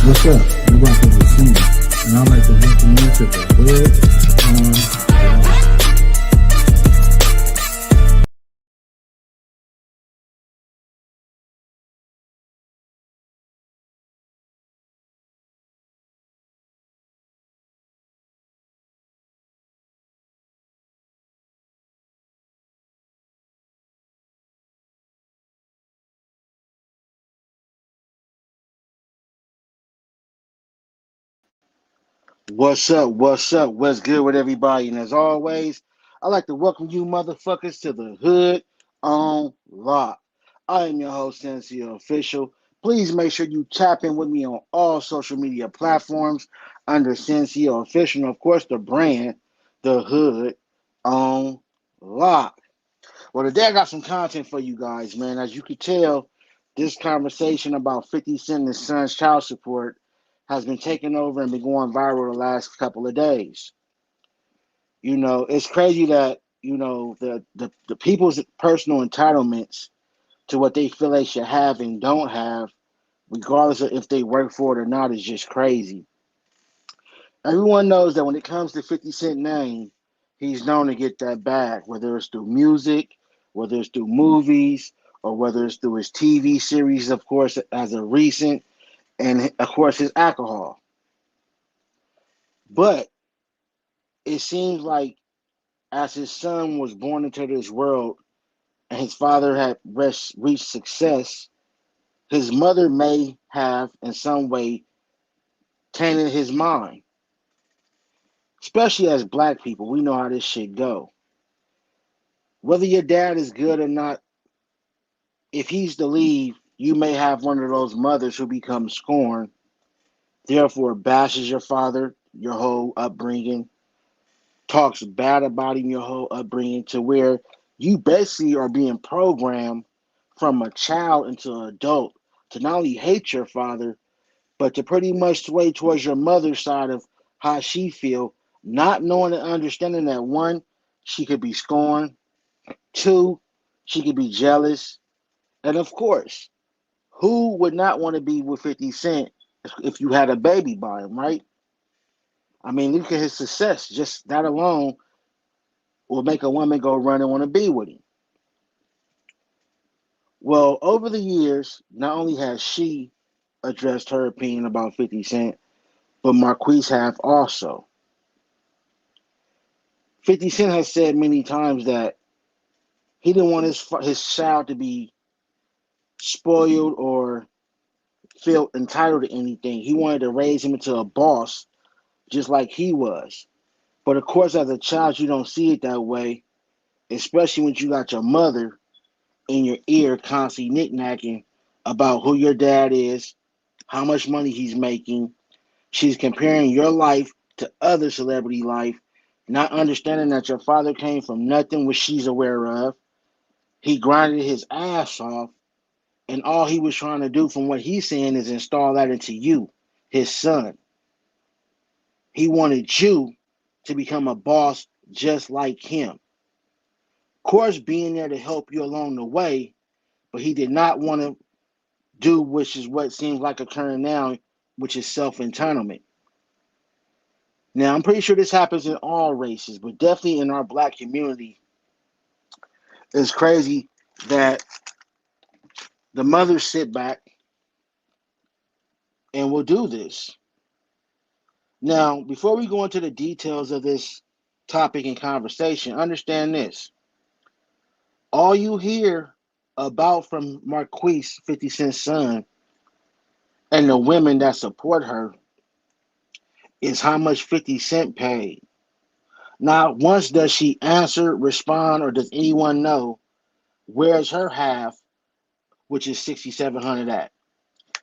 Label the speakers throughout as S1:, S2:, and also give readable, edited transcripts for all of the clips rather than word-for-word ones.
S1: What's up? You rock with Cindy, and I'd like to welcome you to the Hood on Live.
S2: What's up? What's up? What's good with everybody? And as always, I'd like to welcome you motherfuckers to the Hood on Lock. I am your host, Sensei Official. Please make sure you tap in with me on all social media platforms under Sensei Official. And of course, the brand, the Hood on Lock. Well, today I got some content for you guys, man. As you can tell, this conversation about 50 Cent and his son's child support has been taking over and been going viral the last couple of days. It's crazy that, the people's personal entitlements to what they feel they should have and don't have, regardless of if they work for it or not, is just crazy. Everyone knows that when it comes to 50 Cent name, he's known to get that bag, whether it's through music, whether it's through movies, or whether it's through his TV series, of course, as a recent, and of course his alcohol. But it seems like as his son was born into this world and his father had reached success, his mother may have in some way tainted his mind. Especially as black people, we know how this shit go. Whether your dad is good or not, if he's to leave, you may have one of those mothers who becomes scorned, therefore bashes your father, your whole upbringing, talks bad about him your whole upbringing, to where you basically are being programmed from a child into an adult to not only hate your father, but to pretty much sway towards your mother's side of how she feel, not knowing and understanding that one, she could be scorned, two, she could be jealous, and of course, who would not want to be with 50 Cent if you had a baby by him, right? I mean, look at his success. Just that alone will make a woman go run and want to be with him. Well, over the years, not only has she addressed her opinion about 50 Cent, but Marquise have also. 50 Cent has said many times that he didn't want his child to be spoiled or feel entitled to anything. He wanted to raise him into a boss just like he was. But of course, as a child, you don't see it that way, especially when you got your mother in your ear constantly knickknacking about who your dad is, how much money he's making. She's comparing your life to other celebrity life, not understanding that your father came from nothing, which she's aware of. He grinded his ass off, and all he was trying to do, from what he's saying, is install that into you, his son. He wanted you to become a boss just like him. Of course, being there to help you along the way, but he did not want to do, which is what seems like occurring now, which is self entitlement. Now, I'm pretty sure this happens in all races, but definitely in our black community, it's crazy that the mothers sit back and will do this. Now, before we go into the details of this topic and conversation, understand this. All you hear about from Marquise, 50 Cent's son, and the women that support her is how much 50 Cent paid. Not once does she answer, respond, or does anyone know where's her half, which is 6,700 at.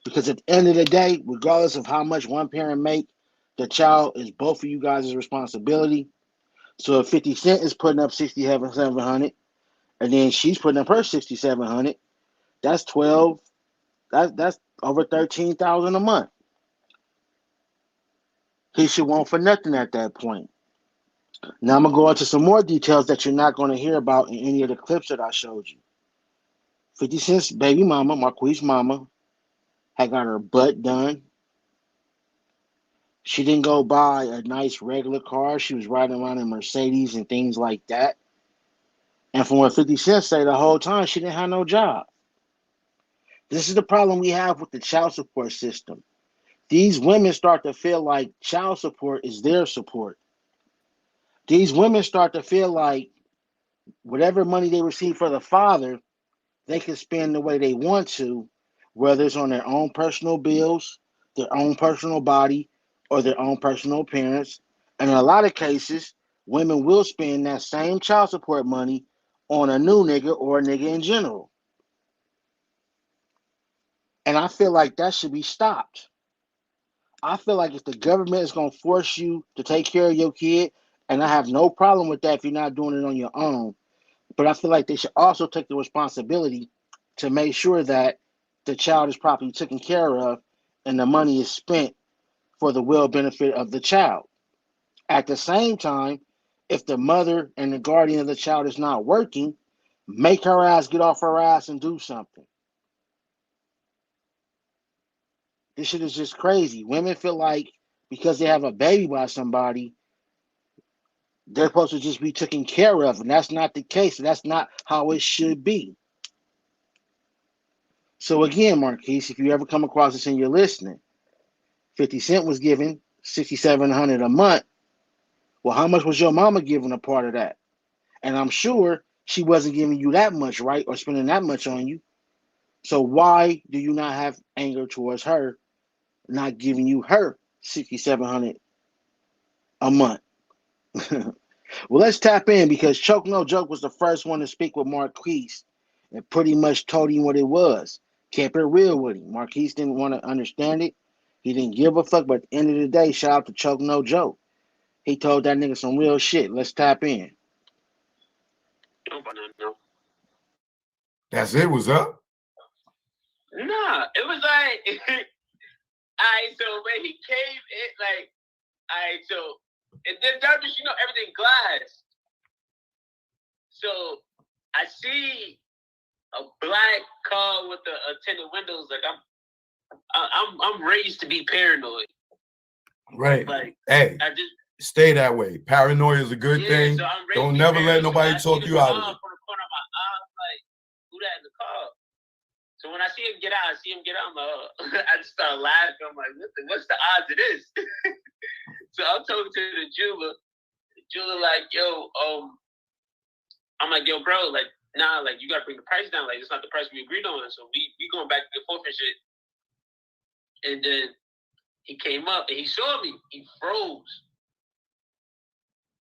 S2: Because at the end of the day, regardless of how much one parent make, the child is both of you guys' responsibility. So if 50 Cent is putting up 6,700, and then she's putting up her 6,700, that's 12. That's over 13,000 a month. He should want for nothing at that point. Now I'm gonna go into some more details that you're not gonna hear about in any of the clips that I showed you. 50 Cent's baby mama, Marquise mama, had got her butt done. She didn't go buy a nice regular car. She was riding around in Mercedes and things like that. And from what 50 Cent said, the whole time she didn't have no job. This is the problem we have with the child support system. These women start to feel like child support is their support. These women start to feel like whatever money they receive for the father, they can spend the way they want to, whether it's on their own personal bills, their own personal body, or their own personal appearance. And in a lot of cases, women will spend that same child support money on a new nigga or a nigga in general. And I feel like that should be stopped. I feel like if the government is going to force you to take care of your kid, and I have no problem with that if you're not doing it on your own, but I feel like they should also take the responsibility to make sure that the child is properly taken care of and the money is spent for the well benefit of the child. At the same time, if the mother and the guardian of the child is not working, make her ass get off her ass and do something. This shit is just crazy. Women feel like because they have a baby by somebody, they're supposed to just be taken care of, and that's not the case. That's not how it should be. So again, Marquise, if you ever come across this and you're listening, 50 Cent was giving $6,700 a month. Well, how much was your mama giving a part of that? And I'm sure she wasn't giving you that much, right? Or spending that much on you. So why do you not have anger towards her not giving you her $6,700 a month? Well, let's tap in because Choke No Joke was the first one to speak with Marquise and pretty much told him what it was. Kept it real with him. Marquise didn't want to understand it. He didn't give a fuck. But at the end of the day, shout out to Choke No Joke. He told that nigga some real shit. Let's tap in.
S3: No.
S4: That's it. Was up?
S3: Nah, it was like, alright, so when he came in, like, alright, so, and then darkness, you know, everything glass. So, I see a black car with the tinted windows. Like, I'm raised to be paranoid.
S4: Right.
S3: Like,
S4: hey,
S3: I just
S4: stay that way. Paranoia is a good thing.
S3: So
S4: don't never let nobody talk you out of it.
S3: From the corner of my eye, I'm like, who that in the car? So when I see him get out, I'm like, I just start laughing. I'm like, what's the odds of this? So I'm talking to the jeweler. The jeweler like, yo, I'm like, yo, bro, like, nah, like, you gotta bring the price down. Like, it's not the price we agreed on. So we going back and forth and shit. And then he came up and he saw me. He froze.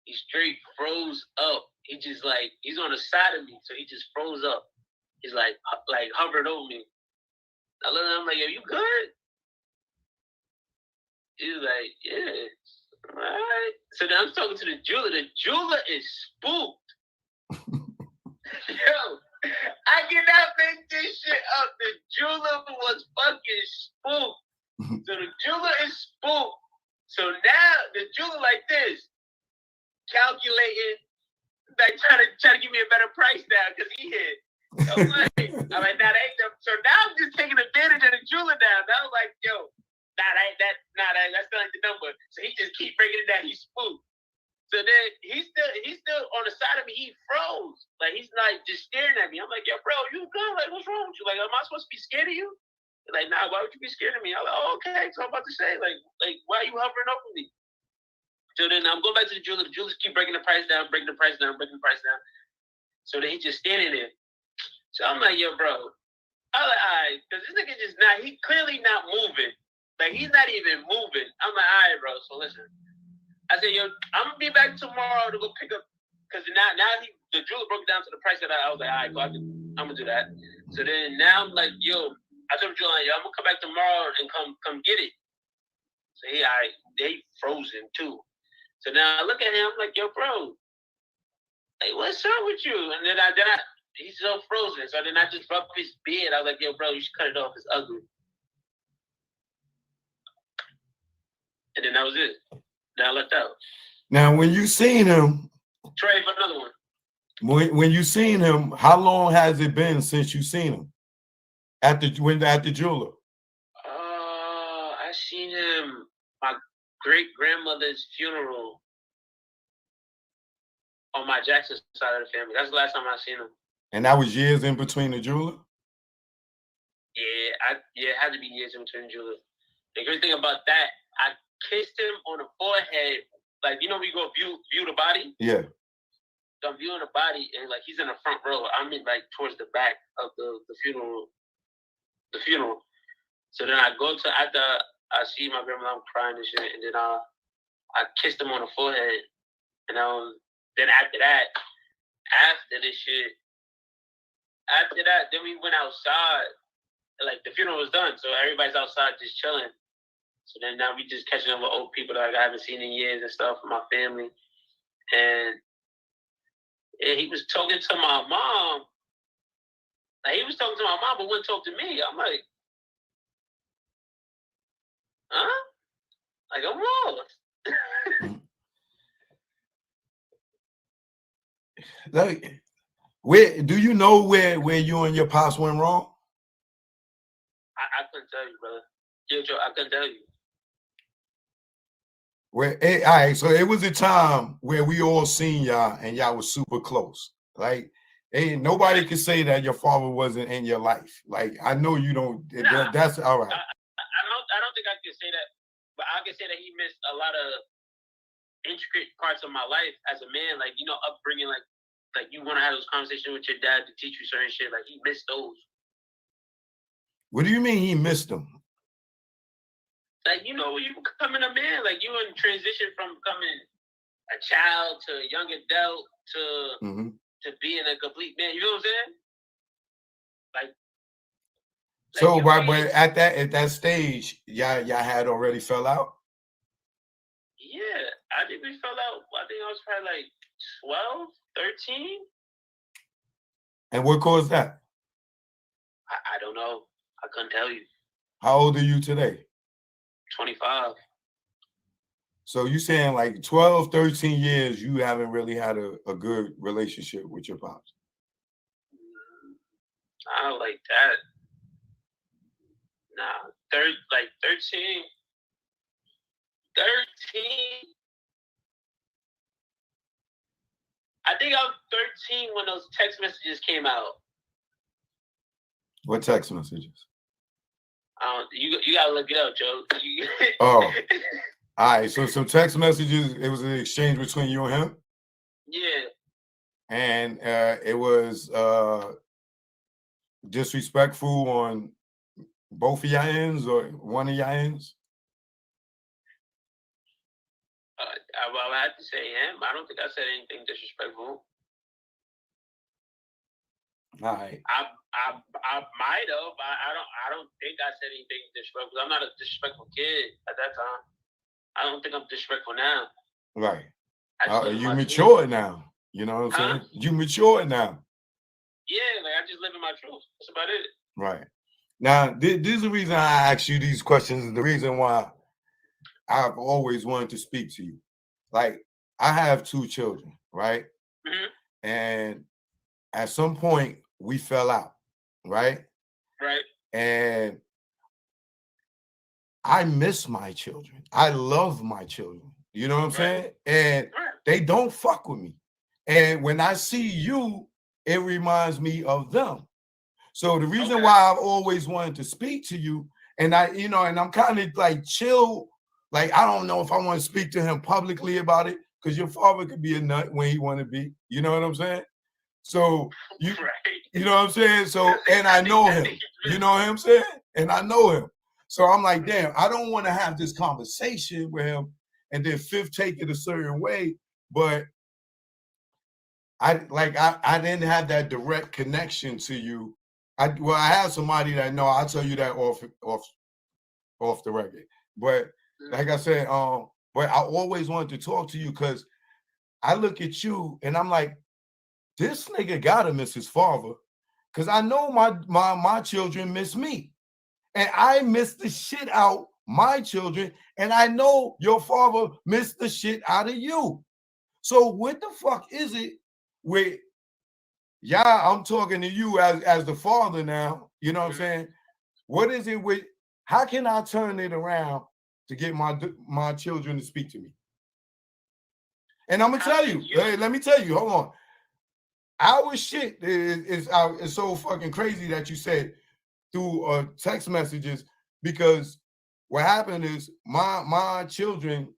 S3: He straight froze up. He just like, he's on the side of me, so he just froze up. He's like hovered over me. I look at him, I'm like, yo, you good? He's like, yeah. All right. So then I'm talking to the jeweler. The jeweler is spooked. Yo, I cannot make this shit up. The jeweler was fucking spooked. So the jeweler is spooked. So now the jeweler like this, calculating, like trying to give me a better price now because he hit. I'm like, nah, that ain't them. So now I'm just taking advantage of the jeweler now. Now I'm like, yo, that's not the number. So he just keep breaking it down. He's spooked. So then he's still on the side of me. He froze. Like he's like just staring at me. I'm like, yo, bro, you good? Like, what's wrong with you? Like, am I supposed to be scared of you? He's like, nah, why would you be scared of me? I'm like, oh, okay. So I'm about to say, like, why are you hovering over me? So then I'm going back to the jeweler. The jewelers keep breaking the price down. So then he's just standing there. So I'm like, yo, bro. I'm like, all right, because this nigga just not, he clearly not moving. Like, he's not even moving. I'm like, all right, bro, so listen. I said, yo, I'm going to be back tomorrow to go pick up, because now the jeweler broke it down to the price that I was like, all right, go, I'm going to do that. So then now I'm like, yo, I told the jeweler, yo, I'm going to come back tomorrow and come get it. So he, all right, they frozen too. So now I look at him, I'm like, yo, bro, like, what's up with you? And then he's so frozen. So then I just rubbed his beard. I was like, yo, bro, you should cut it off. It's ugly. And then that was it. Then I left out.
S4: Now, when you seen him,
S3: Trey for another one.
S4: When you seen him, how long has it been since you seen him? At the jeweler?
S3: I seen him. great-grandmother's funeral on my Jackson side of the family. That's the last time I seen him.
S4: And that was years in between the jeweler?
S3: Yeah, it had to be years in between the jeweler. The great thing about that, I kissed him on the forehead. Like, you know, we go view the body?
S4: Yeah.
S3: So I'm viewing the body, and like he's in the front row. I'm in like towards the back of the funeral. The funeral. So then I go to after I see my grandma, I'm crying and shit, and then I kissed him on the forehead, and then after this shit, then we went outside. Like the funeral was done, so everybody's outside just chilling. So then now we just catching up with old people that I haven't seen in years and stuff, my family, and he was talking to my mom. Like he was talking to my mom, but wouldn't talk to me. I'm like, huh? Like I'm lost.
S4: Like, where do you know where you and your pops went wrong?
S3: I couldn't tell you, brother. Yeah, Joe, I couldn't tell you.
S4: All right, so it was a time where we all seen y'all and y'all was super close. Like, nobody could say that your father wasn't in your life. Like, I know you don't.
S3: Nah,
S4: that's all right.
S3: I don't think I could say that, but I can say that he missed a lot of intricate parts of my life as a man. Like, you know, upbringing, like you want to have those conversations with your dad to teach you certain shit. Like he missed those.
S4: What do you mean he missed them?
S3: Like, you know, when you becoming a man, like you in transition from becoming a child to a young adult to being a complete man. You know what I'm saying?
S4: So, but at that stage, y'all had already fell out?
S3: Yeah, I think we fell out. I think I was probably like 12, 13.
S4: And what caused that?
S3: I don't know. I couldn't tell you.
S4: How old are you today?
S3: 25.
S4: So you saying like 12, 13 years, you haven't really had a good relationship with your pops?
S3: I don't like that. Nah, 13. 13. I think I was 13 when those text messages came out.
S4: What text messages?
S3: You gotta look it up, Joe.
S4: Oh, all right. So some text messages. It was an exchange between you and him.
S3: Yeah.
S4: And it was disrespectful on both of your ends or one of your ends.
S3: Well, I have to say him. I don't think I said anything disrespectful.
S4: All right.
S3: I might have. I don't think I said anything disrespectful. I'm not a disrespectful kid at that time. I don't think I'm disrespectful now.
S4: Right. You
S3: mature
S4: now. You know what I'm saying? You mature now.
S3: Yeah, like I just live in my truth. That's about it.
S4: Right. Now, this is the reason I ask you these questions. The reason why I've always wanted to speak to you. Like, I have 2 children, right?
S3: Mm-hmm.
S4: And at some point, we fell out, right?
S3: Right.
S4: And I miss my children. I love my children. You know what I'm saying? And they don't fuck with me. And when I see you, it reminds me of them. So the reason why I've always wanted to speak to you, and and I'm kind of like chill. Like, I don't know if I want to speak to him publicly about it, because your father could be a nut when he want to be. You know what I'm saying? So you know what I'm saying? So, and I know him. You know what I'm saying? And I know him. So I'm like, damn, I don't want to have this conversation with him and then fifth take it a certain way. But I didn't have that direct connection to you. I have somebody that know. I'll tell you that off the record. But like I said, but I always wanted to talk to you because I look at you and I'm like, this nigga gotta miss his father, because I know my children miss me, and I miss the shit out my children, and I know your father missed the shit out of you. So what the fuck is it with? Yeah, I'm talking to you as the father now. You know what I'm saying? What is it with? How can I turn it around to get my children to speak to me. And I'm gonna tell you, hey, let me tell you, hold on. Our shit is so fucking crazy that you said through text messages, because what happened is my children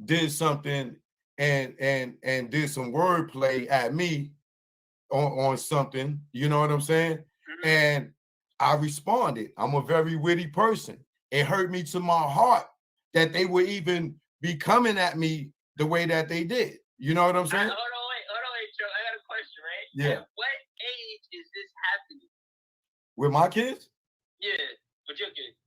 S4: did something and did some wordplay at me on something, you know what I'm saying? And I responded. I'm a very witty person. It hurt me to my heart that they would even be coming at me the way that they did. You know what I'm saying?
S3: Hold on, wait, Joe. I got a question, right?
S4: Yeah.
S3: At what age is this happening?
S4: With my kids?
S3: Yeah, with your kids.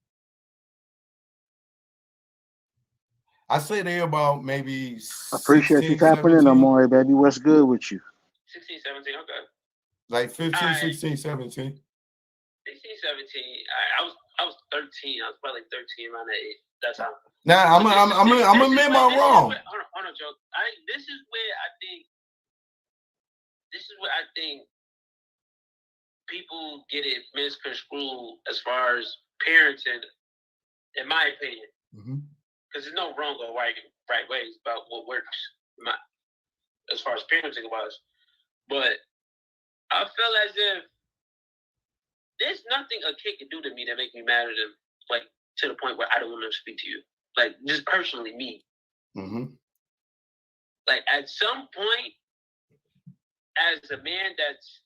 S4: I say they about maybe
S2: Appreciate
S4: 16,
S2: you tapping
S4: 17.
S2: in, Amore, baby. What's good with you?
S3: 16, 17, okay.
S4: Like 15,
S3: right.
S4: 16, 17.
S3: 16, 17. I was 13. I was probably 13 around that age. That's how.
S4: Now I'm admit my wrong.
S3: Hold on, Joe. This is where I think people get it misconstrued as far as parenting, in my opinion. Because there's no wrong or right ways about what works, as far as parenting was. But I feel as if there's nothing a kid can do to me that make me mad at them, like to the point where I don't want to speak to you. Like, just personally, me. Like, at some point, as a man that's,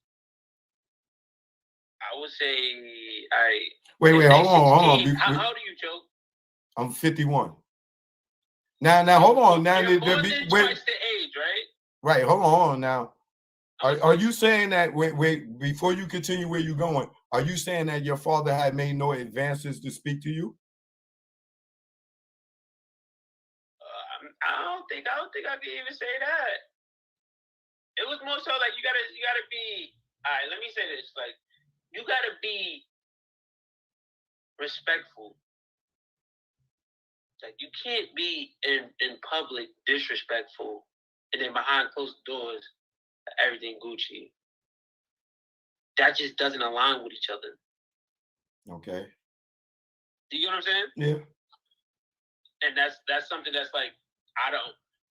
S3: I would say,
S4: Wait, hold on.
S3: How old are you, Joe?
S4: I'm 51. Now, hold on. Now,
S3: you're more than twice the age, right?
S4: Right, hold on now. Are you saying that, wait, before you continue where you're going, are you saying that your father had made no advances to speak to you?
S3: I don't think I could even say that. It was more so like you gotta be. All right, let me say this. Like, you gotta be respectful. Like, you can't be in public disrespectful, and then behind closed doors, everything Gucci. That just doesn't align with each other.
S4: Okay.
S3: Do you know what I'm saying?
S4: Yeah.
S3: And that's something that's like,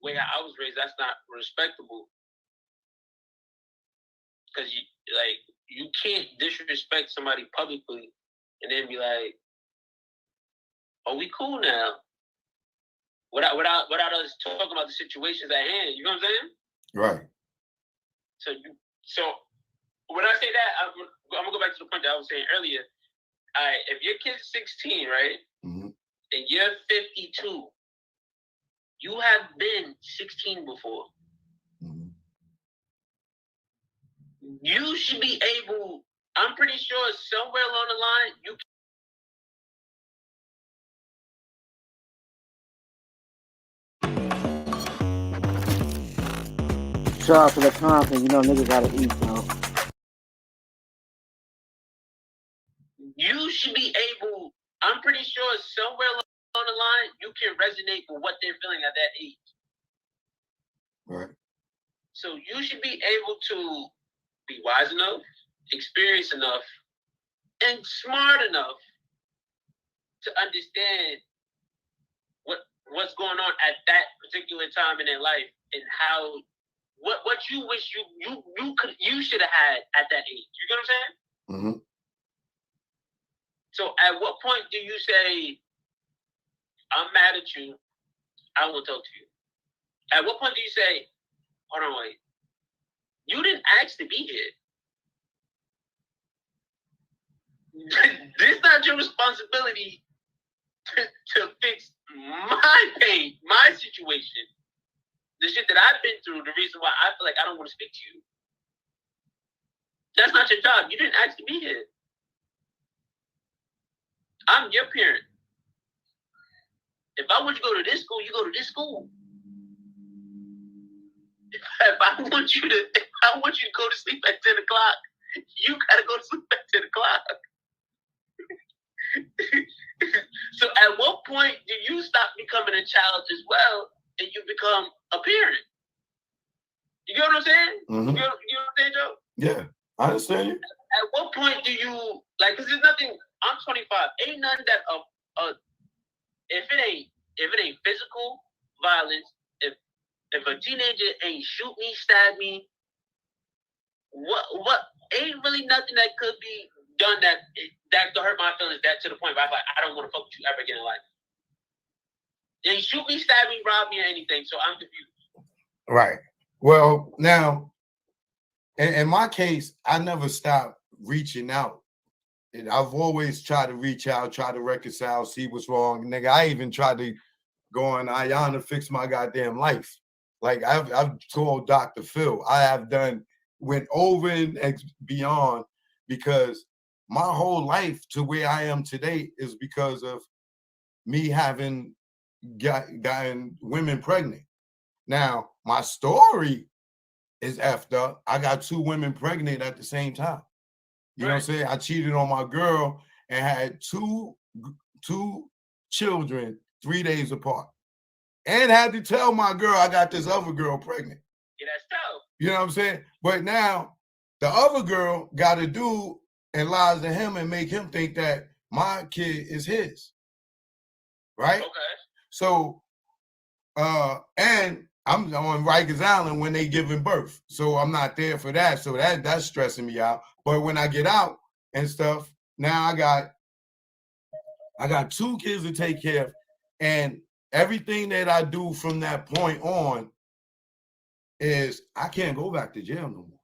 S3: way I was raised, that's not respectable. Because you can't disrespect somebody publicly and then be like, "Oh, we cool now," without us talking about the situations at hand. You know what I'm saying?
S4: Right.
S3: So when I say that, I'm gonna go back to the point that I was saying earlier. All right, if your kid's 16, right, and you're 52, you have been 16 before. You should be able. I'm pretty sure somewhere along the line you.
S2: Shout out to the content. You know, niggas gotta eat, bro.
S3: You should be able. I'm pretty sure somewhere along the line you can resonate with what they're feeling at that age.
S4: Right.
S3: So you should be able to be wise enough, experienced enough, and smart enough to understand what's going on at that particular time in their life and how what you wish you should have had at that age. You know what I'm saying? So at what point do you say, "I'm mad at you, I won't talk to you"? At what point do you say, "Hold on, wait, you didn't ask to be here. This is not your responsibility to fix my pain, my situation, the shit that I've been through, the reason why I feel like I don't want to speak to you. That's not your job. You didn't ask to be here. I'm your parent. If I want you to go to this school, you go to this school. If I want you to go to sleep at 10 o'clock, you gotta go to sleep at 10 o'clock. So at what point do you stop becoming a child as well and you become a parent? You get what I'm saying? You know what I'm saying, Joe?
S4: Yeah, I understand you.
S3: At what point do you, like, because there's nothing, I'm 25, ain't nothing that if it ain't physical violence, if a teenager ain't shoot me, stab me, what ain't really nothing that could be done that could hurt my feelings that to the point where I'm like, I don't want to fuck with you ever again in life. They ain't shoot me, stab me, rob me, or anything, so I'm confused.
S4: Right. Well, now, in my case, I never stopped reaching out. And I've always tried to reach out, try to reconcile, see what's wrong. Nigga, I even tried to go on Ion to fix my goddamn life. Like I've told Dr. Phil, I have went over and beyond, because my whole life to where I am today is because of me having gotten women pregnant. Now, my story is effed up. I got 2 women pregnant at the same time. You know what I'm saying? I cheated on my girl and had two children 3 days apart. And had to tell my girl I got this other girl pregnant.
S3: Yeah, that's tough.
S4: You know what I'm saying? But now the other girl got a dude and lies to him and make him think that my kid is his. Right?
S3: Okay.
S4: So, and I'm on Rikers Island when they giving birth. So I'm not there for that. So that's stressing me out. But when I get out and stuff, now I got 2 kids to take care of. And everything that I do from that point on is I can't go back to jail no more.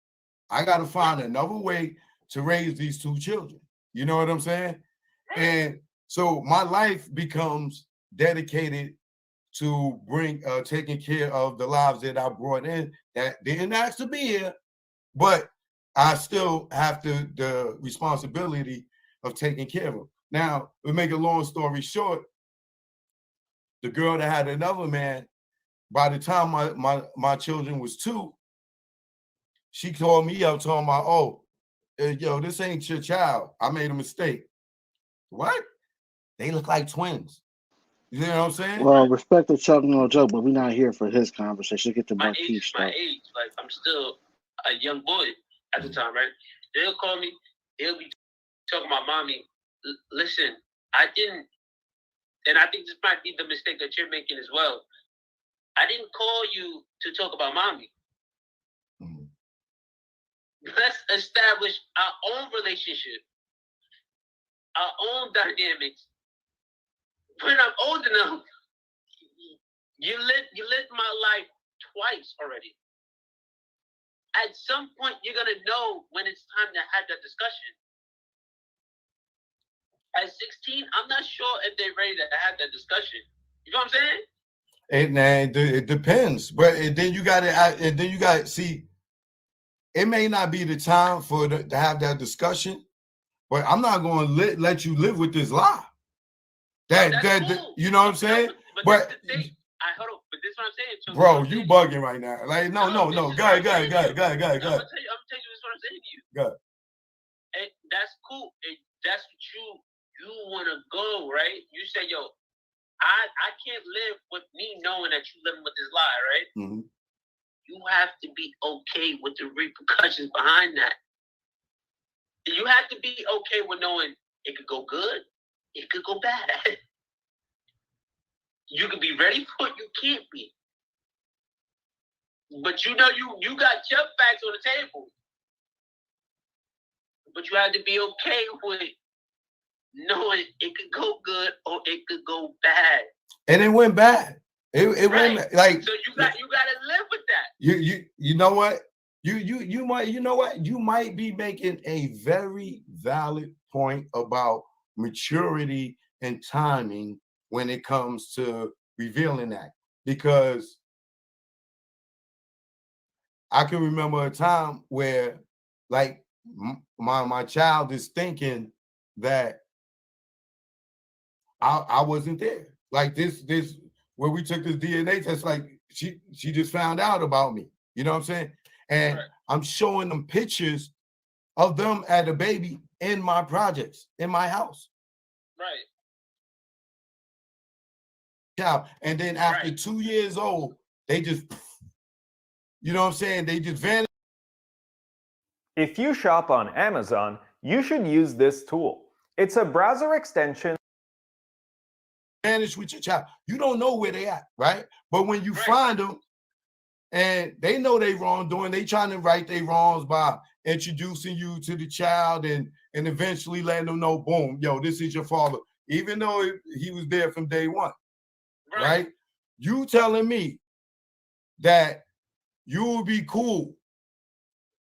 S4: I got to find another way to raise these 2 children. You know what I'm saying? And so my life becomes dedicated to taking care of the lives that I brought in that didn't ask to be here, but I still have the responsibility of taking care of them. Now, we make a long story short, the girl that had another man, by the time my children was 2, she called me up talking about, oh, yo, this ain't your child. I made a mistake. What? They look like twins. You know what I'm saying?
S2: Well, respect to Chuck, no joke, but we're not here for his conversation. Get to Marquise stuff.
S3: My age, like I'm still a young boy at the time, right? They'll call me. They'll be talking about mommy. Listen, I didn't, and I think this might be the mistake that you're making as well. I didn't call you to talk about mommy.
S4: Mm-hmm.
S3: Let's establish our own relationship, our own dynamics. When I'm old enough, you lived my life twice already. At some point, you're gonna know when it's time to have that discussion. At 16, I'm not sure if they're ready to have that discussion. You know what I'm saying?
S4: It depends, but then you got to see. It may not be the time to have that discussion, but I'm not going to let you live with this lie.
S3: Cool.
S4: You know what I'm saying?
S3: But this is the thing. Hold on, but this is what I'm saying. So
S4: bro, you bugging right now. Like, no. Go ahead.
S3: I'm gonna tell you this is what I'm saying to you.
S4: Go ahead.
S3: And that's cool. That's what you want to go, right? You say, yo, I can't live with me knowing that you living with this lie, right?
S4: Mm-hmm.
S3: You have to be okay with the repercussions behind that. You have to be okay with knowing it could go good, it could go bad. You can be ready for it, you can't be. But you know you got your facts on the table. But you have to be okay with knowing it could go good or it could go bad. And
S4: it went bad. It went like,
S3: so you got to live with that.
S4: You know what? You might be making a very valid point about maturity and timing when it comes to revealing that, because I can remember a time where, like, my child is thinking that I wasn't there. Like this where we took this DNA test, like she just found out about me. You know what I'm saying? And I'm showing them pictures of them as a baby in my projects, in my house.
S3: Right.
S4: Child. And then after 2 years old, they just, you know what I'm saying? They just vanish.
S5: If you shop on Amazon, you should use this tool. It's a browser extension
S4: vanish with your child. You don't know where they at, right? But when you find them and they know they wrongdoing, they trying to right their wrongs by introducing you to the child and eventually letting them know, boom, yo, this is your father. Even though he was there from day one, right? You telling me that you will be cool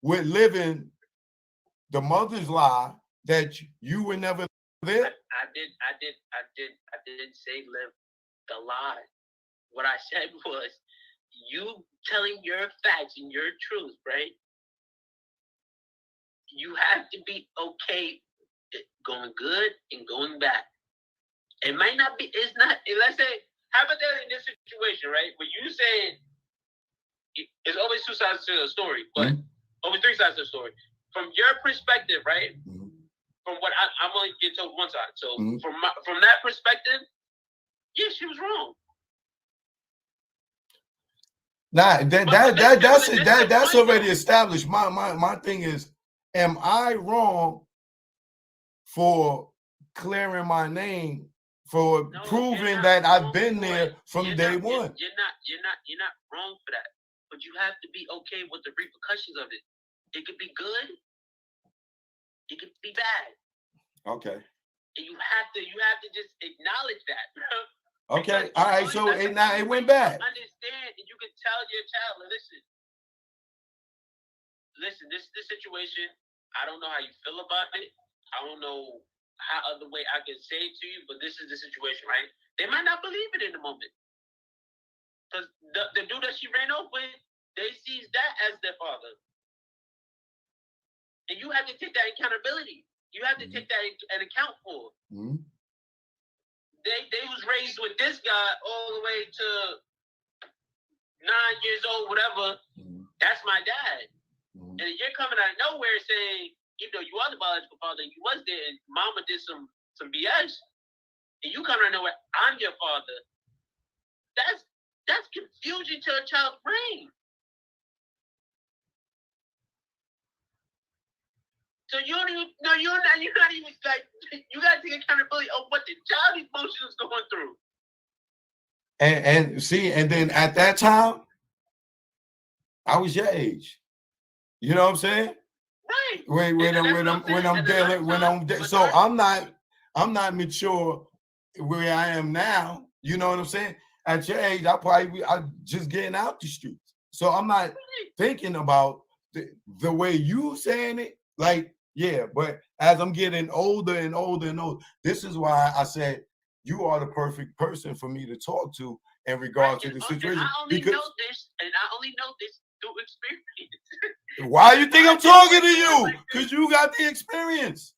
S4: with living the mother's lie that you were never there?
S3: I didn't say live the lie. What I said was you telling your facts and your truth, right? You have to be okay going good and going back. It might not be, it's not, let's say, hypothetically in this situation, right? Where you saying it's always two sides to the story, but always three sides to the story. From your perspective, right? From what I'm only getting told one side. So from that perspective, yeah, she was wrong.
S4: Nah, that's already established. My thing is, am I wrong for clearing my name, for proving that I've been there from day one?
S3: You're not wrong for that. But you have to be okay with the repercussions of it. It could be good, it could be bad.
S4: Okay.
S3: And you have to just acknowledge that, bro.
S4: Okay, all right. So now it went bad.
S3: Understand, and you can tell your child, listen. This situation. I don't know how you feel about it. I don't know how other way I can say it to you, but this is the situation, right? They might not believe it in the moment, because the dude that she ran off with, they sees that as their father, and you have to take that accountability. You have to take that an account for. They was raised with this guy all the way to 9 years old, whatever. That's my dad. And you're coming out of nowhere saying, even though you are the biological father, you was there, and mama did some BS, and you come out of nowhere, I'm your father. That's confusion to a child's brain. So you're not even like, you gotta take accountability of what the child emotion is going through.
S4: And see, and then at that time, I was your age. You know what I'm saying?
S3: Right.
S4: So I'm not mature where I am now. You know what I'm saying? At your age, I'm just getting out the streets. So I'm not thinking about the way you saying it. Like, yeah, but as I'm getting older and older and older, this is why I said you are the perfect person for me to talk to in regards to the situation.
S3: I only know this through experience.
S4: Why you think I'm talking to you? Because you got the experience.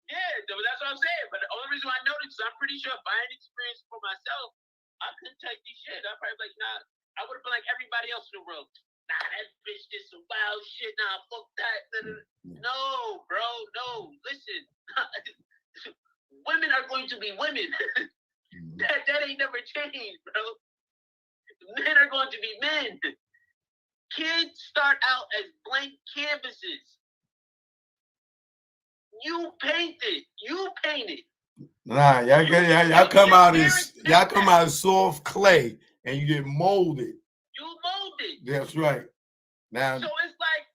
S3: Yeah, that's what I'm saying. But the only reason why I know this is I'm pretty sure if I had experience for myself, I couldn't take these shit. I'd probably be like, nah, I would have been like everybody else in the world. Nah, that bitch did some wild shit. Nah, fuck that. No, bro, no. Listen, women are going to be women. that ain't never changed, bro. Men are going to be men. Kids start out as blank canvases. You paint it.
S4: Nah, y'all come out as soft clay and you get molded.
S3: You molded.
S4: That's right. Now,
S3: so it's like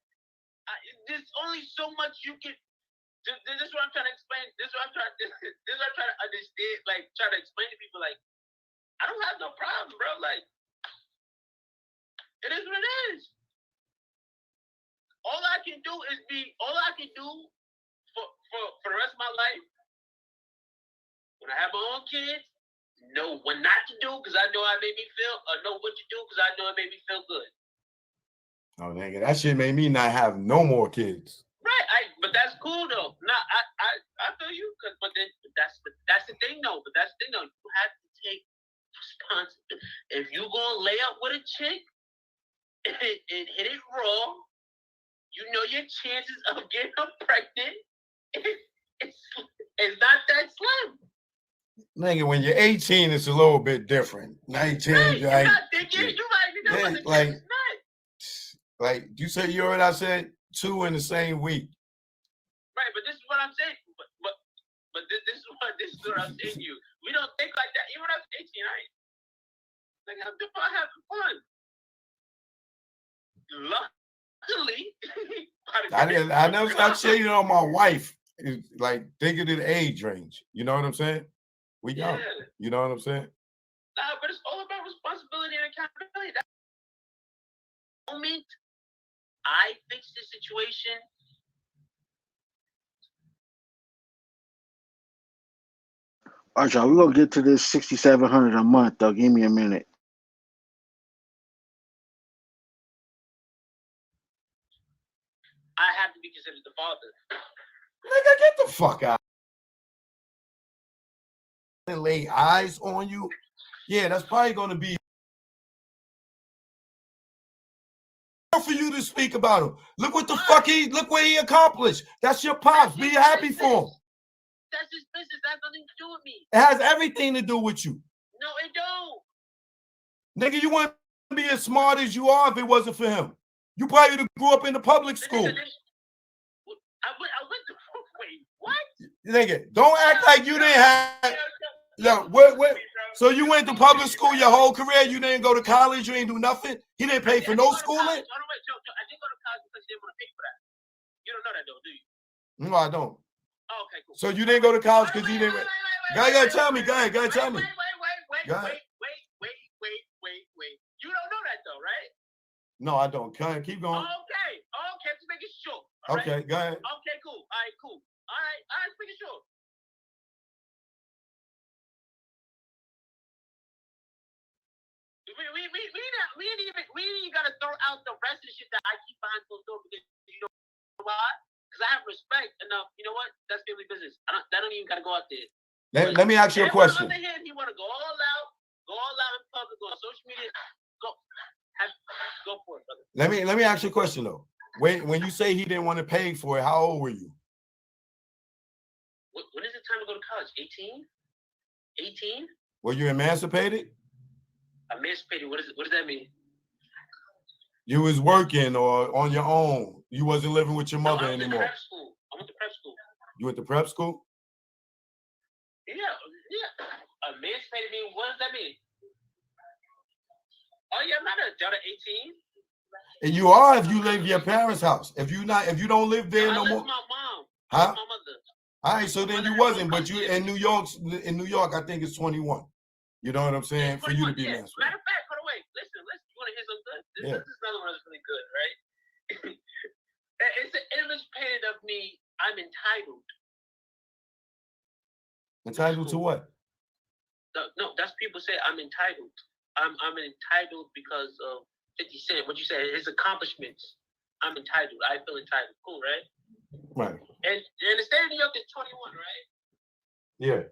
S3: there's only so much you can. This is what I'm trying to explain. This is what I'm trying to understand. Like, try to explain to people. Like, I don't have no problem, bro. Like, it is what it is. All I can do for the rest of my life, when I have my own kids, know what not to do because I know how it made me feel, or know what to do because I know it made me feel good.
S4: Oh, nigga, that shit made me not have no more kids.
S3: Right, but that's cool though. No, I feel you, but that's the thing though. But that's the thing though. You have to take responsibility. If you gonna lay up with a chick and hit it raw, you know your chances of getting her pregnant it's not that slim.
S4: Nigga, when you're 18, it's a little bit different. 19,
S3: right, you're not thinking. You might be
S4: like you said, you heard I said 2 in the same week.
S3: Right, but this is what I'm saying. But this is what I'm saying to you. We don't think like that. Even when I was 18, like I'm having fun. Luckily,
S4: I never got shaded on my wife. Like thinking of the age range. You know what I'm saying? We young.
S3: Yeah.
S4: You know what I'm saying?
S3: Nah, but it's all about responsibility and accountability. That moment I fixed the situation.
S2: All right, y'all. We're gonna get to this 6,700 a month though. Give me a minute.
S3: I have to be considered the father.
S4: Nigga, get the fuck out. And lay eyes on you. Yeah, that's probably gonna be for you to speak about him. Look what the fuck look what he accomplished. That's your pops. Be happy for him.
S3: That's his business. That has nothing to do with me.
S4: It has everything to do with you.
S3: No, it don't.
S4: Nigga, you wouldn't be as smart as you are if it wasn't for him. You probably would have grew up in the public school.
S3: I went to wait, what?
S4: Nigga, don't act like you didn't have. No, what? So you went to public school your whole career? You didn't go to college? You ain't do nothing? He didn't pay for no schooling?
S3: I didn't go to college because he didn't want to pay for that. You don't know that though, do you?
S4: No, I don't.
S3: Oh, okay, cool.
S4: So you didn't go to college because you didn't. Go ahead, tell me. Go ahead, tell me.
S3: Wait. You don't know that though, right?
S4: No, I don't. Keep going.
S3: Okay, just making sure.
S4: Okay, go ahead.
S3: Okay, cool. All right, cool. All right, just making sure. We ain't even gotta throw out the rest of the shit that I keep behind closed doors because you know why? Because I have respect enough. You know what? That's family business. That don't even gotta go out there.
S4: Let me ask you a question.
S3: On the other hand, he wanna go all out in public, go on social media, go for it, brother.
S4: Let me ask you a question though. When you say he didn't want to pay for it, how old were you?
S3: When is it time to go to college? 18? 18?
S4: Were you emancipated?
S3: Emancipated. What does that mean?
S4: You was working or on your own. You wasn't living with your mother anymore.
S3: Prep school. I went to prep school.
S4: You went to prep school?
S3: Yeah. Emancipated mean, what does that mean? Oh yeah, I'm not an adult at 18.
S4: And you are if you live in your parents' house. If you don't live there no more.
S3: I live with my mom.
S4: Huh?
S3: My mother.
S4: All right, so then you wasn't, but you in New York, I think it's 21. You know what I'm saying? For you to be emancipated.
S3: Matter of fact, hold on, wait. Listen. You want to hear something good? This is another one that's really good, right? It's an image painted of me. I'm entitled.
S4: Entitled to what?
S3: No, that's people say I'm entitled. I'm entitled because of 50 Cent. What you said, his accomplishments. I'm entitled. I feel entitled. Cool, right?
S4: Right.
S3: And the state of New York is 21, right?
S4: Yeah.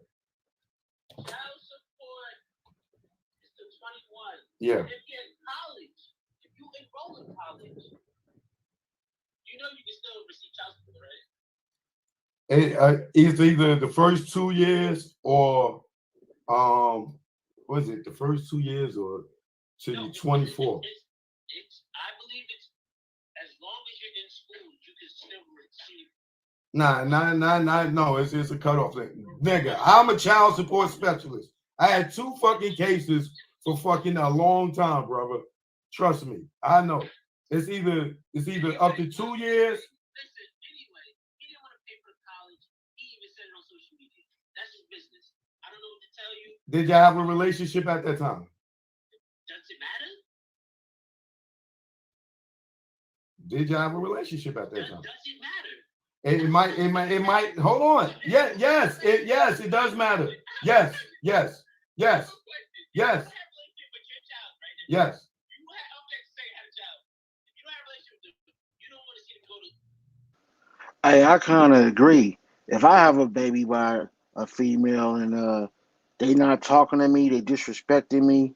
S3: Child support is to 21.
S4: Yeah.
S3: If you're in college, if you enroll in college, you know you can still receive child support, right?
S4: It's either the first 2 years or what is it? The first 2 years or to you 24?
S3: I believe it's as long as you're in school, you can still receive.
S4: No, it's a cutoff thing. Nigga, I'm a child support specialist. I had 2 fucking cases for fucking a long time, brother. Trust me, I know. It's either up to 2 years.
S3: Listen, anyway, he didn't want to pay for college. He even said it on social media. That's his business. I don't know what to tell you.
S4: Did y'all have a relationship at that time?
S3: Does it matter?
S4: Did y'all have a relationship at that time?
S3: Does it matter?
S4: It might. Hold on. Yes, it does matter. Yes.
S2: Hey, I kind of agree. If I have a baby by a female and they not talking to me, they disrespecting me,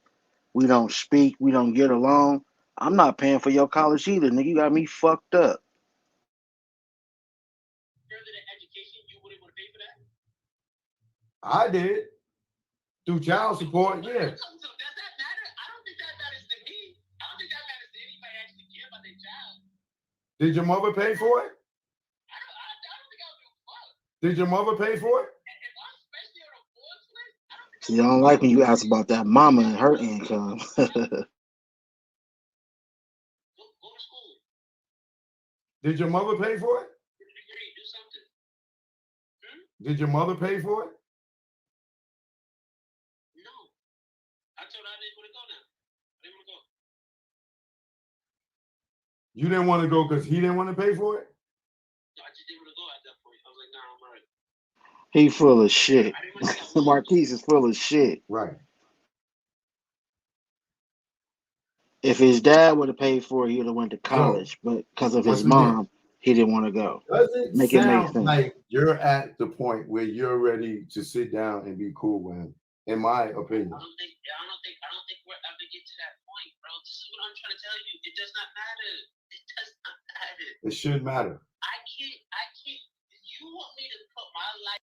S2: we don't speak, we don't get along, I'm not paying for your college either, nigga. You got me fucked up.
S4: I did. Through child support, yeah.
S3: So does that matter? I don't think that matters to me. I don't think that matters to anybody actually care about their child.
S4: Did your mother pay for it?
S3: I don't think I'll give a fuck.
S4: Did your mother pay for it?
S3: If I'm especially on a board's list, I don't think
S2: See, I don't like when you ask about that mama and her income.
S3: Go to school.
S4: Did your mother pay for it?
S3: Get a degree. Do something.
S4: Did your mother pay for it?
S3: No. I told her I didn't want to go now. I didn't want to go.
S4: You didn't want to go because he didn't want to pay for it?
S3: No, I just didn't want to go at that point. I was like, nah, I'm all right.
S2: He full of shit.
S3: I didn't want to see that
S2: Marquise is full of shit.
S4: Right.
S2: If his dad would have paid for it, he would have went to
S4: So,
S2: college. But because of his
S4: once again,
S2: mom, he didn't want to go.
S4: does it
S2: Make it make
S4: sound
S2: sense.
S4: like you're at the point where you're ready to sit down and be cool with him? In my opinion.
S3: I don't think we're ever get to that point, bro. This is what I'm trying to tell you. It does not matter. It does not matter.
S4: It should matter.
S3: I can't. You want me to put my life?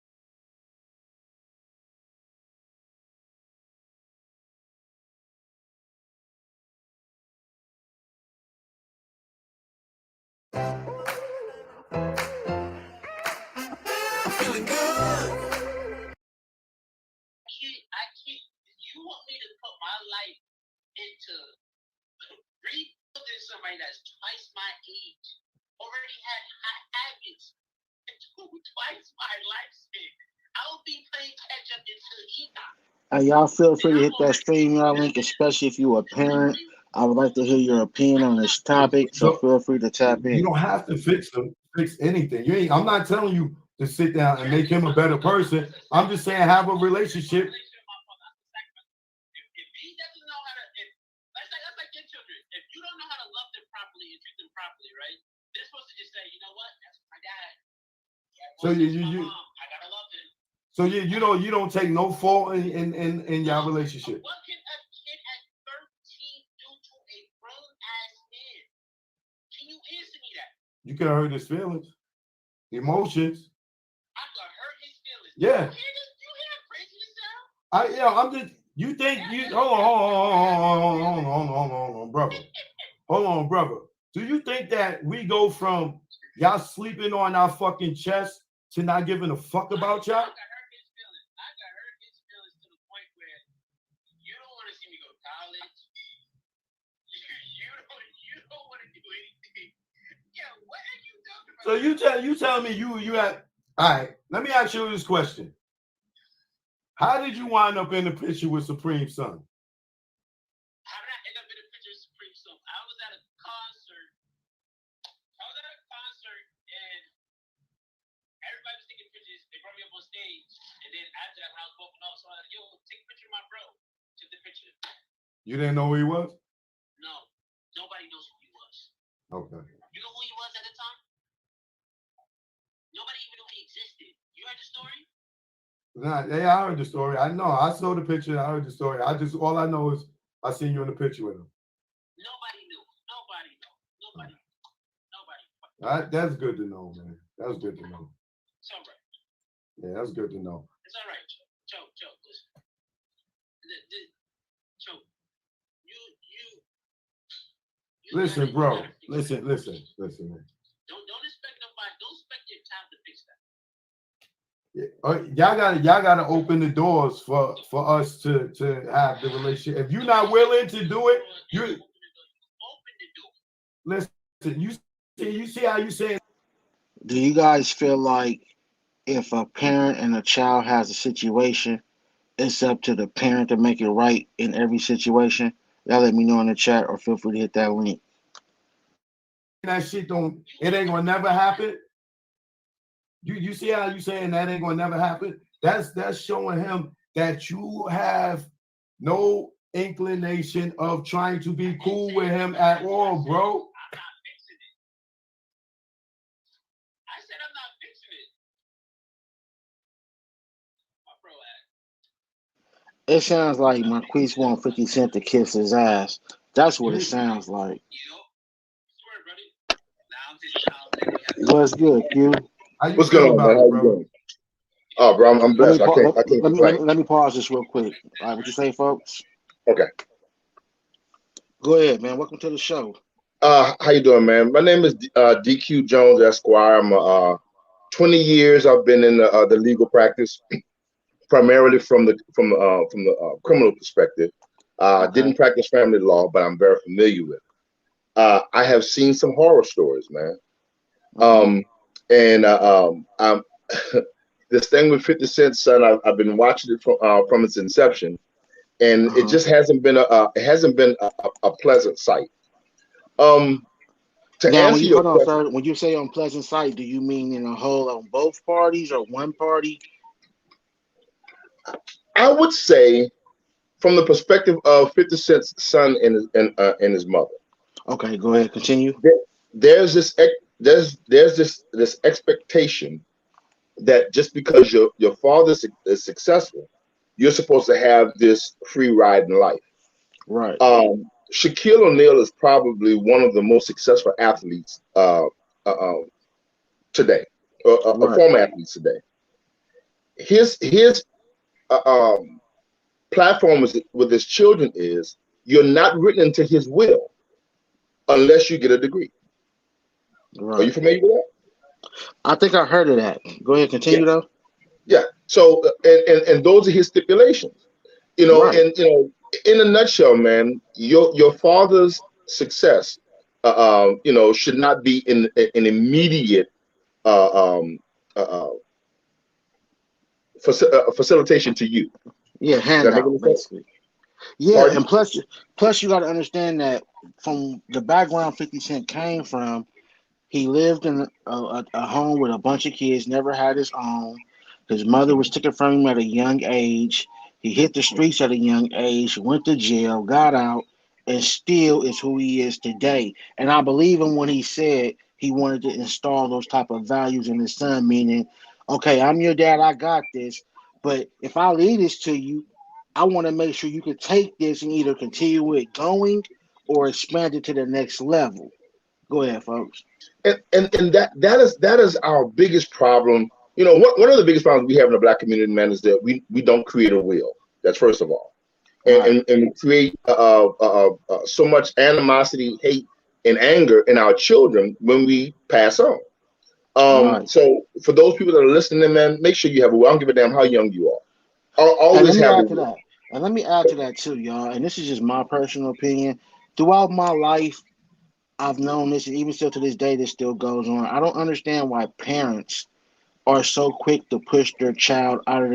S3: I can't. You want me to put my life into rebuilding somebody that's twice my age, already had high habits, and twice my lifespan? I will be playing catch up until he dies.
S2: Y'all feel free to hit that StreamYard link, especially if you're a parent. I would like to hear your opinion on this topic, so feel free to tap in.
S4: You don't have to fix anything. I'm not telling you to sit down and make him a better person. I'm just saying have a relationship.
S3: If he doesn't know how to, that's like your children. If you don't know how to love them properly and treat them properly, right? They're supposed to just say, you know what? That's my dad.
S4: So
S3: mom, I gotta love him.
S4: So you don't take no fault in your relationship.
S3: What can a kid at 13 do to a grown ass man? Can you answer me that?
S4: You can hurt his feelings, emotions.
S3: I could hurt his feelings.
S4: Yeah.
S3: You hear that craziness now?
S4: I'm just. You think you? Hold on, brother. Hold on, brother. Do you think that we go from y'all sleeping on our fucking chest to not giving a fuck about y'all?
S3: I got hurt his feelings to the point where you don't want to see me go to college. You don't want to do anything. Yeah, what are you talking about?
S4: So you tell me you had. All right. Let me ask you this question. How did you wind up in the picture with Supreme Son?
S3: How did I end up in a picture with Supreme Son? I was at a concert. And everybody was taking pictures. They brought me up on stage. And then after that, when I was walking off, so I was like, yo, take a picture of my bro. Took the picture.
S4: You didn't know who he was?
S3: No. Nobody knows who he was.
S4: Okay.
S3: You know who he was at the time? Nobody even knew he existed. You heard the story?
S4: Nah, yeah, I heard the story. I know. I saw the picture. I heard the story. All I know is I seen you in the picture with him.
S3: Nobody knew.
S4: That's good to know, man. That's good to know.
S3: It's all right.
S4: Yeah, that's good to know.
S3: It's all right, Joe. Listen. Joe, you
S4: Listen, bro. Listen, man.
S3: Don't expect nobody. Don't expect your child to fix that.
S4: Y'all gotta open the doors for us to have the relationship. If you're not willing to do it, you open the door. Listen, you see how you say.
S2: Do you guys feel like if a parent and a child has a situation, it's up to the parent to make it right in every situation? Y'all let me know in the chat or feel free to hit that link.
S4: That shit it ain't gonna never happen. You see how you saying that ain't gonna never happen? That's showing him that you have no inclination of trying to be cool with him at all, bro.
S3: I'm not fixing it. I said I'm not fixing it. My bro ass.
S2: It sounds like Marquise want 50 Cent to kiss his ass. That's what it sounds like. What's good, Q?
S6: What's going on, man? How you doing? Oh, bro, I'm blessed. I can't complain.
S2: Let me pause this real quick. All right, what you say, folks?
S6: Okay.
S2: Go ahead, man. Welcome to the show.
S6: How you doing, man? My name is DQ Jones, Esquire. I'm 20 years. I've been in the legal practice. primarily from the criminal perspective.
S2: Okay.
S6: Didn't practice family law, but I'm very familiar with it. I have seen some horror stories, man. I'm this thing with 50 Cent, son. I've been watching it from its inception, and it just hasn't been a pleasant sight. To
S2: Now, when
S6: answer
S2: you
S6: your
S2: hold on,
S6: question,
S2: sir, when you say unpleasant sight, do you mean in a whole on both parties or one party?
S6: I would say from the perspective of 50 Cent's son and his mother.
S2: Okay, go ahead, continue.
S6: There's this expectation that just because your father is successful, you're supposed to have this free ride in life.
S2: Right.
S6: Shaquille O'Neal is probably one of the most successful athletes today, former athletes today. His platform with his children is you're not written into his will unless you get a degree.
S2: Right.
S6: Are you familiar with that?
S2: I think I heard of that. Go ahead, continue though.
S6: Yeah. So and those are his stipulations. And in a nutshell, man, your father's success, should not be in an immediate facilitation to you.
S2: Yeah, handout basically. Yeah,
S6: Pardon?
S2: and plus you got to understand that from the background 50 Cent came from, he lived in a home with a bunch of kids, never had his own. His mother was taken from him at a young age. He hit the streets at a young age, went to jail, got out, and still is who he is today. And I believe him when he said he wanted to install those type of values in his son, meaning, okay, I'm your dad, I got this, but if I leave this to you, I want to make sure you can take this and either continue it going or expand it to the next level. Go ahead, folks.
S6: And that is our biggest problem. One of the biggest problems we have in the Black community, man, is that we don't create a will. That's first of all, and we create so much animosity, hate, and anger in our children when we pass on. So for those people that are listening, man, make sure you have a will. I don't give a damn how young you are. Always have a will.
S2: And let me add to that too, y'all. And this is just my personal opinion. Throughout my life, I've known this, and even still to this day, this still goes on. I don't understand why parents are so quick to push their child out of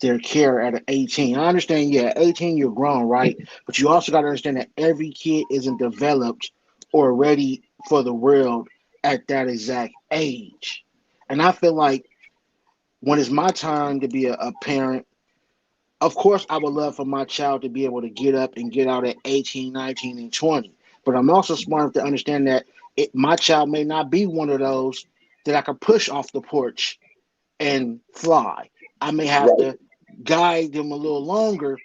S2: their care at 18. I understand, yeah, 18 you're grown, right? But you also got to understand that every kid isn't developed or ready for the world at that exact age. And I feel like when it's my time to be a parent, of course, I would love for my child to be able to get up and get out at 18, 19, and 20. But I'm also smart enough to understand that my child may not be one of those that I can push off the porch and fly. I may have to guide them a little longer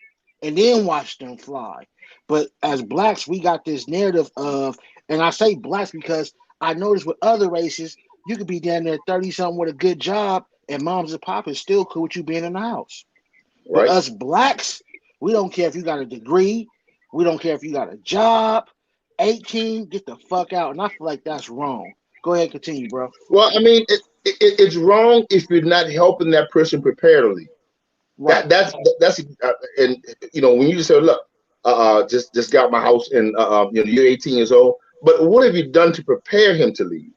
S2: and then watch them fly. But as blacks, we got this narrative of, and I say blacks because I noticed with other races, you could be down there 30-something with a good job, and moms and pops still cool with you being in the house. But us blacks, we don't care if you got a degree. We don't care if you got a job. 18, get the fuck out. And I feel like that's wrong. Go ahead, continue, bro.
S6: Well, I mean, it's wrong if you're not helping that person prepare to leave. Right. That's and when you just say, look, just got my house and you're 18 years old, but what have you done to prepare him to leave?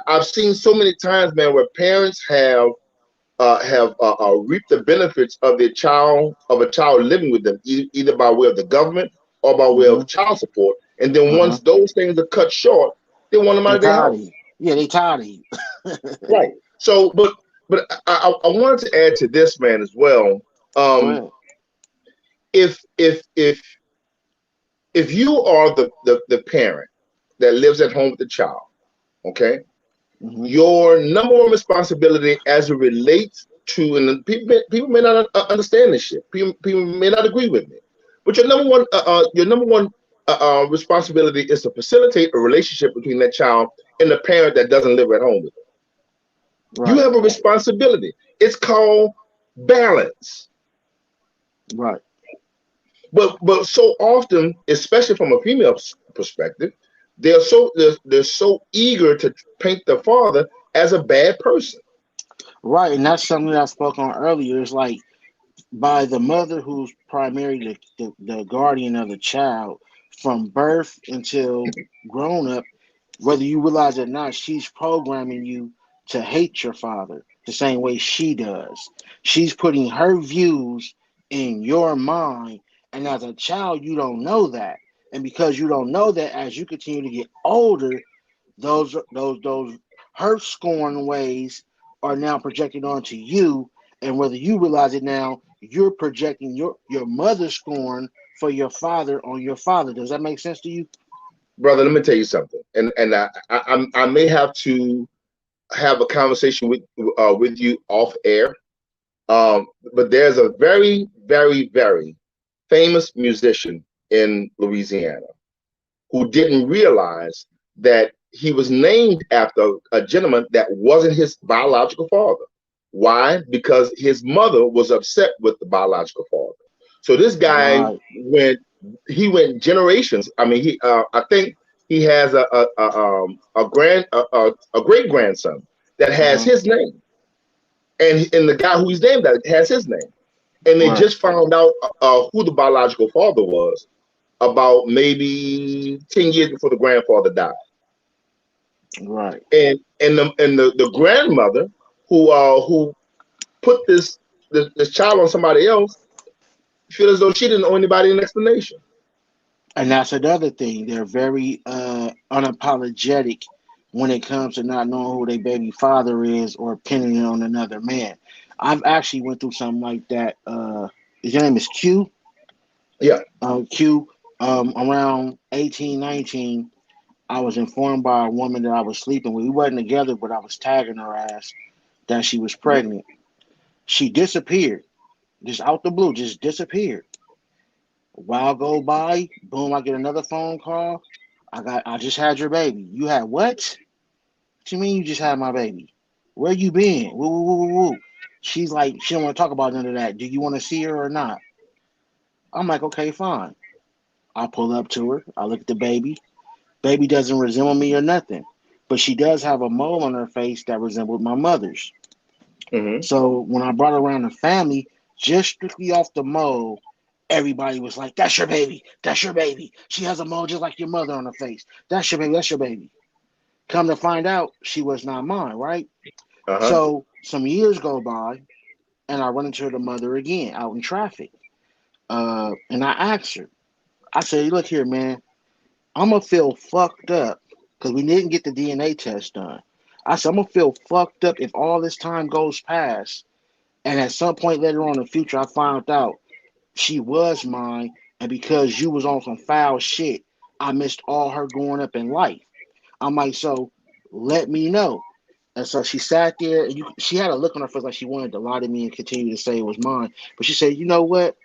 S6: I've seen so many times, man, where parents have reaped the benefits of a child living with them, either by way of the government or by way of child support. And then once those things are cut short, they want them out of their house.
S2: Yeah, they tired of you.
S6: Right. So, but I wanted to add to this, man, as well. If you are the parent that lives at home with the child, okay, your number one responsibility as it relates to, and people may not understand this shit. People may not agree with me, but your number one responsibility is to facilitate a relationship between that child and the parent that doesn't live at home with them. Right. You have a responsibility. It's called balance.
S2: Right.
S6: But so often, especially from a female perspective, they're so eager to paint the father as a bad person.
S2: Right, and that's something that I spoke on earlier. It's like by the mother who's primarily the guardian of the child from birth until grown up, whether you realize it or not, she's programming you to hate your father the same way she does. She's putting her views in your mind, and as a child, you don't know that. And because you don't know that, as you continue to get older, those hurt scorn ways are now projected onto you, and whether you realize it now, you're projecting your mother's scorn for your father on your father. Does that make sense to you?
S6: Brother, let me tell you something, and I may have to have a conversation with you off air. But there's a very, very, very famous musician in Louisiana who didn't realize that he was named after a gentleman that wasn't his biological father. Why? Because his mother was upset with the biological father. So this guy
S2: Right.
S6: went generations. I mean, I think he has a great grandson that has
S2: Uh-huh.
S6: his name, and the guy who he's named that has his name. And they
S2: Right.
S6: just found out who the biological father was about maybe 10 years before the grandfather died.
S2: Right.
S6: And the grandmother who put this child on somebody else feel as though she didn't owe anybody an explanation.
S2: And that's another thing. They're very unapologetic when it comes to not knowing who their baby father is or pinning it on another man. I've actually went through something like that. His name is Q.
S6: Yeah.
S2: Q. Around 18, 19, I was informed by a woman that I was sleeping with. We wasn't together, but I was tagging her ass that she was pregnant. She disappeared, just out the blue, just disappeared. A while go by, boom, I get another phone call. I just had your baby. You had what? What you mean you just had my baby? Where you been? Woo, woo, woo, woo, woo. She's like, she don't want to talk about none of that. Do you want to see her or not? I'm like, okay, fine. I pull up to her. I look at the baby. Baby doesn't resemble me or nothing, but she does have a mole on her face that resembled my mother's.
S6: Mm-hmm.
S2: So when I brought her around the family, just strictly off the mole, everybody was like, "That's your baby. That's your baby. She has a mole just like your mother on her face. That's your baby. That's your baby." Come to find out, she was not mine, right?
S6: Uh-huh.
S2: So some years go by, and I run into the mother again out in traffic. And I asked her, I said, "Look here, man. I'm gonna feel fucked up because we didn't get the DNA test done." I said, "I'm gonna feel fucked up if all this time goes past, and at some point later on in the future, I found out she was mine, and because you was on some foul shit, I missed all her growing up in life." I'm like, "So let me know." And so she sat there, and she had a look on her face like she wanted to lie to me and continue to say it was mine. But she said, "You know what?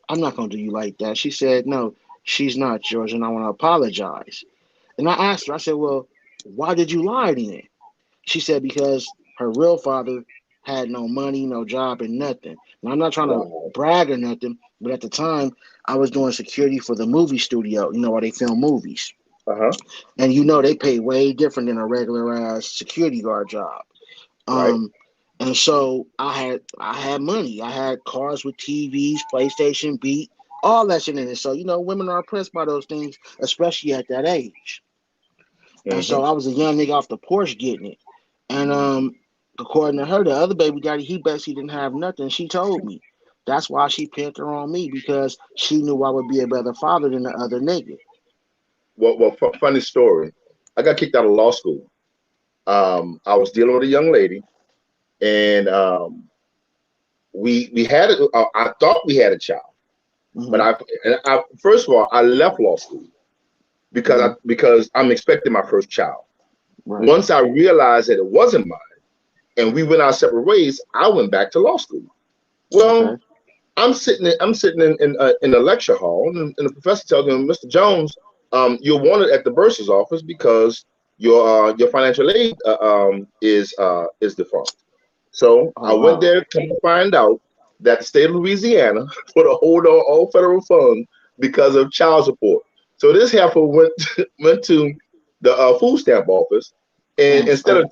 S2: I'm not gonna do you like that." She said, "No, she's not yours, and I want to apologize." And I asked her, I said, "Well, why did you lie then?" She said, "Because her real father had no money, no job, and nothing." And I'm not trying to
S6: Wow.
S2: brag or nothing, but at the time, I was doing security for the movie studio, where they film movies.
S6: Uh-huh.
S2: And they pay way different than a regular ass security guard job.
S6: Right.
S2: Um, and so I had money. I had cars with TVs, PlayStation, Beat, all that shit in it. So, women are impressed by those things, especially at that age. And
S6: Mm-hmm.
S2: so I was a young nigga off the porch getting it. And according to her, the other baby daddy, he basically didn't have nothing. She told me. That's why she picked her on me, because she knew I would be a better father than the other nigga.
S6: Funny story. I got kicked out of law school. I was dealing with a young lady, and we had it. I thought we had a child, but
S2: Hmm.
S6: I first of all I left law school
S2: Hmm.
S6: because I'm expecting my first child.
S2: Right.
S6: Once I realized that it wasn't mine, and we went our separate ways, I went back to law school.
S2: Okay.
S6: Well, I'm sitting in a lecture hall, and the professor tells me, "Mr. Jones, you're wanted at the bursar's office because your financial aid is defunct." So
S2: Oh
S6: I went
S2: wow.
S6: there to find out that the state of Louisiana put a hold on all federal funds because of child support. So this heifer went to the food stamp office, and
S2: Mm.
S6: instead of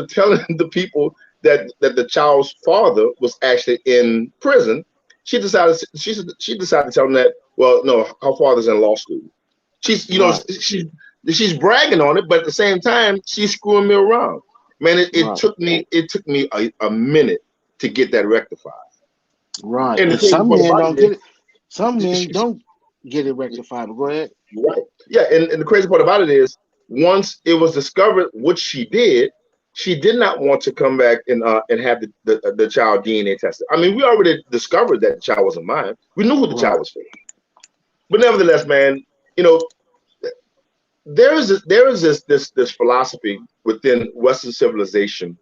S6: telling the people that the child's father was actually in prison, she decided to tell him that, well, no, her father's in law school. She's she's bragging on it, but at the same time, she's screwing me around. Man, it took me a minute to get that rectified.
S2: Right.
S6: And
S2: And some men don't get it. Some men don't get it rectified. But go ahead.
S6: Right. Yeah, and the crazy part about it is, once it was discovered what she did not want to come back and have the child DNA tested. I mean, we already discovered that the child wasn't mine. We knew who the child was for. But nevertheless, man, you know, there is this philosophy within Western civilization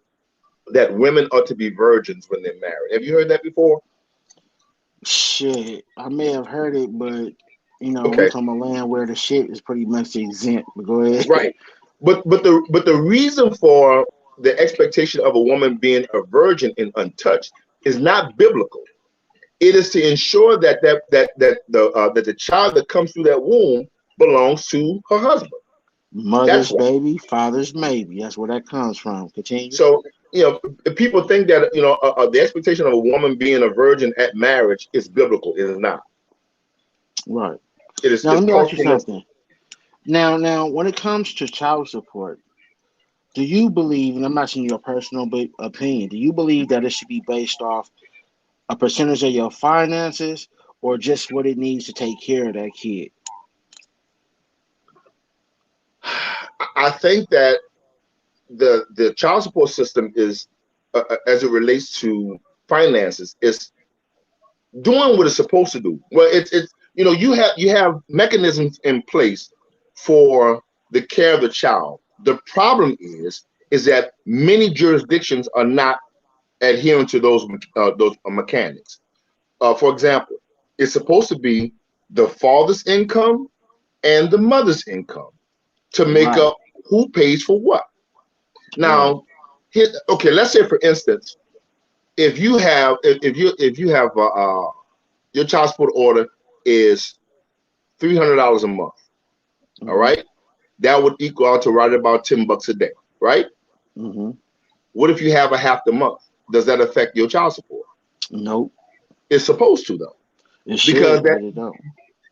S6: that women are to be virgins when they're married. Have you heard that before?
S2: Shit, I may have heard it, but you know,
S6: Okay.
S2: we talking about land where the shit is pretty much exempt. But go ahead.
S6: Right. But the reason for the expectation of a woman being a virgin and untouched is not biblical. It is to ensure that the child that comes through that womb belongs to her husband.
S2: Mother's baby, father's maybe. That's where that comes from. Continue.
S6: So, you know, if people think that, you know, the expectation of a woman being a virgin at marriage is biblical. It is not.
S2: Right.
S6: It is.
S2: Now, let me ask you something. Now, when it comes to child support, do you believe, and I'm not saying your personal opinion, do you believe that it should be based off a percentage of your finances or just what it needs to take care of that kid?
S6: I think that the child support system is, as it relates to finances, is doing what it's supposed to do. Well, it's you know, you have mechanisms in place for the care of the child. The problem is that many jurisdictions are not adhering to those mechanics. For example, it's supposed to be the father's income and the mother's income to make up who pays for what. Now, okay, let's say for instance, if you have your child support order is $300 a month, all right, that would equal out to right about $10 a day, right? What if you have a half the month? Does that affect your child support?
S2: Nope.
S6: It's supposed to though.
S2: It should, but it don't.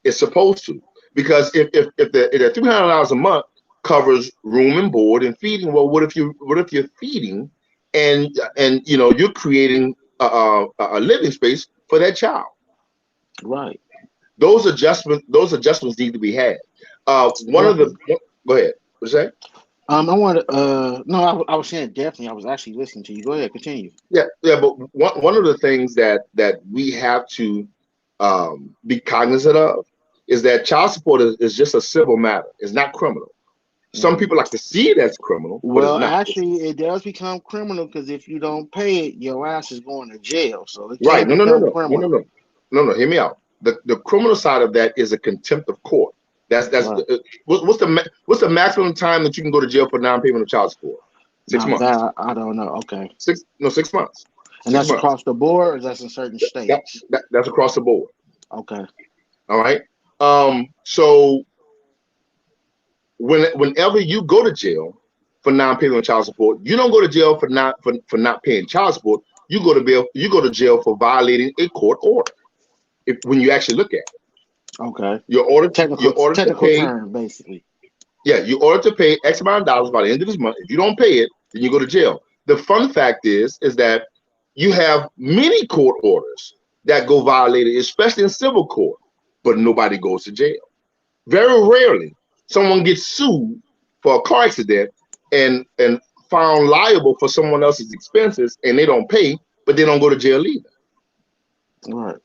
S6: It's supposed to, because if the $300 a month covers room and board and feeding, well, what if you're feeding and you know, you're creating a living space for that child?
S2: Right.
S6: Those adjustments need to be had. Go ahead. What's that?
S2: I wanted no, I was saying definitely. I was actually listening to you. Go ahead, continue.
S6: Yeah, but one of the things that we have to be cognizant of is that child support is just a civil matter. It's not criminal. Some people like to see it as criminal.
S2: Well,
S6: but it's not.
S2: actually, it does become criminal because if you don't pay it, your ass is going to jail. So it
S6: Right.
S2: can become criminal.
S6: No. Hear me out. The criminal side of that is a contempt of court. That's
S2: Right.
S6: What's the maximum time that you can go to jail for non-payment of child support? 6 months.
S2: That, I don't know. Okay.
S6: 6 months.
S2: And that's across the board, or that's in certain states?
S6: That's across the board.
S2: Okay.
S6: All right. So whenever you go to jail for non-payment of child support, you don't go to jail for not paying child support. You go to jail for violating a court order. When you actually look at it.
S2: Okay.
S6: Your order
S2: technical
S6: to pay,
S2: term, basically.
S6: Yeah, you order to pay X amount of dollars by the end of this month. If you don't pay it, then you go to jail. The fun fact is that you have many court orders that go violated, especially in civil court, but nobody goes to jail. Very rarely someone gets sued for a car accident and found liable for someone else's expenses and they don't pay, but they don't go to jail either.
S2: Right.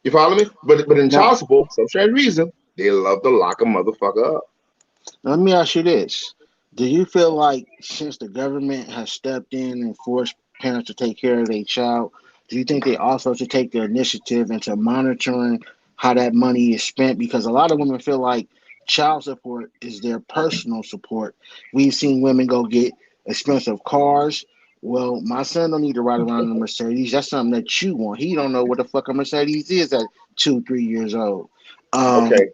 S6: You follow me? But in child support, for some strange reason, they love to lock a motherfucker up.
S2: Let me ask you this. Do you feel like since the government has stepped in and forced parents to take care of their child, do you think they also should take the initiative into monitoring how that money is spent? Because a lot of women feel like child support is their personal support. We've seen women go get expensive cars. Well, my son don't need to ride around in a Mercedes. That's something that you want. He don't know what the fuck a Mercedes is at 2-3 years old.
S6: Okay.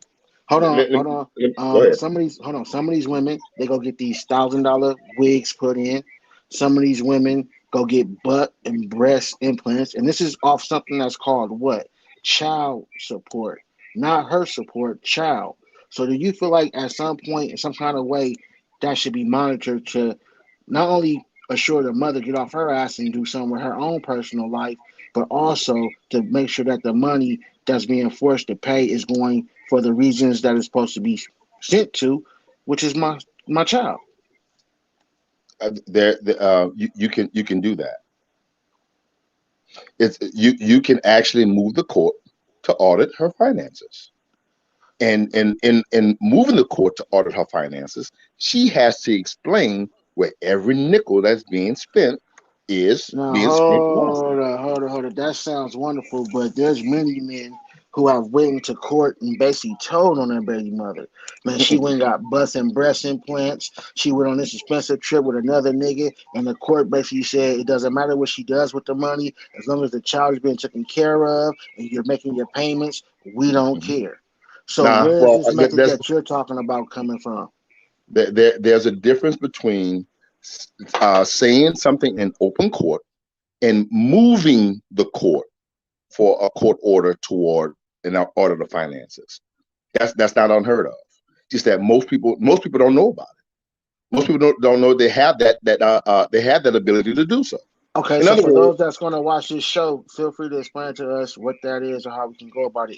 S2: Hold on. Some of these women, they go get these $1,000 wigs put in. Some of these women, go get butt and breast implants, and this is off something that's called what? Child support, not her support, child. So do you feel like at some point, in some kind of way, that should be monitored to not only assure the mother get off her ass and do something with her own personal life, but also to make sure that the money that's being forced to pay is going for the reasons that it's supposed to be sent to, which is my child.
S6: You can do that. It's you can actually move the court to audit her finances. And in moving the court to audit her finances, she has to explain where every nickel that's being spent is
S2: Now
S6: being spent wisely.
S2: hold on. That sounds wonderful, but there's many men who have went to court and basically told on their baby mother. Man, she went and got bust and breast implants. She went on this expensive trip with another nigga, and the court basically said it doesn't matter what she does with the money, as long as the child is being taken care of and you're making your payments, we don't care. So
S6: Nah,
S2: where is
S6: well,
S2: this method that you're talking about coming from?
S6: there's a difference between saying something in open court and moving the court for a court order toward an audit of finances. That's not unheard of. Just that most people don't know about it. Most people don't know they have they have that ability to do so.
S2: Okay,
S6: In
S2: so
S6: other
S2: for
S6: words,
S2: those that's going to watch this show, feel free to explain to us what that is or how we can go about it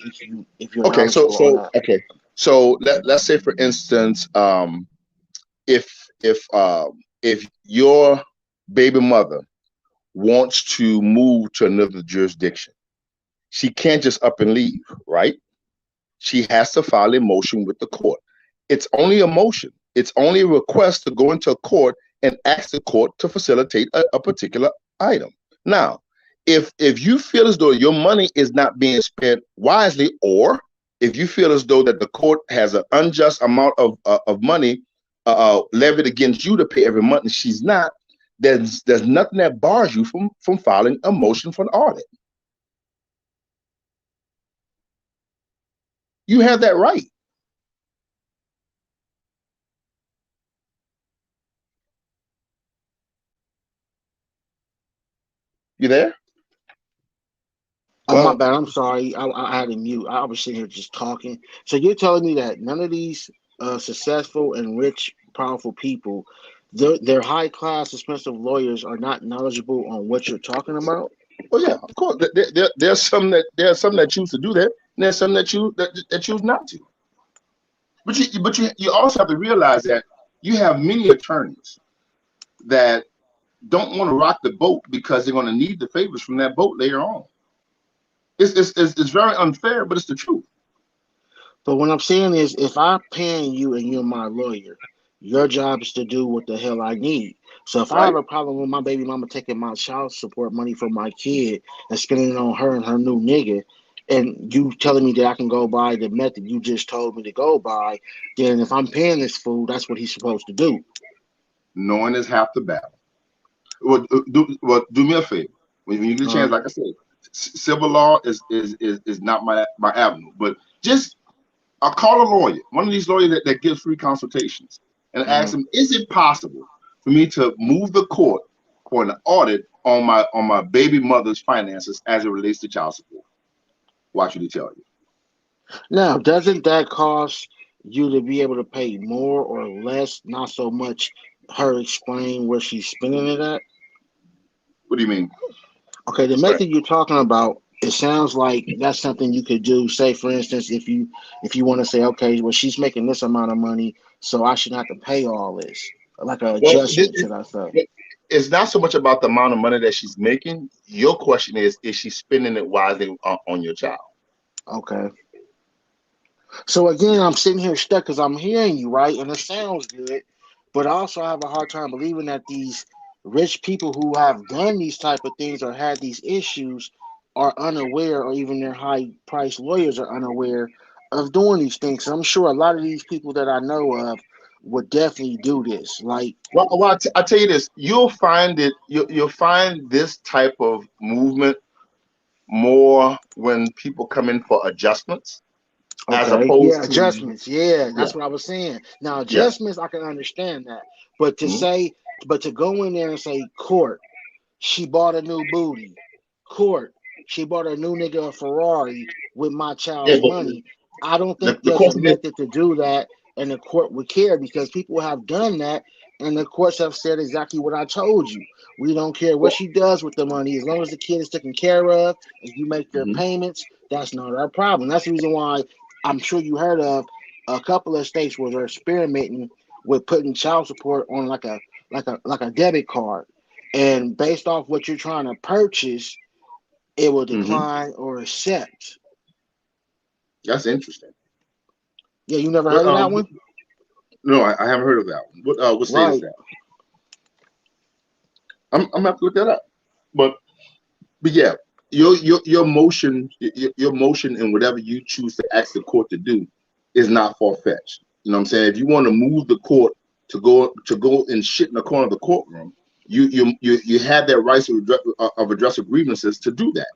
S2: if you're
S6: okay,
S2: knowledgeable on that.
S6: so let's say for instance, if if your baby mother wants to move to another jurisdiction, she can't just up and leave, right? She has to file a motion with the court. It's only a motion. It's only a request to go into a court and ask the court to facilitate a particular item. Now, if you feel as though your money is not being spent wisely, or if you feel as though that the court has an unjust amount of money levied against you to pay every month and she's not, there's nothing that bars you from filing a motion for an audit. You have that right. You there?
S2: Oh, my
S6: Well,
S2: bad. I'm sorry. I had to mute. I was sitting here just talking. So you're telling me that none of these successful and rich, powerful people, their high class, expensive lawyers are not knowledgeable on what you're talking about?
S6: oh yeah, of course. There's some that choose to do that, and there's some that choose not to. But you also have to realize that you have many attorneys that don't want to rock the boat because they're going to need the favors from that boat later on. It's very unfair, but it's the truth.
S2: But what I'm saying is, if I'm paying you and you're my lawyer, your job is to do what the hell I need. So if I have
S6: Right?
S2: a problem with my baby mama taking my child support money from my kid and spending it on her and her new nigga, and you telling me that I can go by the method you just told me to go by, then if I'm paying this fool, that's what he's supposed to do.
S6: Knowing is half the battle. Do me a favor. When you get a chance, like I said, civil law is not my avenue. But just I'll call a lawyer, one of these lawyers that gives free consultations, and ask them, is it possible for me to move the court for an audit on my baby mother's finances as it relates to child support? Watch what he tell you.
S2: Now, doesn't that cost you to be able to pay more or less? Not so much her explain where she's spending it at.
S6: What do you mean?
S2: Okay, the
S6: Explain.
S2: method you're talking about, it sounds like that's something you could do. Say, for instance, if you want to say, okay, well, she's making this amount of money, so I shouldn't have to pay all this, like an
S6: Well,
S2: adjustment, should I say?
S6: it's not so much about the amount of money that she's making. Your question is she spending it wisely on your child?
S2: Okay. So again, I'm sitting here stuck because I'm hearing you, right, and it sounds good, but also I have a hard time believing that these rich people who have done these type of things or had these issues are unaware, or even their high-priced lawyers are unaware of doing these things. I'm sure a lot of these people that I know of would definitely do this. Like,
S6: Well, I tell you this, you'll find you'll find this type of movement more when people come in for adjustments, as
S2: okay, yeah,
S6: opposed to
S2: adjustments. Yeah,
S6: yeah,
S2: that's what I was saying. Now,
S6: yeah.
S2: adjustments, I can understand that, but
S6: Mhm.
S2: to go in there and say court, she bought a new booty. Court, she bought a new nigga a Ferrari with my
S6: Yeah,
S2: child's
S6: but
S2: money. I don't think
S6: the
S2: there's a
S6: question is,
S2: method to do that, and the court would care because people have done that, and the courts have said exactly what I told you. We don't care what
S6: well,
S2: she does with the money as long as the kid is taken care of and you make their
S6: mhm.
S2: payments. That's not our problem. That's the reason why I'm sure you heard of a couple of states where they're experimenting with putting child support on like a debit card, and based off what you're trying to purchase, it will decline or accept.
S6: That's interesting.
S2: Yeah, you never
S6: But
S2: heard of that one?
S6: no, I haven't heard of that one. What state is
S2: Right.
S6: that? I'm gonna have to look that up. But yeah, your motion, your motion, and whatever you choose to ask the court to do is not far fetched. You know what I'm saying? If you want to move the court to go and shit in the corner of the courtroom, you have that right of address of grievances to do that.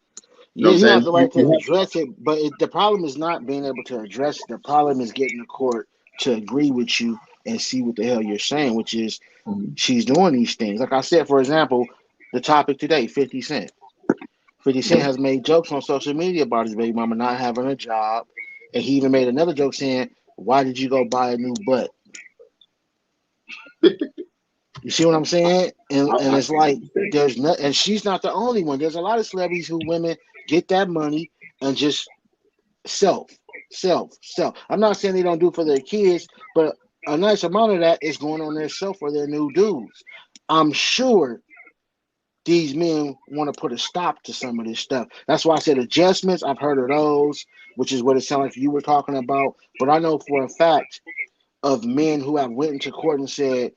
S6: You know
S2: Yeah,
S6: what I'm
S2: you have
S6: saying?
S2: the right to address it, but the problem is not being able to address it. The problem is getting the court to agree with you and see what the hell you're saying, which is she's doing these things. Like I said, for example, the topic today, 50 Cent. 50 Cent has made jokes on social media about his baby mama not having a job. And he even made another joke saying, "Why did you go buy a new butt?" You see what I'm saying? And
S6: I
S2: it's like there's not, and she's not the only one. There's a lot of celebrities who women get that money and just self, self. I'm not saying they don't do it for their kids, but a nice amount of that is going on their self for their new dudes. I'm sure these men want to put a stop to some of this stuff. That's why I said adjustments. I've heard of those, which is what it sounded like you were talking about. But I know for a fact of men who have went into court and said,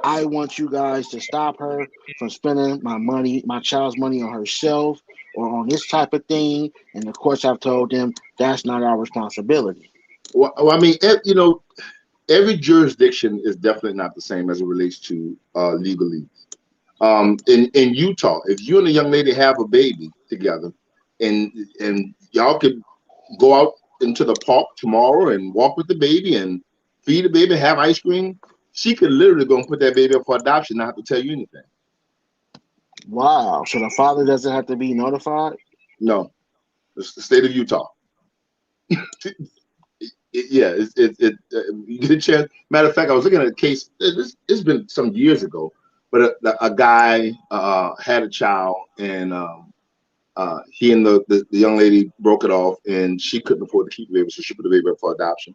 S2: I want you guys to stop her from spending my money, my child's money on herself or on this type of thing. And of course, I've told them that's not our responsibility.
S6: Well, I mean, every jurisdiction is definitely not the same as it relates to legalese. In Utah, if you and a young lady have a baby together, and y'all could go out into the park tomorrow and walk with the baby and feed the baby, have ice cream, she could literally go and put that baby up for adoption, not have to tell you anything.
S2: Wow. So the father doesn't have to be notified?
S6: No, it's the state of Utah. You get a chance. Matter of fact, I was looking at a case. It's been some years ago, but a guy had a child, and he and the young lady broke it off, and she couldn't afford to keep the baby, so she put the baby up for adoption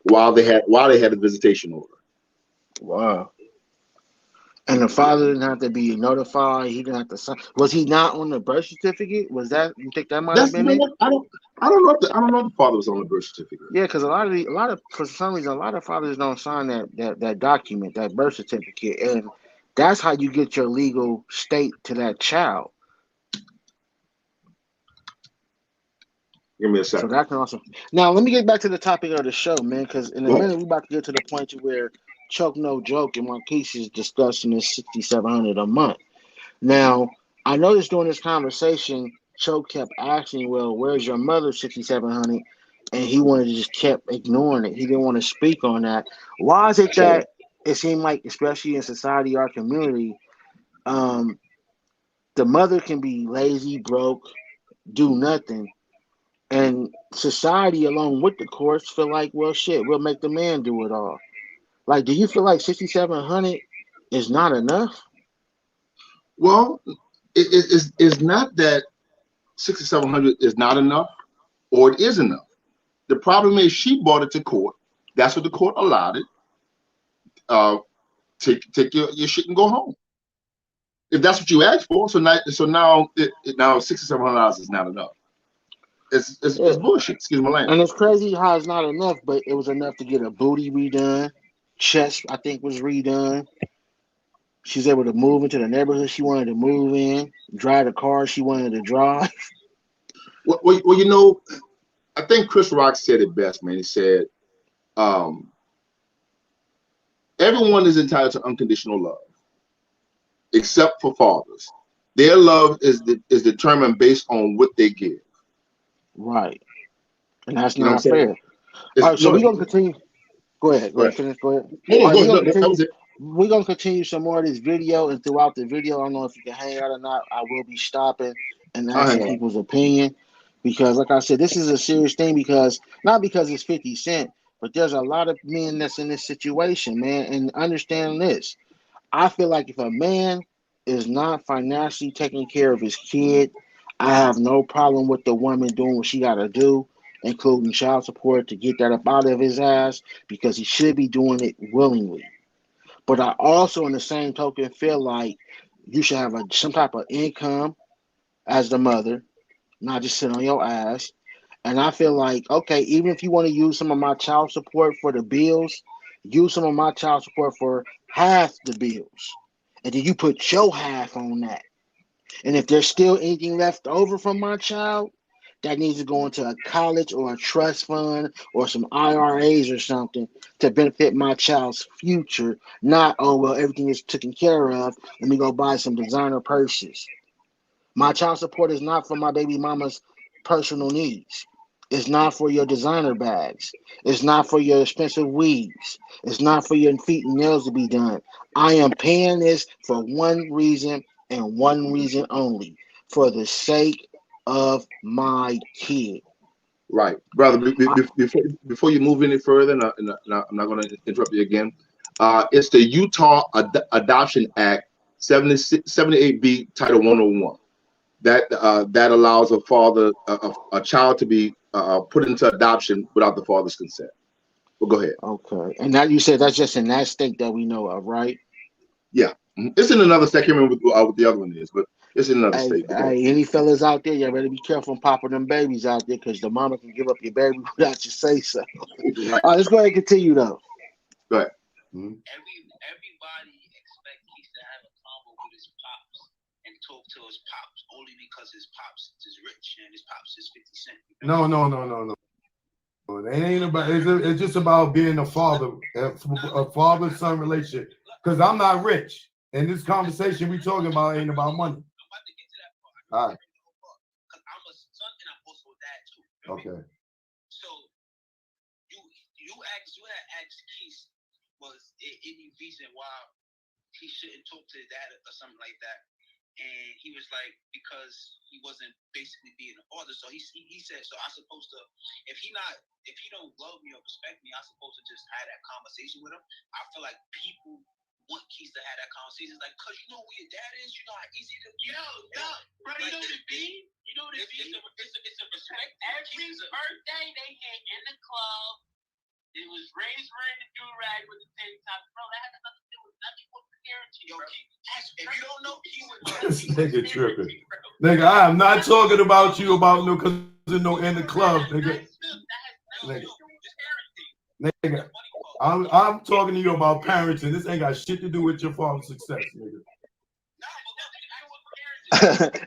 S6: while they had a visitation order.
S2: Wow. And the
S6: Yeah.
S2: father didn't have to be notified. He didn't have to sign. Was he not on the birth certificate? Was that, you think that might have
S6: That's
S2: been it?
S6: I don't know if the father was on the birth certificate.
S2: Yeah, because for some reason, a lot of fathers don't sign that document, that birth certificate, and that's how you get your legal state to that child.
S6: Give me a
S2: So
S6: second.
S2: that can also. Now, let me get back to the topic of the show, man, because in a
S6: Go ahead.
S2: minute we're about to get to the point to where Choke No Joke and Marquise is discussing this $6,700 a month. Now, I noticed during this conversation, Choke kept asking, "Well, where's your mother, $6,700?" And he wanted to just kept ignoring it. He didn't want to speak on that. Why is it that it seemed like, especially in society, our community, um, the mother can be lazy, broke, do nothing, and society, along with the courts, feel like, well, shit, we'll make the man do it all. Like, do you feel like 6,700 is not enough?
S6: Well, it's not that 6,700 is not enough, or it is enough. The problem is she brought it to court. That's what the court allowed it. Take your shit and go home. If that's what you asked for, so now $6,700 is not enough. It's bullshit. Excuse my language.
S2: And it's crazy how it's not enough, but it was enough to get a booty redone. Chest, I think, was redone. She's able to move into the neighborhood she wanted to move in, drive the car she wanted to drive.
S6: Well, you know, I think Chris Rock said it best, man. He said, everyone is entitled to unconditional love, except for fathers. Their love is determined based on what they give.
S2: Right. And that's
S6: You know what
S2: not
S6: I'm saying?
S2: fair. All right, so we're going to continue. Go ahead.
S6: Right.
S2: Finish. Go ahead.
S6: No,
S2: All right,
S6: go
S2: we're going
S6: ahead.
S2: to
S6: That
S2: continue.
S6: was it.
S2: we're gonna continue some more of this video, and throughout the video, I don't know if you can hang out or not. I will be stopping and
S6: I'll hang
S2: asking
S6: on.
S2: people's opinion because, like I said, this is a serious thing. Because not because it's 50 Cent, but there's a lot of men that's in this situation, man. And understand this, I feel like if a man is not financially taking care of his kid, I have no problem with the woman doing what she got to do, including child support, to get that up out of his ass because he should be doing it willingly. But I also, in the same token, feel like you should have some type of income as the mother, not just sit on your ass. And I feel like, okay, even if you want to use some of my child support for the bills, use some of my child support for half the bills. And then you put your half on that. And if there's still anything left over from my child, that needs to go into a college or a trust fund or some IRAs or something to benefit my child's future. Not, oh, well, everything is taken care of. Let me go buy some designer purses. My child support is not for my baby mama's personal needs. It's not for your designer bags. It's not for your expensive weaves. It's not for your feet and nails to be done. I am paying this for one reason and one reason only, for the sake of my kid.
S6: Right, brother. Before you move any further, and I'm not going to interrupt you again. It's the Utah Adoption Act 78B Title 101 that allows a father a child to be put into adoption without the father's consent. Well, go ahead.
S2: Okay. And now you said that's just in that state that we know of, right?
S6: Yeah, it's in another state. I can't remember what the other one is, but it's in another state.
S2: Hey, any fellas out there, you better be careful popping them babies out there because the mama can give up your baby without you say so.
S6: Right.
S2: All right, let's go ahead and continue though.
S6: Go ahead.
S3: Everybody expects Keith to have a combo with his pops and talk to his pops only because his pops is rich and his pops is 50 Cent.
S4: No. It ain't about. It's just about being a father, a father-son relationship. Because I'm not rich, and this conversation we talking about ain't about money.
S3: I'm about to get to that part.
S4: All right.
S3: Because I'm a son and I'm also a dad too.
S4: Okay.
S3: So you had asked Keith, was there any reason why he shouldn't talk to his dad or something like that? And he was like, because he wasn't basically being a father. So he said, so I'm supposed to, if he don't love me or respect me, I'm supposed to just have that conversation with him. I feel like people want Keith to have that conversation. It's like, cause you know who your dad is, you know how easy it is. Bro, you know what it be? You know what it be? It's a respect. Every birthday they hit in the club. It was Ray's wearing the do-rag with the tank top. Bro, that has nothing to do with nothing with parenting. Yo, if you don't know, he would.
S4: This nigga tripping. Nigga, I am not talking about you about no casino in the club, nigga. Nigga, I'm talking to you about parenting. This ain't got shit to do with your father's success, nigga.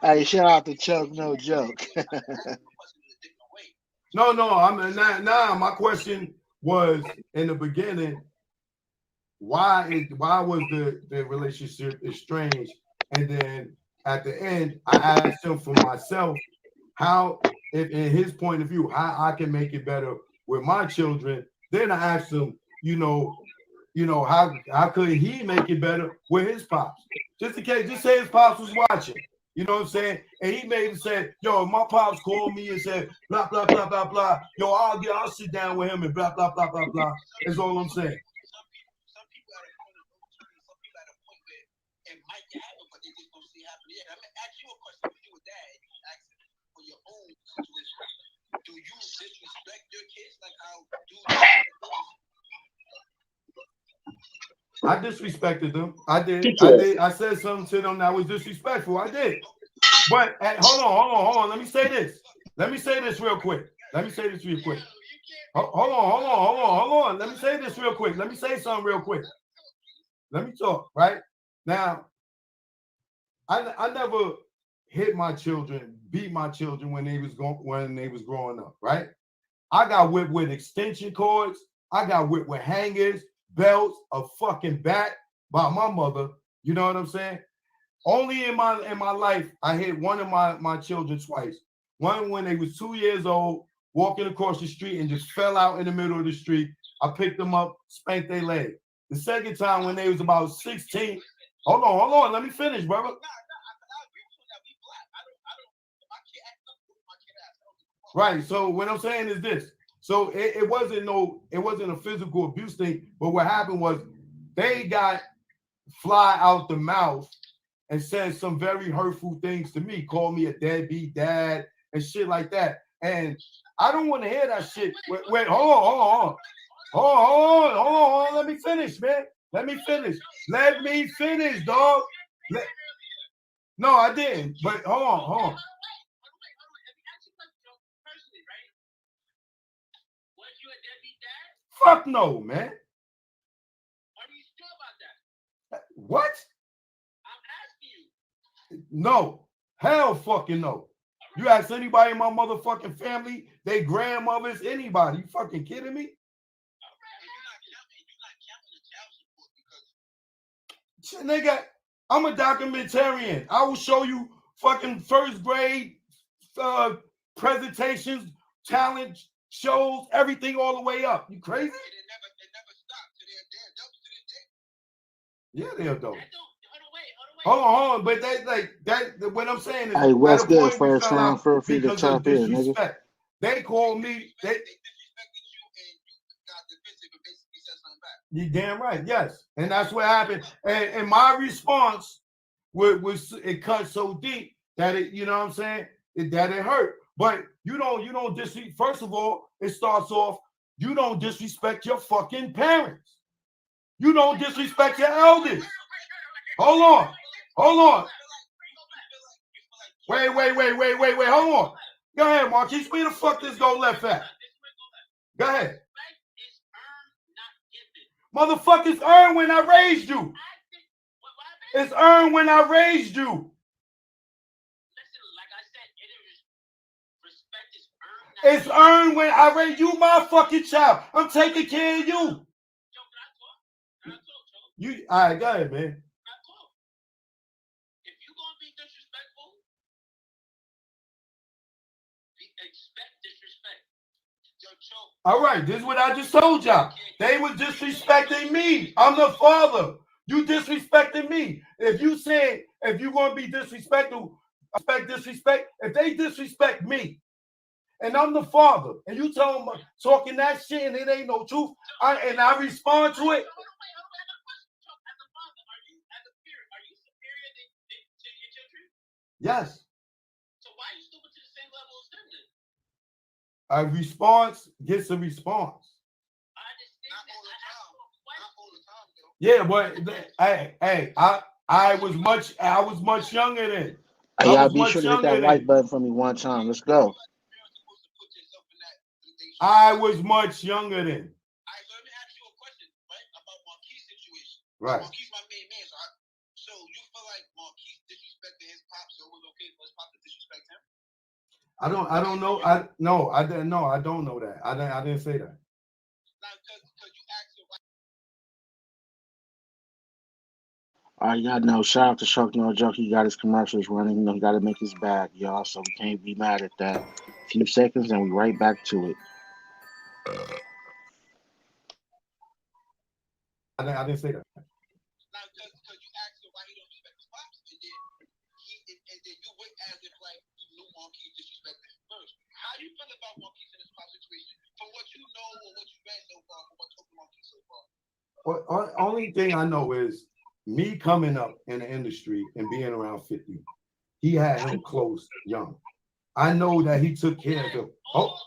S2: Hey, shout out to Chuck, no joke.
S4: No, I'm not. My question was in the beginning, why was the relationship estranged? And then at the end, I asked him for myself how, if in his point of view, how I can make it better with my children. Then I asked him, how could he make it better with his pops? Just in case, just say his pops was watching. You know what I'm saying? And he made it say, yo, my pops called me and said, blah, blah, blah, blah, blah. Yo, I'll sit down with him and blah, blah, blah, blah, blah. That's all I'm saying.
S3: Some people at a point where it might happen, but they just don't see it happening. Yeah, I'm gonna ask you a question. If you were dad and you ask for your own situation, do you disrespect your kids like how
S4: I disrespected them. I did. I said something to them that was disrespectful. I did. But hold on. Let me say this real quick. Hold on. Let me say this real quick. Let me say something real quick. Let me talk. Right now, I never hit my children, beat my children when they was growing up. Right. I got whipped with extension cords. I got whipped with hangers, belts, a fucking bat by my mother. You know what I'm saying? Only in my life, I hit one of my children twice. One when they was 2 years old, walking across the street and just fell out in the middle of the street. I picked them up, spanked their leg. The second time when they was about 16. Hold on. Let me finish, brother. Right. So what I'm saying is this. So it wasn't a physical abuse thing, but what happened was they got fly out the mouth and said some very hurtful things to me, called me a deadbeat dad and shit like that. And I don't want to hear that shit. Wait, hold on. Let me finish, man. Let me finish, dog. No, I didn't. But hold on. Fuck no, man.
S3: Are you sure about that?
S4: What?
S3: I'm asking you.
S4: No. Hell fucking no. You ask anybody in my motherfucking family, they grandmothers, anybody. You fucking kidding me? Nigga, I'm a documentarian. I will show you fucking first grade presentations, talent shows, everything all the way up. You crazy?
S3: It never stopped.
S4: Yeah, they're dope.
S3: Hold
S4: on. But that what I'm saying is,
S2: Hey, what's good? First round, feel free to chop in, nigga.
S4: They called me. They disrespected
S3: you and you got defensive and basically said something back.
S4: You damn right, yes. And that's what happened. And my response was it cut so deep that it, you know what I'm saying, that it hurt. But you don't disrespect. First of all, it starts off, you don't disrespect your fucking parents. You don't disrespect your elders. Hold on. Wait. Hold on. Go ahead, Marquise. Where the fuck this go left at? Go ahead. Motherfuckers earned when I raised you. It's earned when I raised you. It's earned when I raised you, my fucking child. I'm taking care of you. All right, go ahead, man.
S3: If you're gonna be disrespectful, expect disrespect.
S4: All right, this is what I just told y'all. They were disrespecting me. I'm the father. You disrespecting me. If you're going to be disrespectful, disrespect. If they disrespect me, and I'm the father, and you tell them talking that shit and it ain't no truth, and I respond to it. Yes.
S3: So why are you still to the same level as them then?
S4: A response gets a response. Yeah, but I was much younger then.
S2: Hey, y'all be sure to hit that like button for me one time. Let's go.
S4: I was much younger then.
S3: All right, so let me ask you a question, right, about Marquise situation.
S4: Right.
S3: Marquise my main man, so you feel like Marquise disrespected his pops, so it was okay for his pop to disrespect him?
S4: I don't know. I don't know that. I didn't say that.
S2: All right, y'all know. Shout out to Shark No Joke. He got his commercials running. You know, he got to make his bag, y'all. So we can't be mad at that. A few seconds, and we right back to it.
S4: I didn't say that.
S3: Because you asked him why he don't respect his pops, and then you went as if like you knew Marquise disrespected him first. How do you feel about Marquise in this pop situation? From what you know or what you read so far, from what talking Marquise so far?
S4: Well, only thing I know is me coming up in the industry and being around 50. He had him close young. I know that he took care of him. Hold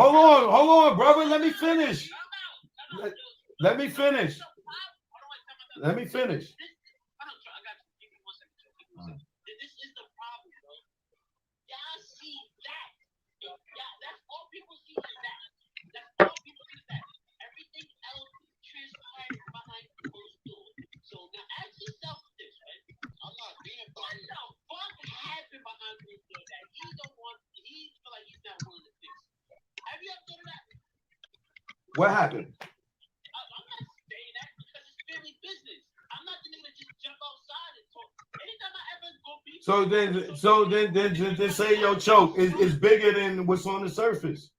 S4: on, brother. Let me finish. Let me finish.
S3: This is the problem, bro. Y'all see that. That's all people see is that. That's all people see is that. Everything else transpires behind closed doors. So now ask yourself this, right? I'm not being what the fuck happened behind closed doors that he feel like he's not willing to fix? Have you ever thought of that?
S4: What happened?
S3: I'm not saying that because it's family business. I'm not the nigga that just jump outside and talk. Anytime I ever go beat
S4: So then say your choke is bigger than what's on the surface.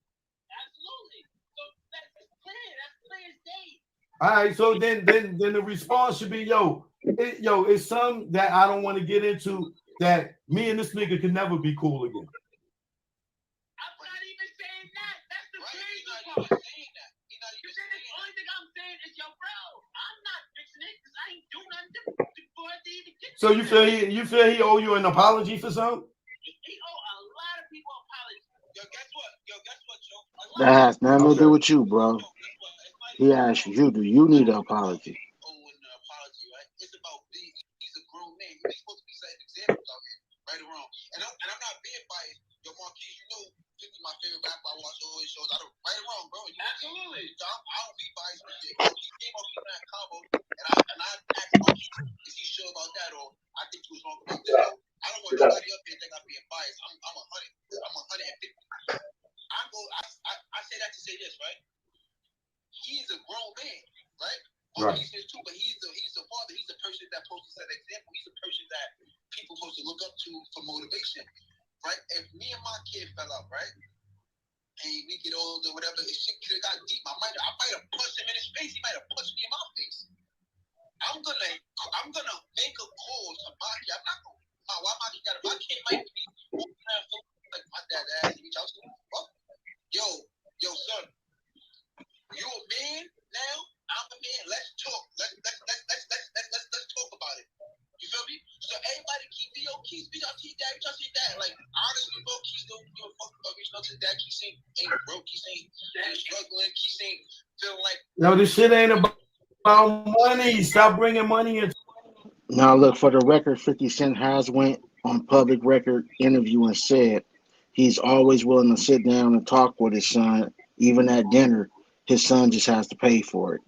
S3: Absolutely. So that's clear. That's clear as day.
S4: All right, so then the response should be, yo, it's something that I don't want to get into that me and this nigga can never be cool again.
S3: I'm not even saying that. That's the crazy part. You're saying that. You're saying the only thing I'm saying is, yo, bro, I'm not fixing it because I ain't do nothing before I even get.
S4: So you feel he owe you an apology for something?
S3: He owe a lot of people apologies. Yo, guess what, Joe?
S2: That has nothing to do with you, bro. He asked you, do you need an apology?
S3: Oh, an apology, right? It's about he's a grown man. He's supposed to be setting examples out here, right or wrong. And I'm not being biased. Yo, Marquise, you know, 50 my favorite rapper. I watch all his shows. I don't right or wrong, bro. Absolutely. So I don't be biased with shit. He came up with that combo, and I asked Marquise, is he sure about that, or I think he was wrong about this. So I don't want nobody up here think I'm being biased. I'm 100. I'm 150. I say that to say this, right? He's a grown man, right? Marquise is too, but he's the father. He's the person that's supposed to set an example. He's the person that people supposed to look up to for motivation, right? If me and my kid fell out, right, and we get older, whatever, if shit could have got deep, I might have punched him in his face. He might have punched me in my face. I'm gonna make a call to my kid. I'm not gonna. Why my kid got it? My kid might be like my dad asked me, yo, son. You a man now? I'm a man. Let's talk. Let's talk about it. You feel me? So everybody keep Keith, dad. Like honestly, bro, Keith don't give a fuck about reaching out to dad. Keith ain't broke. Keith ain't struggling. Keith ain't feeling like.
S4: No, this shit ain't about money. Stop bringing money in.
S2: Now, look, for the record, 50 Cent has went on public record interview and said he's always willing to sit down and talk with his son, even at dinner. His son just has to pay for it.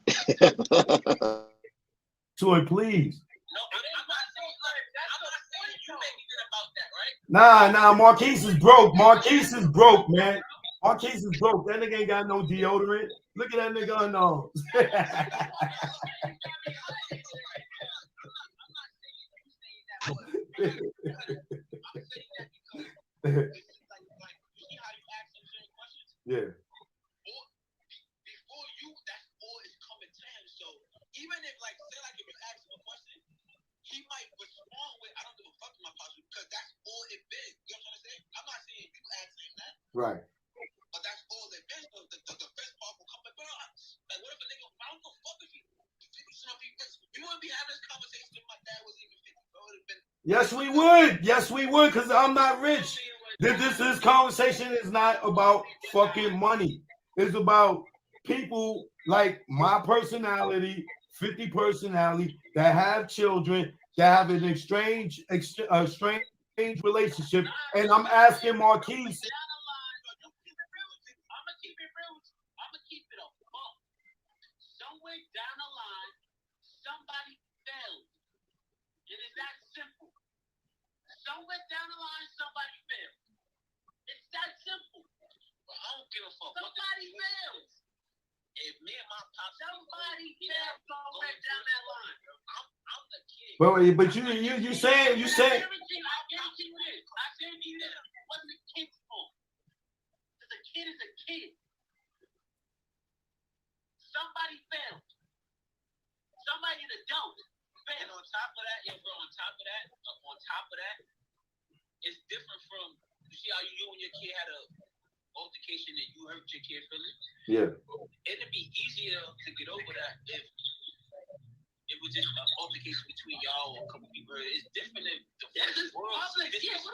S4: So please.
S3: No, I'm not saying you make it about that, right?
S4: Nah, Marquise is broke. Marquise is broke, man. Marquise is broke. That nigga ain't got no deodorant. Look at that nigga unknown. Yeah.
S3: Before you, that's all is coming to him. So even if, like, say, like, if you ask him a question, he might respond with, I don't give a fuck to my posture, because that's all it been. You know what I'm saying? I'm not saying you ask him that.
S4: Right.
S3: But that's all it been. So the first part will come like, bro, like, what if a nigga, I don't give a fuck if you want to be having this conversation if my dad was even 50, bro?
S4: Yes, we would, because I'm not rich. This conversation is not about fucking money. It's about people like my personality, 50 personality, that have children, that have an strange relationship. And I'm asking Marquise.
S3: I'm gonna keep it a buck. Somewhere down the line, somebody failed. It is that simple. Somewhere down the line, somebody failed. It's that simple. But I don't give a fuck. Somebody fails. If me and my pops, somebody fails somewhere down that line. I'm the kid.
S4: But you saying
S3: I guarantee you this. It wasn't a kid's fault. Because a kid is a kid. Somebody failed. Somebody an adult failed. And on top of that, it's different from, you see how you and your kid had a altercation and you hurt your kid feelings?
S4: Yeah.
S3: It'd be easier to get over that if it was just an altercation between y'all or a couple people. It's different if the world's disrespect is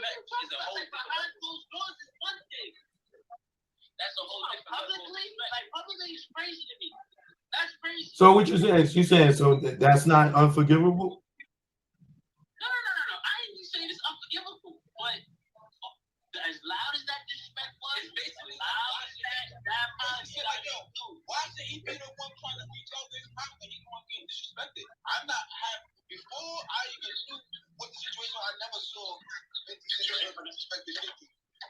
S3: a whole behind closed doors is one thing. That's a whole different publicly is crazy to me. That's crazy.
S4: So what you saying? You saying so that's not unforgivable?
S3: No. I ain't saying it's unforgivable, but as loud as that disrespect was, it's basically loud as that shit. Like, yo, why is he be the one trying to reach out to his mouth when he's going to get disrespected? I'm not happy. Before I even knew what the situation was, I never saw 50 Cent disrespect the 50.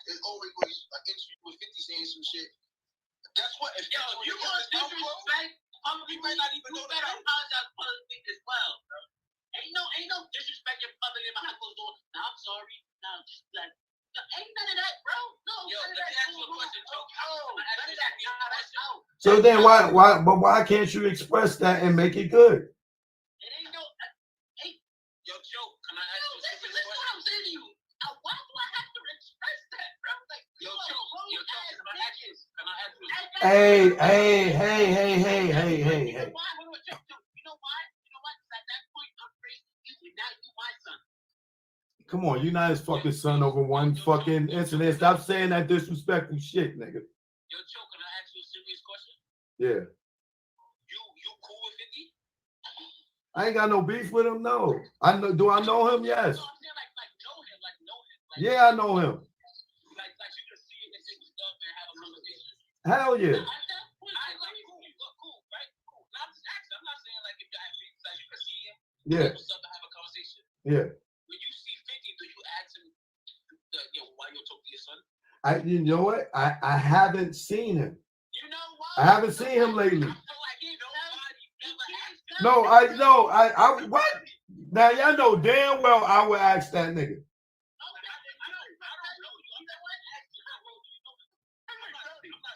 S3: It always was an interview with 50 saying some shit. Guess what? If you want disrespect, you might not even know that. Apologize publicly as well, bro. Ain't no disrespect in public in behind closed doors. Now I'm sorry. Now just like
S4: So then why can't you express that and make it good? Hey. Come on, you're not his fucking son over one fucking incident. Stop saying that disrespectful shit, nigga.
S3: Yo, Joe, can I ask you a serious question?
S4: Yeah.
S3: You cool with 50?
S4: I ain't got no beef with him, no. I know. Do I know him? Yes.
S3: No, I'm saying know him.
S4: Yeah, I know him.
S3: Like you can see him and say what's up and have a conversation.
S4: Hell yeah.
S3: Cool, right? Cool. Now, I'm just asking. I'm not saying like if you actually like you can see him.
S4: Yeah.
S3: What's up and have a conversation.
S4: Yeah.
S3: When you see 50, do you ask him, why you talk to your son?
S4: You know what? I haven't seen him.
S3: You know what?
S4: I haven't seen him lately.
S3: No,
S4: I what? Now y'all know damn well I would ask that nigga.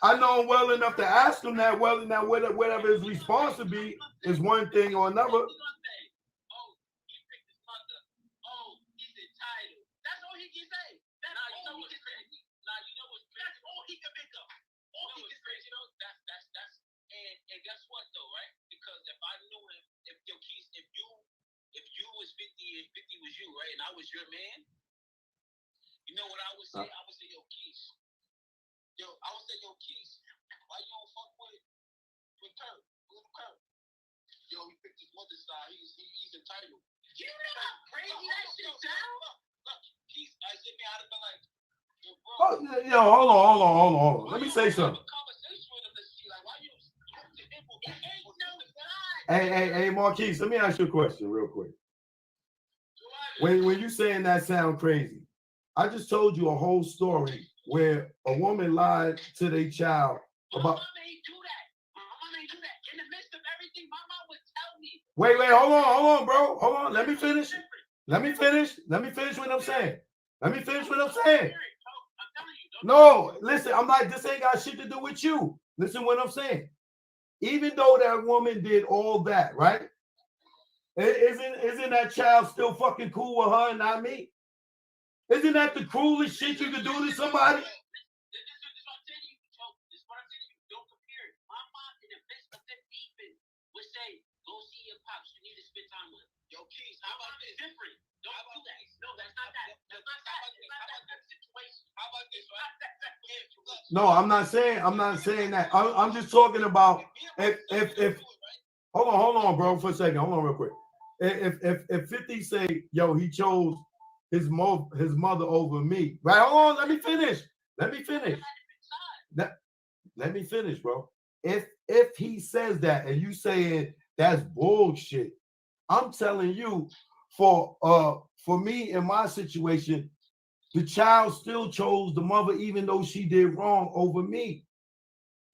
S4: I know him well enough to ask him that. Well, now whatever his response would be is one thing or another.
S3: And guess what though, right? Because if I knew him, if you was 50 and 50 was you, right, and I was your man, you know what I would say? I would say, yo, Keith. Why you don't fuck with Kurt? Little Kurt. Yo, he picked his mother's side. He's entitled. You know how crazy that shit sounds? Look, Keith, I sit me out of the like, yo, bro.
S4: Yo, hold on. Let me say something. Hey, Marquise, let me ask you a question real quick. When you saying that sound crazy, I just told you a whole story where a woman lied to their child about. My mom ain't do that. In the midst of everything, my mom would tell me. Wait, hold on, bro. Hold on. Let me finish what I'm saying. No, listen, this ain't got shit to do with you. Listen what I'm saying. Even though that woman did all that, right? Isn't that child still fucking cool with her and not me? Isn't that the cruelest shit you could do to somebody? No, I'm not saying that. I'm just talking about if hold on, bro, for a second. Hold on real quick. If 50 say, yo, he chose his mother over me, right? Hold on, let me finish, bro. If he says that and you saying that's bullshit, I'm telling you, for me in my situation, the child still chose the mother even though she did wrong over me.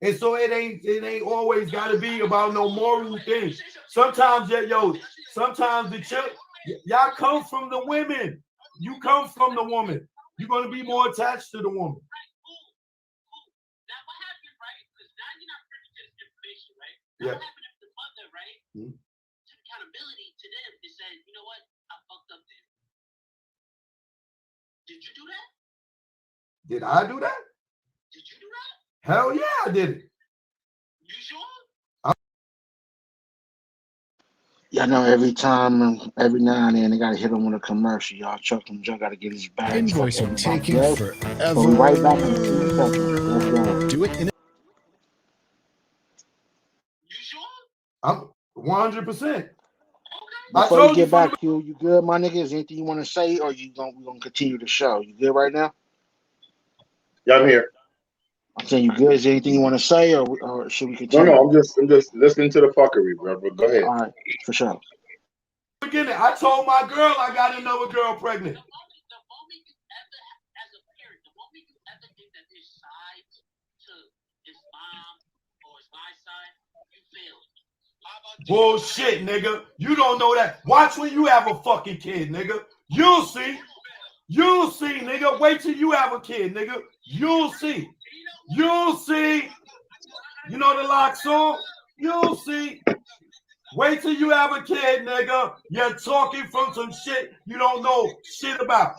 S4: And so it ain't always got to be about no moral things. Sometimes sometimes the children, y'all come from the women. You come from the woman. You're going to be more attached to the woman. Now what happened, right? Because now you're not privy to this information, right? Now what happened if the mother, right, took accountability to them and said, you know what? I fucked up there. Did you do that? Did I do that? Did you do that? Hell yeah, I did it. You sure?
S2: Y'all know every time, every now and then, they gotta hit him with a commercial. Y'all Chuck and Joe gotta get his bag.
S7: Invoice are taking forever.
S2: We'll be right back in a few seconds. Let's go.
S7: Do it in a-
S3: You sure?
S4: I'm 100%.
S2: Before you get back, Q, you good, my nigga? Is anything you want to say, or we gonna continue the show? You good right now?
S6: Yeah, I'm here.
S2: I'm saying you good. Is there anything you want to say, or should we continue?
S6: No, I'm just listening to the fuckery, bro. But go ahead.
S2: All right, for sure.
S4: Beginning, I told my girl I got another girl pregnant.
S3: The moment you ever, as a parent, the moment you ever think that there's sides to his mom or his my side, you failed.
S4: Bullshit, nigga. You don't know that. Watch when you have a fucking kid, nigga. You'll see. You'll see, nigga. Wait till you have a kid, nigga. You'll see. You'll see. You know the Lock song? You'll see. Wait till you have a kid, nigga. You're talking from some shit you don't know shit about.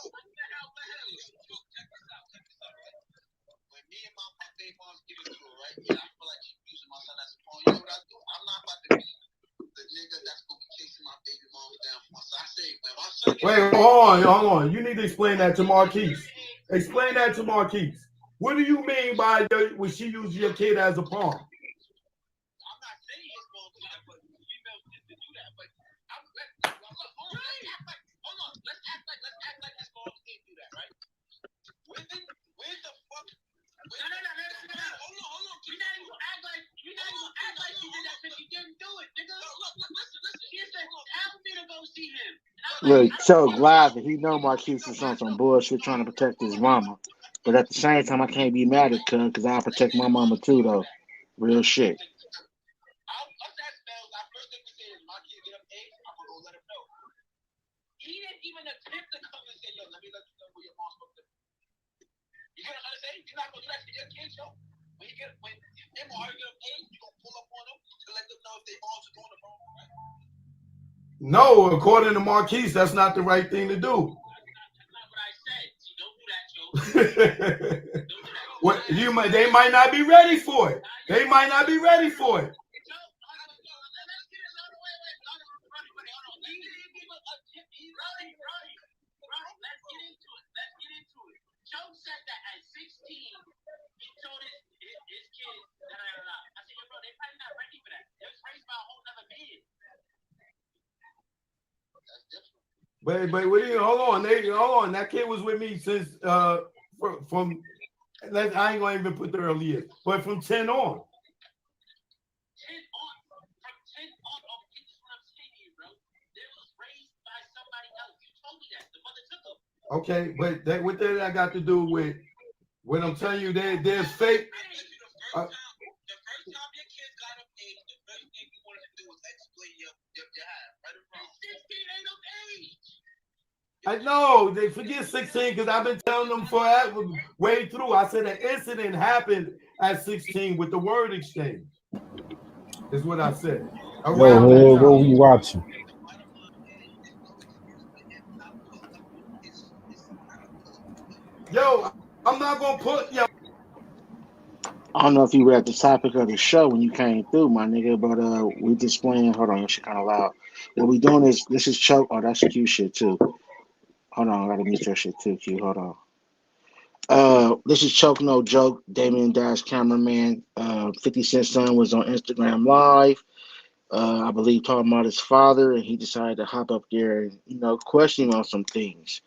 S4: Wait, hold on. You need to explain that to Marquise. Explain that to Marquise. What do you mean by when she uses your kid as a pawn?
S2: Look, so laughing. He know Marquise is on some bullshit trying to protect his mama. But at the same time, I can't be mad at Cuz because I protect my mama too, though. Real shit.
S3: He didn't even attempt to come and say, yo, let me let you know where your mom's supposed to be. You gotta understand, you're not gonna do that to your kids, yo. When them are get of age, you're gonna pull up on them to let them know if they moms are doing the wrong, right?
S4: No, according to Marquise, that's not the right thing to do.
S3: That's not what I said. So don't do that, yo.
S4: What they might not be ready for it. They might not be ready for it.
S3: Said that at 16, he told his kids that I said, yo, bro, they probably not ready for that. They was raised by a whole other man. That's different.
S4: But hold on. That kid was with me since from I ain't gonna even put the early years, but from 10 on. Okay, but what that got to do with what I'm telling you? There's fake.
S3: The first time your kids got of age, the first thing you wanted to do was explain your have, right or wrong. 16 ain't of age.
S4: I know they forget 16 because I've been telling them forever, way through. I said an incident happened at 16 with the word exchange. Is what I said.
S1: Yo, what were you watching?
S4: Yo, I'm not gonna put yo.
S2: I don't know if you were at the topic of the show when you came through, my nigga, but we just playing. Hold on, shit kind of loud. What we doing is this is choke. Oh, that's Q shit too. Hold on, I gotta mute your shit too, Q. Hold on. This is Choke No Joke, Damien Dash cameraman. 50 Cent son was on Instagram Live. I believe talking about his father, and he decided to hop up there and question on some things.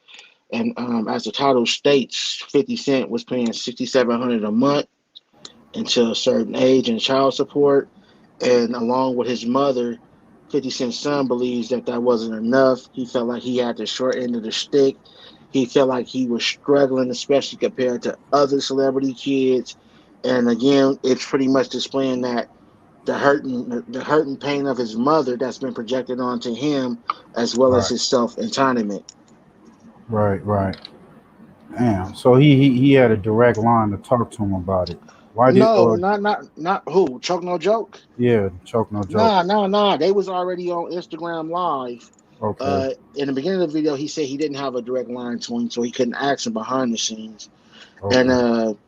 S2: And as the title states, 50 Cent was paying $6,700 a month until a certain age and child support. And along with his mother, 50 Cent's son believes that wasn't enough. He felt like he had the short end of the stick. He felt like he was struggling, especially compared to other celebrity kids. And again, it's pretty much displaying that the hurting pain of his mother that's been projected onto him, as well as
S1: Right,
S2: his self entitlement.
S1: right. Damn. So he had a direct line to talk to him about it. Why did
S2: No,
S1: or
S2: not who. Choke No Joke.
S1: yeah, choke no joke.
S2: Nah. They was already on Instagram Live.
S1: Okay,
S2: In the beginning of the video, he said he didn't have a direct line to him, so he couldn't ask him behind the scenes. And
S1: okay.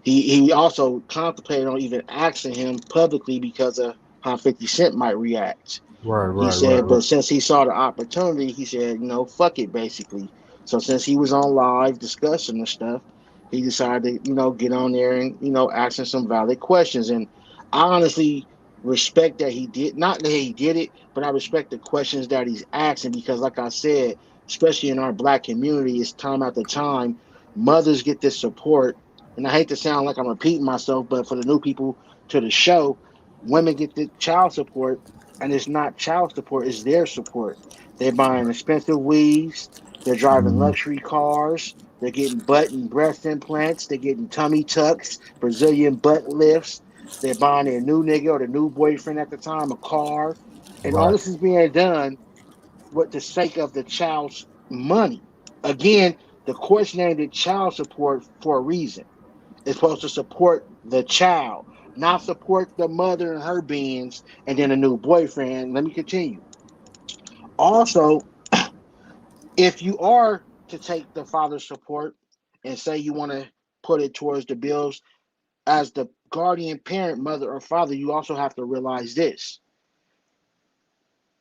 S2: he also contemplated on even asking him publicly because of how 50 Cent might react. He said,
S1: Right.
S2: but since he saw the opportunity, he said, fuck it, basically. So since he was on live discussing the stuff, he decided to, get on there and, asking some valid questions. And I honestly respect that he did, not that he did it, but I respect the questions that he's asking because, like I said, especially in our black community, it's time after time, mothers get this support. And I hate to sound like I'm repeating myself, but for the new people to the show, women get the child support, and it's not child support, it's their support. They're buying expensive weaves, they're driving
S1: Hmm.
S2: luxury cars, they're getting butt and breast implants, they're getting tummy tucks, Brazilian butt lifts, they're buying their new nigga or the new boyfriend at the time a car. And all
S1: Right.
S2: this is being done with the sake of the child's money. Again, The court's named it child support for a reason. It's supposed to support the child, not support the mother and her beings and then a new boyfriend. Let me continue. Also, if you are to take the father's support and say you want to put it towards the bills, as the guardian parent, mother or father, you also have to realize this.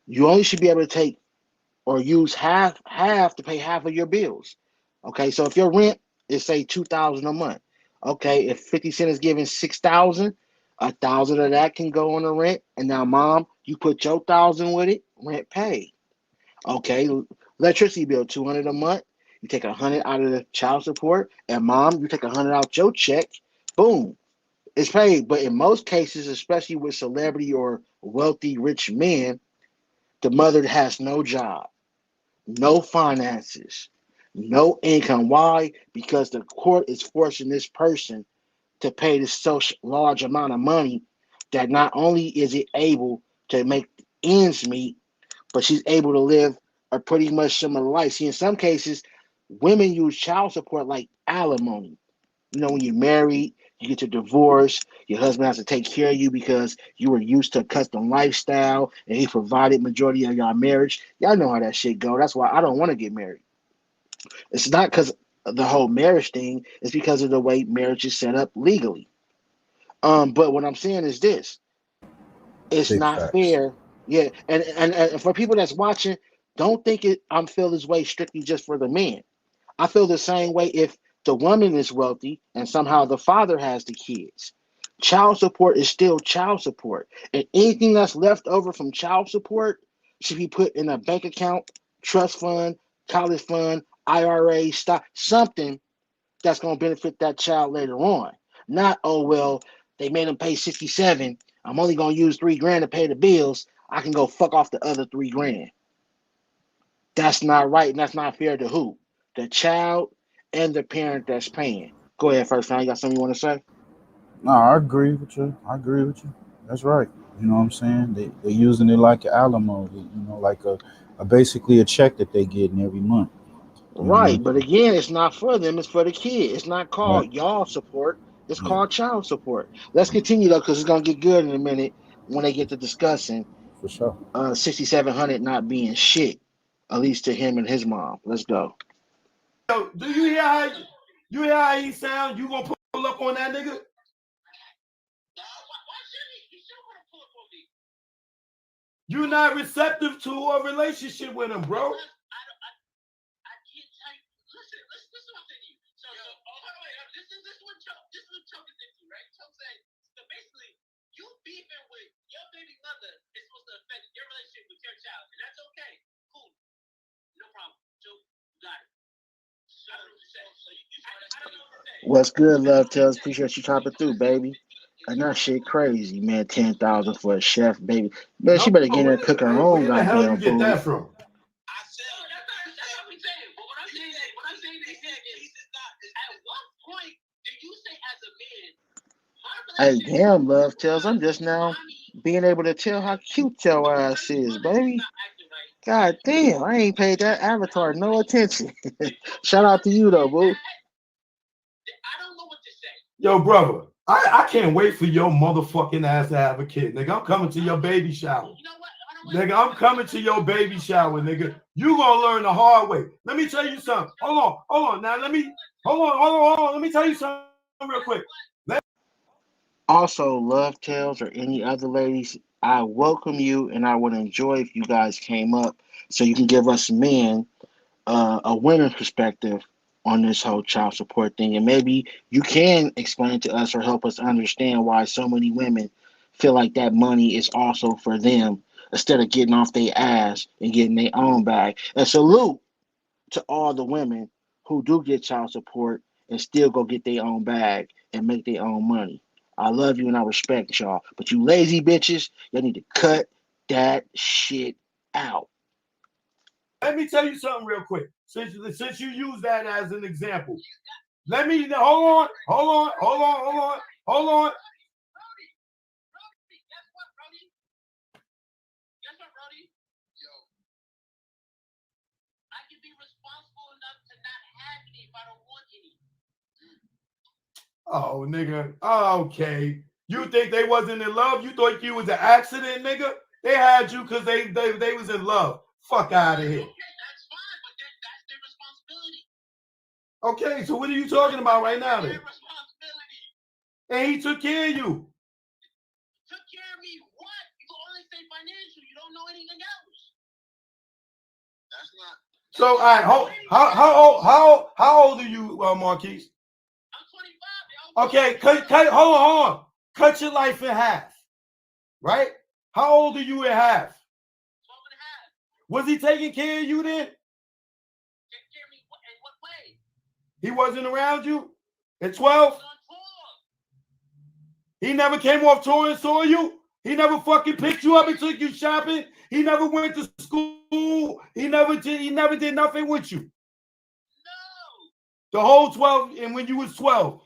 S2: You only should be able to take or use half to pay half of your bills. Okay, so if your rent is say $2,000 a month, okay, if 50 Cent is giving 6,000, 1,000 of that can go on the rent. And now, mom, you put your 1,000 with it, rent paid. Okay, electricity bill 200 a month. You take 100 out of the child support, and mom, you take 100 out your check. Boom, it's paid. But in most cases, especially with celebrity or wealthy rich men, the mother has no job, no finances, no income. Why? Because the court is forcing this person to pay this such large amount of money that not only is it able to make ends meet, but she's able to live a pretty much similar life. See, in some cases, women use child support like alimony. You know, when you're married, you get your divorce, your husband has to take care of you because you were used to a custom lifestyle and he provided majority of your marriage. Y'all know how that shit go. That's why I don't want to get married. It's not because of the whole marriage thing, it's because of the way marriage is set up legally. But what I'm saying is this: it's
S1: Big
S2: not
S1: facts.
S2: fair. Yeah, and for people that's watching, don't think it I'm feel this way strictly just for the men. I feel the same way if the woman is wealthy and somehow the father has the kids. Child support is still child support. And anything that's left over from child support should be put in a bank account, trust fund, college fund, IRA, stock, something that's going to benefit that child later on. Not, oh, well, they made them pay 67. I'm only going to use 3 grand to pay the bills. I can go fuck off the other 3 grand. That's not right, and that's not fair to who? The child and the parent that's paying. Go ahead, first time. You got something you want to say?
S1: No, I agree with you. I agree with you. That's right. You know what I'm saying? They're using it like an alimony, like a basically a check that they getting every month. You know?
S2: Right, but again, it's not for them, it's for the kid. It's not
S1: Right.
S2: called y'all support, it's
S1: Yeah,
S2: called child support. Let's continue though, because it's gonna get good in a minute when they get to discussing
S1: for sure.
S2: 6700 not being shit, at least to him and his mom. Let's go.
S4: Yo, do you hear how he sound? You gonna pull up on that nigga? You're not receptive to a relationship with him, bro.
S2: What's good, love tells? Appreciate you chopping through, baby. And that shit crazy, man. 10,000 for a chef, baby. Man,
S4: No,
S2: she better get in there and cook her own
S4: where the hell you
S2: goddamn
S4: get
S2: food.
S4: that from?
S2: Hey, damn, love tells. I'm just now being able to tell how cute your ass is, baby. God damn, I ain't paid that avatar no attention. Shout out to you though, boo.
S4: Yo, brother, I can't wait for your motherfucking ass to have a kid, nigga. I'm coming to your baby shower. Nigga, I'm coming to your baby shower, nigga. You gonna learn the hard way. Let me tell you something. Hold on. Now hold on. Let me tell you something real quick.
S2: Also, love tales or any other ladies, I welcome you and I would enjoy if you guys came up so you can give us men a women's perspective on this whole child support thing. And maybe you can explain to us or help us understand why so many women feel like that money is also for them instead of getting off their ass and getting their own bag. And salute to all the women who do get child support and still go get their own bag and make their own money. I love you and I respect y'all. But you lazy bitches, y'all need to cut that shit out.
S4: Let me tell you something real quick. Since you use that as an example, let me hold on.
S3: acne if I don't want any.
S4: Oh, nigga. Oh, okay. You think they wasn't in love? You thought you was an accident, nigga? They had you because they was in love. Fuck out of here.
S3: Okay, that's fine, but that's their responsibility.
S4: Okay, so what are you talking about right now then?
S3: Their responsibility.
S4: And he took care of you.
S3: Took care of me. What? You can only say financial. You don't know anything else. That's not.
S4: So, all right, how old are you, Marquise?
S3: I'm 25.
S4: Okay, hold on. Cut your life in half, right? How old are you in half?
S3: 12 and a half.
S4: Was he taking care of you then?
S3: Take care of me in what way?
S4: He wasn't around you at 12?
S3: On tour.
S4: He never came off tour and saw you? He never fucking picked you up and took you shopping? He never went to school? He never did nothing with you?
S3: No.
S4: The whole 12 and when you was 12?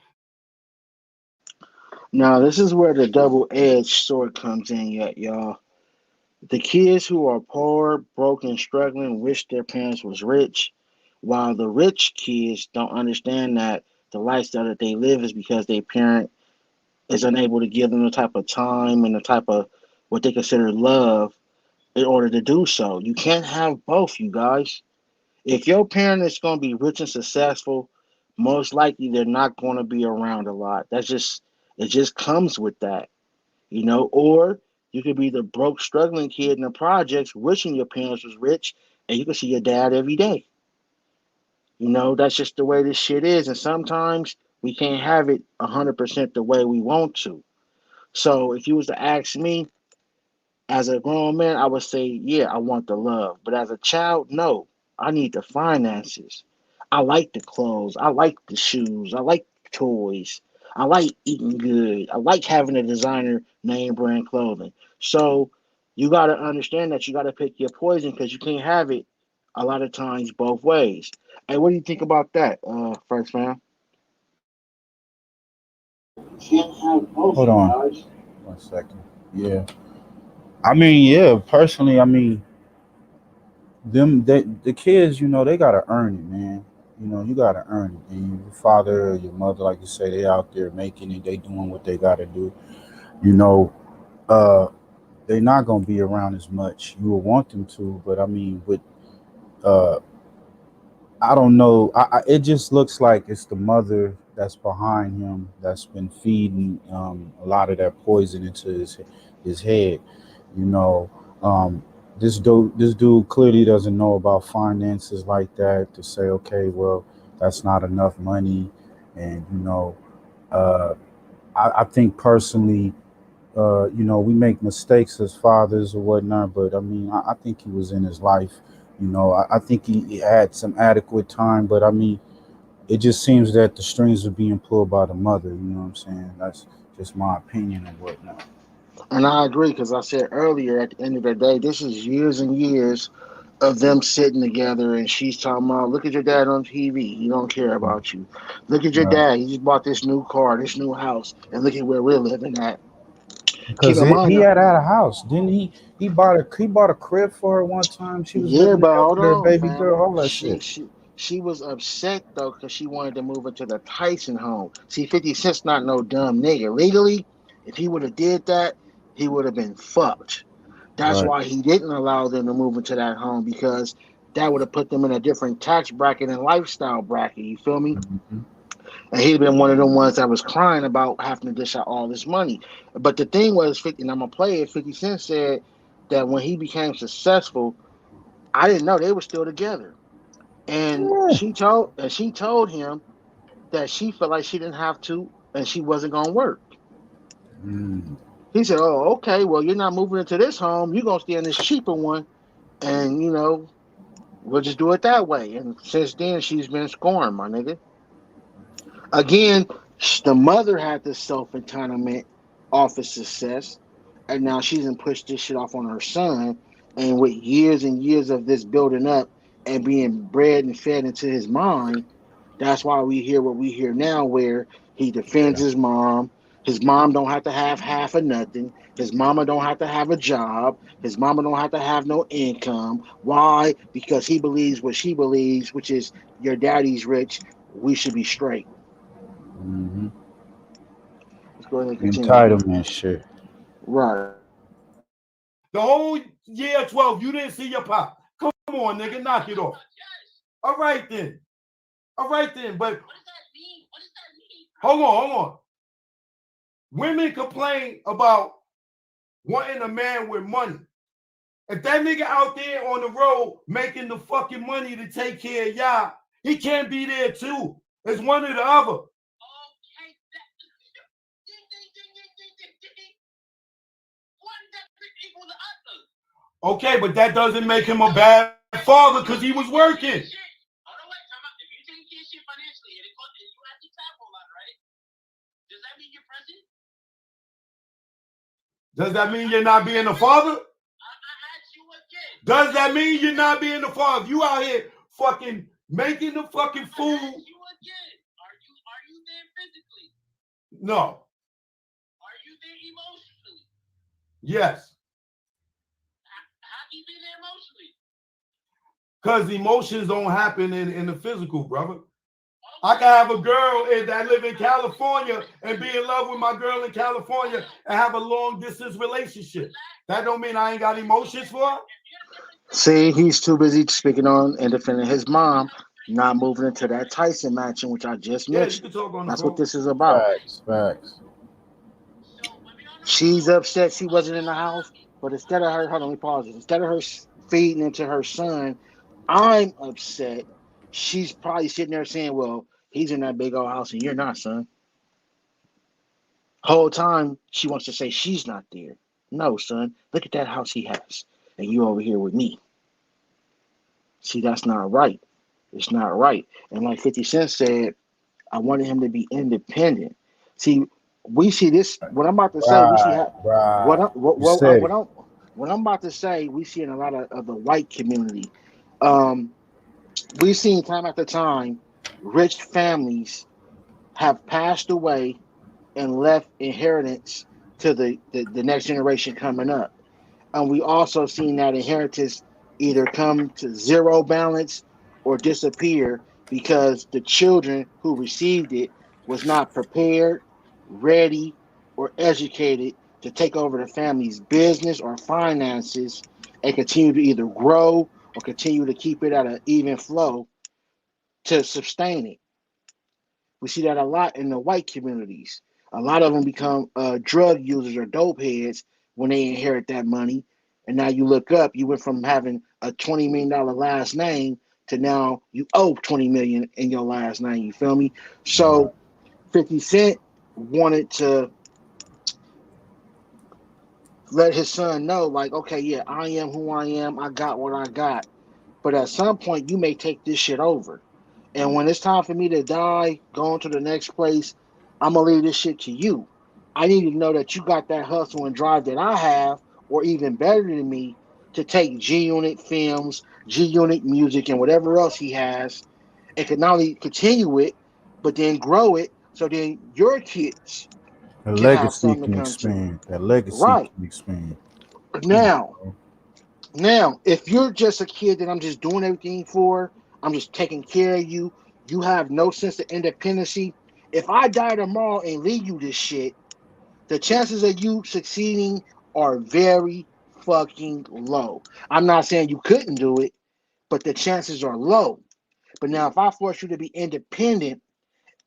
S2: Now, this is where the double-edged sword comes in, y'all. The kids who are poor, broken, struggling wish their parents was rich, while the rich kids don't understand that the lifestyle that they live is because their parent is unable to give them the type of time and the type of what they consider love in order to do so. You can't have both, you guys. If your parent is going to be rich and successful, most likely they're not going to be around a lot. It just comes with that, or you could be the broke, struggling kid in the projects, wishing your parents was rich, and you can see your dad every day. That's just the way this shit is, and sometimes we can't have it 100% the way we want to. So if you was to ask me, as a grown man, I would say, yeah, I want the love. But as a child, no, I need the finances. I like the clothes. I like the shoes. I like toys. I like eating good. I like having a designer name brand clothing. So you got to understand that you got to pick your poison because you can't have it a lot of times both ways. Hey, what do you think about that, first man? Can't have both.
S1: Hold on. 1 second. Yeah. I mean, yeah, personally, I mean, the kids, they gotta earn it, man. You gotta earn it. And your father or your mother, like you say, they out there making it, they doing what they gotta do. You know, uh, they're not gonna be around as much. You will want them to, but I mean, with uh, I don't know. It just looks like it's the mother that's behind him that's been feeding a lot of that poison into his head. You know, um, this dude clearly doesn't know about finances like that to say, okay, well, that's not enough money, and uh, I think personally, we make mistakes as fathers or whatnot, but I mean, I think he was in his life. I think he had some adequate time, but I mean, it just seems that the strings are being pulled by the mother. You know what I'm saying? That's just my opinion and whatnot.
S2: And I agree because I said earlier, at the end of the day, this is years and years of them sitting together, and she's talking about, look at your dad on TV. He don't care about you. Look at your
S1: Right.
S2: dad. He just bought this new car, this new house, and look at where we're living at. Keep
S1: Because
S2: in mind,
S1: he had a house, didn't he? He bought a crib for her one time. She was
S2: yeah,
S1: living
S2: but
S1: there
S2: hold
S1: with her
S2: on,
S1: baby
S2: fam.
S1: girl, all that
S2: She
S1: shit.
S2: she she was upset though because she wanted to move into the Tyson home. See, 50 Cent's not no dumb nigga. Legally, if he would have did that, he would have been fucked. That's
S1: Right.
S2: why he didn't allow them to move into that home because that would have put them in a different tax bracket and lifestyle bracket. You feel me?
S1: Hmm.
S2: And he'd been one of them ones that was crying about having to dish out all this money. But the thing was, 50, and I'm gonna play it. 50 Cent said that when he became successful, I didn't know they were still together. And
S1: Yeah.
S2: she told him that she felt like she didn't have to and she wasn't gonna work.
S1: Mm.
S2: He said, "Oh, okay. Well, you're not moving into this home. You're gonna stay in this cheaper one, and we'll just do it that way." And since then, she's been scoring, my nigga. Again, the mother had this self entitlement off of success, and now she's pushed this shit off on her son. And with years and years of this building up and being bred and fed into his mind, that's why we hear what we hear now, where he defends
S1: Yeah.
S2: his mom. His mom don't have to have half or nothing. His mama don't have to have a job. His mama don't have to have no income. Why? Because he believes what she believes, which is your daddy's rich. We should be straight.
S1: Mm-hmm.
S2: Let's go ahead and continue.
S1: Entitlement shit.
S2: Right.
S4: The whole year 12, you didn't see your pop. Come on, nigga, knock it off. All right then. All right then. But hold on. Women complain about wanting a man with money. If that nigga out there on the road making the fucking money to take care of y'all, he can't be there too. It's one or the other. Okay, but that doesn't make him a bad father because he was working. Does that mean you're not being a father? Does that mean you're not being a father? If you out here fucking making the fucking food. Are you there physically? No. Are you there emotionally? Yes. How do you be there emotionally? Because emotions don't happen in the physical, brother. I can have a girl that live in California and be in love with my girl in California and have a long distance relationship. That don't mean I ain't got emotions for her.
S2: See, he's too busy speaking on and defending his mom, not moving into that Tyson match, which I just
S4: Yeah, you
S2: mentioned.
S4: can talk on the
S2: That's
S4: phone.
S2: what this is about.
S1: Facts.
S2: She's upset she wasn't in the house, but instead of her, hold on, let me pause it. Instead of her feeding into her son, I'm upset. She's probably sitting there saying, "Well, he's in that big old house and you're not, son." Whole time she wants to say she's not there. No, son, look at that house he has, and you over here with me. See, that's not right. It's not right. And like 50 Cent said, I wanted him to be independent. See, we see this. What I'm about to say, we see
S1: Right,
S2: how what
S1: right.
S2: I,
S1: You said
S2: what
S1: it.
S2: I'm about to say. We see in a lot of the white community. Um, we've seen time after time, rich families have passed away and left inheritance to the next generation coming up. And we also seen that inheritance either come to zero balance or disappear because the children who received it was not prepared, ready, or educated to take over the family's business or finances and continue to either grow or continue to keep it at an even flow to sustain it. We see that a lot in the white communities. A lot of them become drug users or dope heads when they inherit that money. And now you look up, you went from having a $20 million last name to now you owe 20 million in your last name. You feel me?
S1: Right.
S2: So 50 Cent wanted to let his son know, like, okay, yeah, I am who I am. I got what I got. But at some point, you may take this shit over. And when it's time for me to die, go on to the next place, I'm gonna leave this shit to you. I need to know that you got that hustle and drive that I have, or even better than me, to take G Unit films, G Unit music, and whatever else he has, and can not only continue it, but then grow it, so then your kids
S1: The
S2: can have
S1: legacy
S2: something to
S1: can
S2: come to.
S1: expand. That legacy
S2: Right
S1: can expand. Come on,
S2: now,
S1: bro.
S2: Now, if you're just a kid that I'm just doing everything for, I'm just taking care of you, you have no sense of independency. If I die tomorrow and leave you this shit, the chances of you succeeding are very fucking low. I'm not saying you couldn't do it, but the chances are low. But now, if I force you to be independent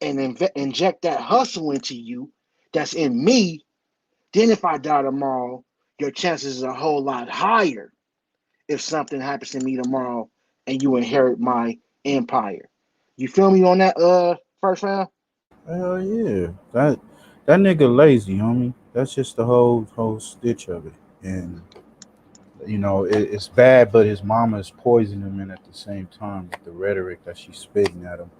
S2: and inject that hustle into you that's in me, then if I die tomorrow, your chances is a whole lot higher if something happens to me tomorrow and you inherit my empire. You feel me on that first round?
S1: Hell yeah. That nigga lazy, homie. That's just the whole stitch of it. And it's bad, but his mama is poisoning him in at the same time with the rhetoric that she's spitting at him.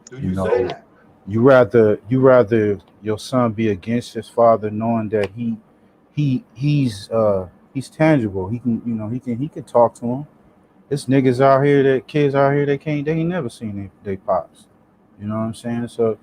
S4: Do
S1: You
S4: you say
S1: know,
S4: that?
S1: you rather your son be against his father, knowing that he's tangible. He can talk to him. There's niggas out here that kids out here they ain't never seen they pops. You know what I'm saying? So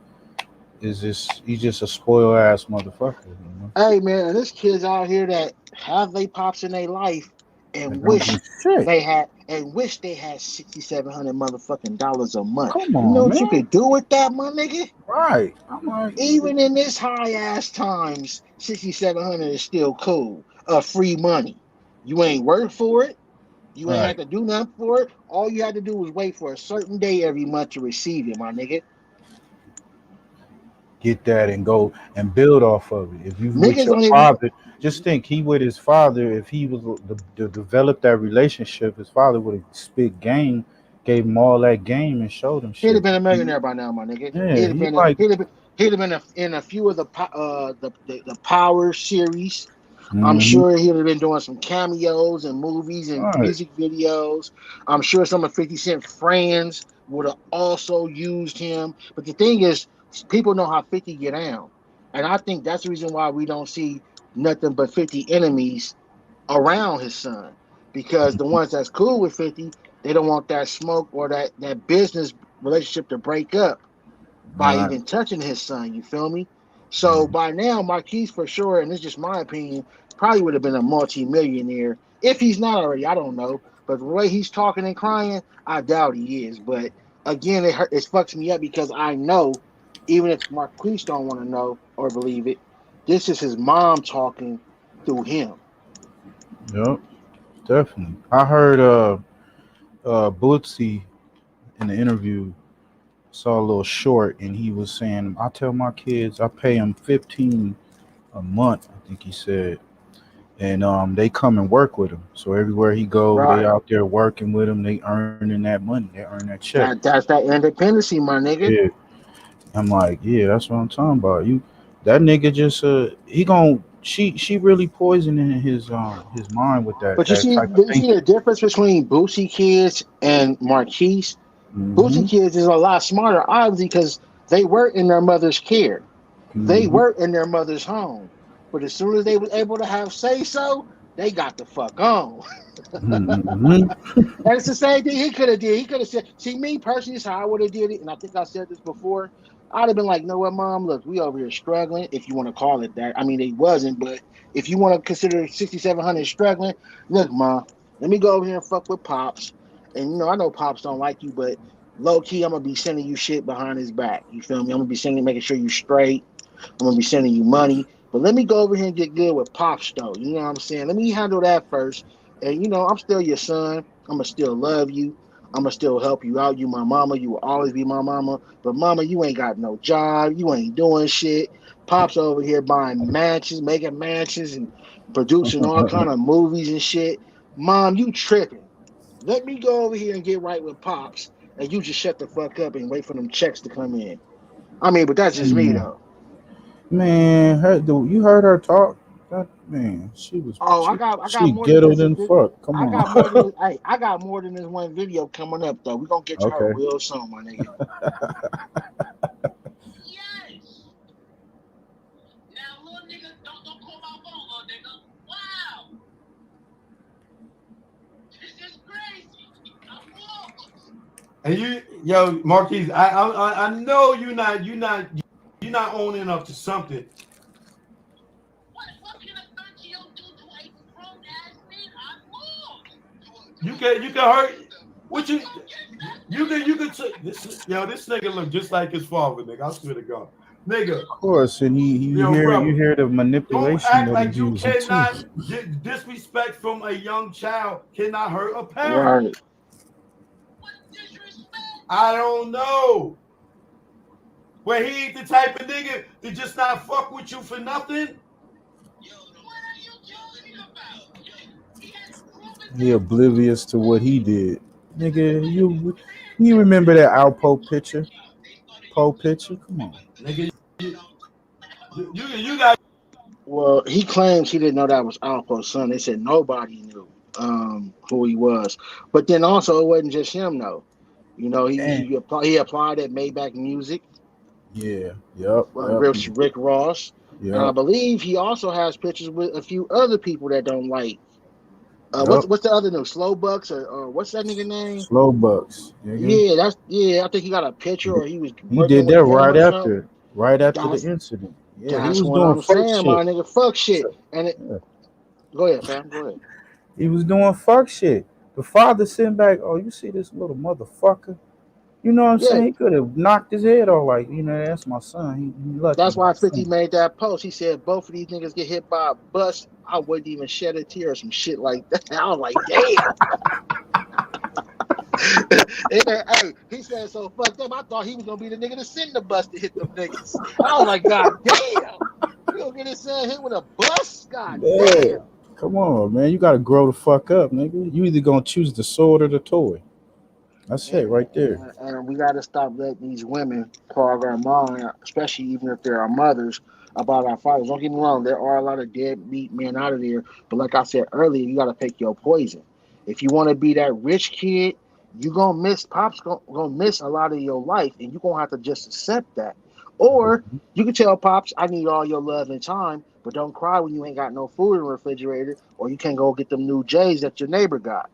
S1: is just he's just a spoiled ass motherfucker. You know,
S2: Hey man, there's kids out here that have they pops in their life
S1: they
S2: and
S1: don't do
S2: wish
S1: shit.
S2: they had $6,700 motherfucking dollars a month.
S1: Come
S2: You know
S1: on,
S2: what you
S1: man.
S2: could do with that, my nigga?
S1: Right? I'm like,
S2: Even in this high ass times, 6,700 is still cool. Free money. You ain't work for it. You ain't
S1: right.
S2: have to do nothing for it. All you had to do was wait for a certain day every month to receive it, my nigga.
S1: Get that and go and build off of it. If you with
S2: Niggas
S1: your
S2: don't even.
S1: father, just think he with his father. If he was to develop that relationship, his father would have spit game, gave him all that game, and showed him
S2: He'd have
S1: shit.
S2: been a millionaire by now, my nigga.
S1: Yeah,
S2: He'd have
S1: he
S2: been.
S1: like,
S2: He'd have been in a few of the Power series. I'm
S1: mm-hmm.
S2: sure he'd have been doing some cameos and movies and
S1: Right.
S2: music videos. I'm sure some of 50 Cent friends would have also used him. But the thing is, people know how 50 get down. And I think that's the reason why we don't see nothing but 50 enemies around his son. Because the ones that's cool with 50, they don't want that smoke or that business relationship to break up by
S1: Right.
S2: even touching his son. You feel me? So by now, Marquise for sure, and this is just my opinion, probably would have been a multi-millionaire if he's not already. I don't know, but the way he's talking and crying, I doubt he is. But again, it fucks me up because I know, even if Marquise don't want to know or believe it, this is his mom talking through him.
S1: Yep. Definitely. I heard Bootsy in the interview saw a little short, and he was saying, "I tell my kids I pay them 15 a month." I think he said, and they come and work with him. So everywhere he go, they
S2: Right.
S1: out there working with him. They earning that money. They earn that check.
S2: That's that independency, my nigga.
S1: Yeah. I'm like, yeah, that's what I'm talking about. You, that nigga just he gon' she really poisoning his mind with
S2: But
S1: that type of
S2: you see
S1: thinking.
S2: the difference between Boosie kids and Marquise.
S1: Mm-hmm.
S2: Boosie kids is a lot smarter, obviously, because they were in their mother's care. They
S1: Mm-hmm.
S2: were in their mother's home. But as soon as they was able to have say so, they got the fuck on.
S1: Mm-hmm.
S2: And it's the same thing he could have did. He could have said, see, me personally, this is how I would have did it. And I think I said this before. I'd have been like, no, what, mom, look, we over here struggling, if you want to call it that. I mean, it wasn't, but if you want to consider 6,700 struggling, look, mom, let me go over here and fuck with Pops. And, I know Pops don't like you, but low key, I'm going to be sending you shit behind his back. You feel me? I'm going to be sending, making sure you straight. I'm going to be sending you money. But let me go over here and get good with Pops, though. You know what I'm saying? Let me handle that first. And, I'm still your son. I'm going to still love you. I'm going to still help you out. You my mama. You will always be my mama. But mama, you ain't got no job. You ain't doing shit. Pops over here buying mansions, making mansions, and producing all kind of movies and shit. Mom, you tripping. Let me go over here and get right with Pops. And you just shut the fuck up and wait for them checks to come in. I mean, but that's just me,
S1: Man,
S2: though.
S1: man, you heard her talk? That man,
S2: Oh, I got
S1: she
S2: more than
S1: ghetto
S2: just a
S1: than
S2: bit.
S1: fuck. Come on.
S2: I got more than this one video coming up though. We're gonna get to her
S1: Okay.
S2: real soon, my nigga.
S3: Yes. Now, little nigga, don't call my phone, little nigga. Wow. This is crazy. I'm lost.
S4: And yo, Marquise, I know you're not owning up to something.
S3: What can a 13-year-old do to a grown ass man? I'm lost.
S4: You can hurt. What you can this nigga look just like his father, nigga. I swear to God, nigga.
S1: Of course, and you
S4: Yo,
S1: hear
S4: brother,
S1: the
S4: don't
S1: manipulation
S4: act
S1: that
S4: like
S1: he's
S4: you
S1: using too.
S4: cannot get disrespect from a young child cannot hurt a parent.
S2: Right.
S3: What disrespect?
S4: I don't know. Where he ain't the type of nigga to just not fuck with you for nothing.
S3: Yo, what are you talking about? Yo, he has proven
S1: He
S3: that.
S1: oblivious to what he did, nigga. You remember that Alpo picture? Poe picture? Come on.
S4: Nigga, you got
S2: Well, he claims he didn't know that was Alpo's son. They said nobody knew who he was. But then also it wasn't just him though.
S1: And
S2: He applied at Maybach Music,
S1: yeah, yep, yep,
S2: Rick Ross, and I
S1: yep,
S2: believe he also has pictures with a few other people that don't like.
S1: yep.
S2: What's the other name? Slow Bucks or what's that nigga name?
S1: Slow bucks, nigga.
S2: Yeah, I think he got a picture or he was
S1: He
S2: working
S1: did
S2: with
S1: that
S2: them
S1: right
S2: or something.
S1: after. right after the
S2: That's
S1: incident. Yeah, he
S2: that's
S1: was
S2: what
S1: doing
S2: I'm
S1: fuck
S2: saying, my
S1: shit.
S2: nigga. Fuck shit.
S1: So,
S2: And it,
S1: yeah,
S2: go ahead, fam. Go ahead.
S1: he was doing fuck shit. The father sitting back, oh, you see this little motherfucker? You know what I'm
S2: Yeah,
S1: saying? He could have knocked his head off, like, that's my son. He lucky,
S2: that's
S1: my
S2: why 50
S1: son.
S2: made that post. He said both of these niggas get hit by a bus, I wouldn't even shed a tear or some shit like that. I was like, damn. Hey, he said so fucked up. I thought he was gonna be the nigga to send the bus to hit them niggas. I was like, God damn. You gonna get his son hit with a bus? God
S1: Yeah.
S2: damn.
S1: Come on, man. You gotta grow the fuck up, nigga. You either gonna choose the sword or the toy. That's it
S2: And,
S1: right there.
S2: and we got to stop letting these women clog our mind, especially even if they're our mothers, about our fathers. Don't get me wrong, there are a lot of deadbeat men out of there. But like I said earlier, you got to pick your poison. If you want to be that rich kid, you going to miss, Pop's going to miss a lot of your life, and you're going to have to just accept that. Or you can tell Pops, I need all your love and time, but don't cry when you ain't got no food in the refrigerator, or you can't go get them new J's that your neighbor got.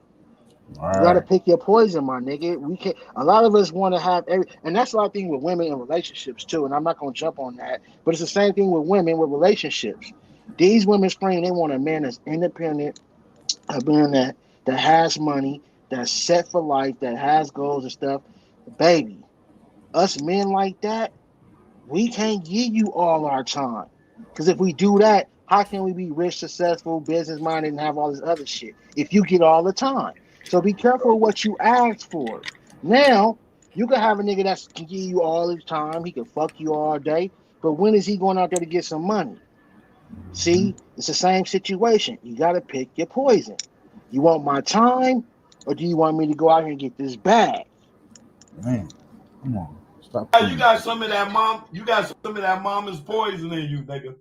S1: All
S2: You got to
S1: right.
S2: pick your poison, my nigga. We can't. A lot of us want to have and that's a lot of thing with women in relationships too. And I'm not gonna jump on that, but it's the same thing with women with relationships. These women scream they want a man that's independent, a man that has money, that's set for life, that has goals and stuff. Baby, us men like that, we can't give you all our time. Because if we do that, how can we be rich, successful, business minded, and have all this other shit if you get all the time? So be careful what you ask for. Now, you can have a nigga that can give you all his time. He can fuck you all day. But when is he going out there to get some money?
S1: Mhm.
S2: See, it's the same situation. You got to pick your poison. You want my time, or do you want me to go out here and get this bag?
S1: Man, come on. Stop
S4: You
S1: playing.
S4: got some of that mom. You got some of that mama's poison in you, nigga.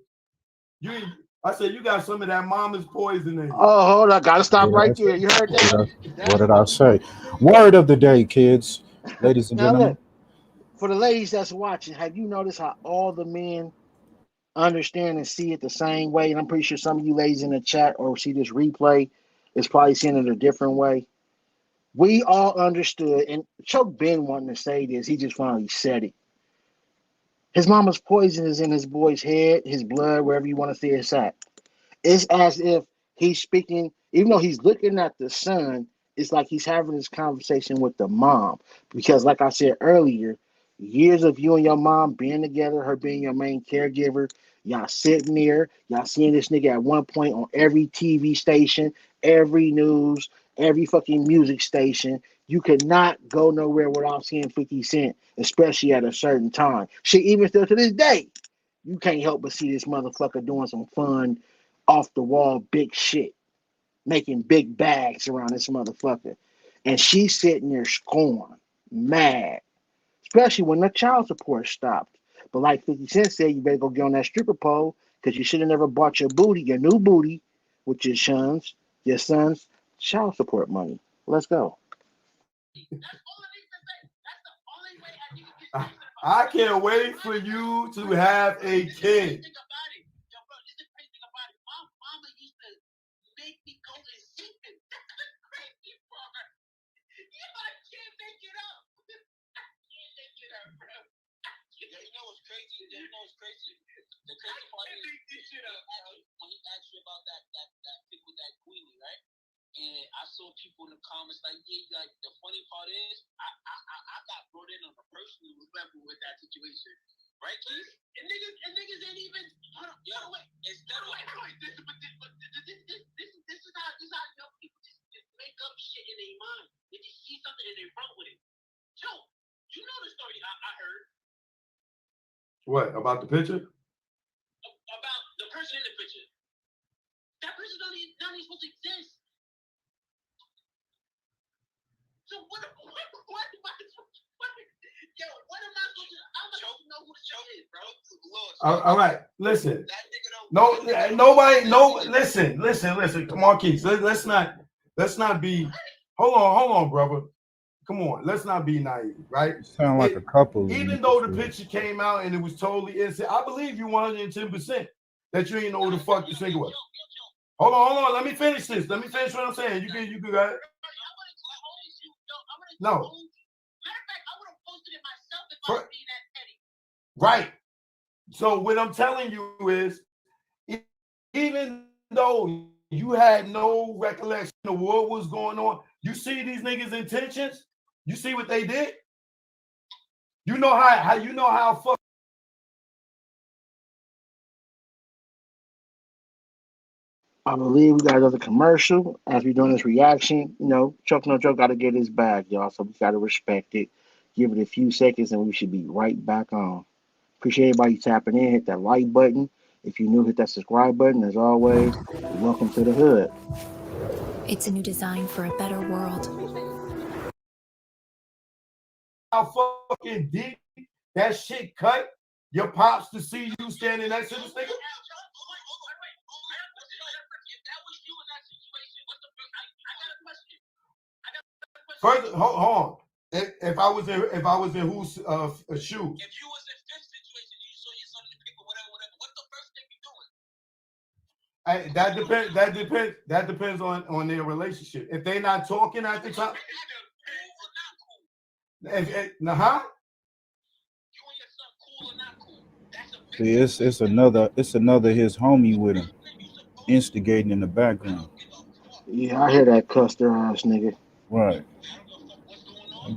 S4: You. I said you got some of that mama's poison in you.
S2: Oh, hold on. Got to stop
S1: What did I
S2: right
S1: say?
S2: there. You heard
S1: What did
S2: that?
S1: I, what
S2: That's
S1: did
S2: what.
S1: I say? Word of the day, kids, ladies and
S2: Now,
S1: gentlemen.
S2: look. For the ladies that's watching, have you noticed how all the men understand and see it the same way? And I'm pretty sure some of you ladies in the chat or see this replay is probably seeing it a different way. We all understood, and Choke been wanting to say this. He just finally said it. His mama's poison is in his boy's head, his blood, wherever you want to say it's at. It's as if he's speaking, even though he's looking at the son, it's like he's having this conversation with the mom. Because, like I said earlier, years of you and your mom being together, her being your main caregiver, y'all sitting there, y'all seeing this nigga at one point on every TV station, every news, every fucking music station. You could not go nowhere without seeing 50 Cent, especially at a certain time. Shit, even still to this day, you can't help but see this motherfucker doing some fun off the wall big shit, making big bags around this motherfucker. And she's sitting there scorned, mad, especially when the child support stopped. But like 50 Cent said, you better go get on that stripper pole because you should have never bought your booty, your new booty, with your son's child support money. Let's go.
S4: I can't wait for you to have a kid.
S3: The crazy part is when he asked you about that pic with that queenie, right? And I saw people in the comments like, yeah, like the funny part is I got brought in on a personal level with that situation. Right, Keith? And niggas ain't even hold on, wait. Instead of this is how young people just make up shit in their mind. They just see something and they run with it. Joe, you know the story I heard.
S4: What about the picture?
S3: About the person in the picture. That person not even supposed to exist. So what am I supposed to? Yo, what am I supposed to? I'm not supposed to know who the show is, bro.
S4: All right, listen. No, nobody. No, listen, Marquise. Let's not be. Hold on, brother. Come on, let's not be naive, right?
S1: You sound like a couple.
S4: Even though the picture came out and it was totally innocent, I believe you 110% that you ain't know who the fuck this nigga was. Hold on. Let me finish this. Let me finish what I'm saying. You can go ahead. No.
S3: Matter of fact, I would have posted it myself if I was being that petty.
S4: Right. So what I'm telling you is, even though you had no recollection of what was going on, you see these niggas' intentions. You see what they did. You know how fuck.
S2: I believe we got another commercial as we're doing this reaction. You know, Chuck No Joke got to get his bag, y'all. So we got to respect it. Give it a few seconds and we should be right back on. Appreciate everybody tapping in. Hit that like button. If you're new, hit that subscribe button. As always, welcome to the hood.
S8: It's a new design for a better world.
S4: How fucking deep that shit cut your pops to see you standing next to this nigga? First, hold on. If I was in whose shoes? If you was in this situation and you saw your son in the paper, whatever, what's the first thing you doing? That depends on their relationship. If they're not talking at the time,
S1: See, it's another his homie with him instigating in the background.
S2: Yeah, I hear that custer ass nigga.
S1: Right.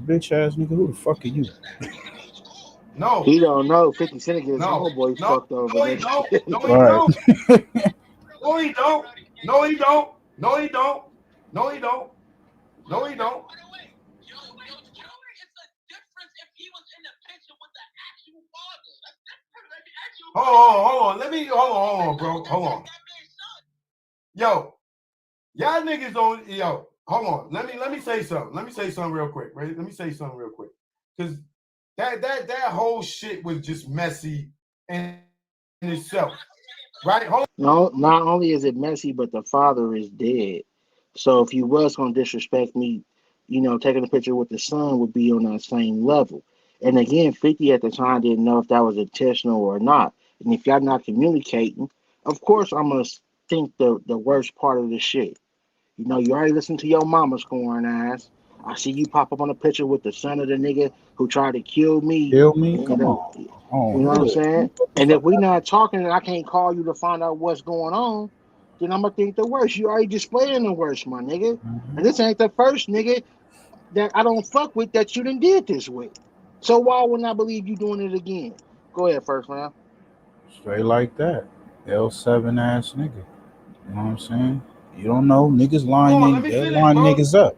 S1: Bitch ass nigga, who the fuck are you?
S4: No.
S2: He don't know 50 Cent gets his
S4: No.
S2: homeboy
S4: No.
S2: fucked over.
S4: No, he don't. No, he
S1: Right.
S4: don't. No, he don't. No, he don't. No, he don't. No, he don't. No, he don't. Hold on. Hold on, bro. Hold on. Yo, y'all niggas don't. Yo, hold on. Let me say something. Let me say something real quick. Right? Let me say something real quick. Because that whole shit was just messy in itself. Right? Hold on.
S2: No, not only is it messy, but the father is dead. So if you was gonna disrespect me, you know, taking a picture with the son would be on that same level. And again, 50 at the time didn't know if that was intentional or not. And if y'all not communicating, of course I'm gonna think the worst part of the shit. You know, you already listened to your mama scoring ass. I see you pop up on a picture with the son of the nigga who tried to kill me.
S1: Kill me?
S2: And,
S1: Come on.
S2: you know what I'm
S1: Hood.
S2: saying? And if we not talking and I can't call you to find out what's going on, then I'm gonna think the worst. You already displaying the worst, my nigga. And this ain't the first nigga that I don't fuck with that you done did this with. So why wouldn't I believe you doing it again? Go ahead, first man.
S1: Straight like that. L7 ass nigga. You know what I'm saying? You don't know. Niggas line
S4: Let me
S1: they
S4: finish,
S1: line
S4: bro.
S1: niggas up.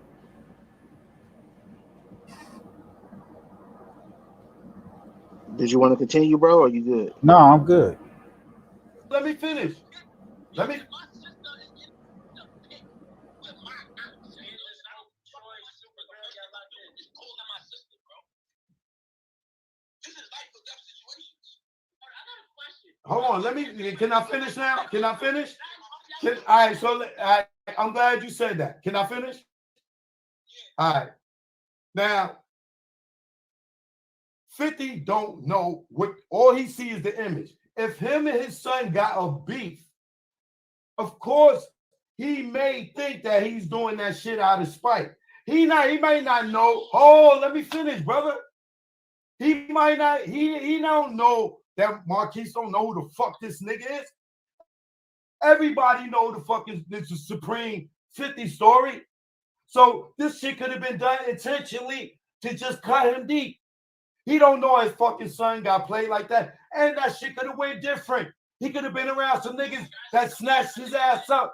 S2: Did you want to continue, bro, or you good?
S1: No, I'm good.
S4: Let me finish. Let me. Hold on. Let me. Can I finish now? Can I finish? All right. So I'm glad you said that. Can I finish? All right. Now, 50 don't know what. All he sees is the image. If him and his son got a beef, of course he may think that he's doing that shit out of spite. He might not know. Oh, let me finish, brother. He might not. He don't know that Marquise don't know who the fuck this nigga is. Everybody know the fuck is this is Supreme 50 story. So this shit could have been done intentionally to just cut him deep. He don't know his fucking son got played like that. And that shit could have went different. He could have been around some niggas that snatched his ass up.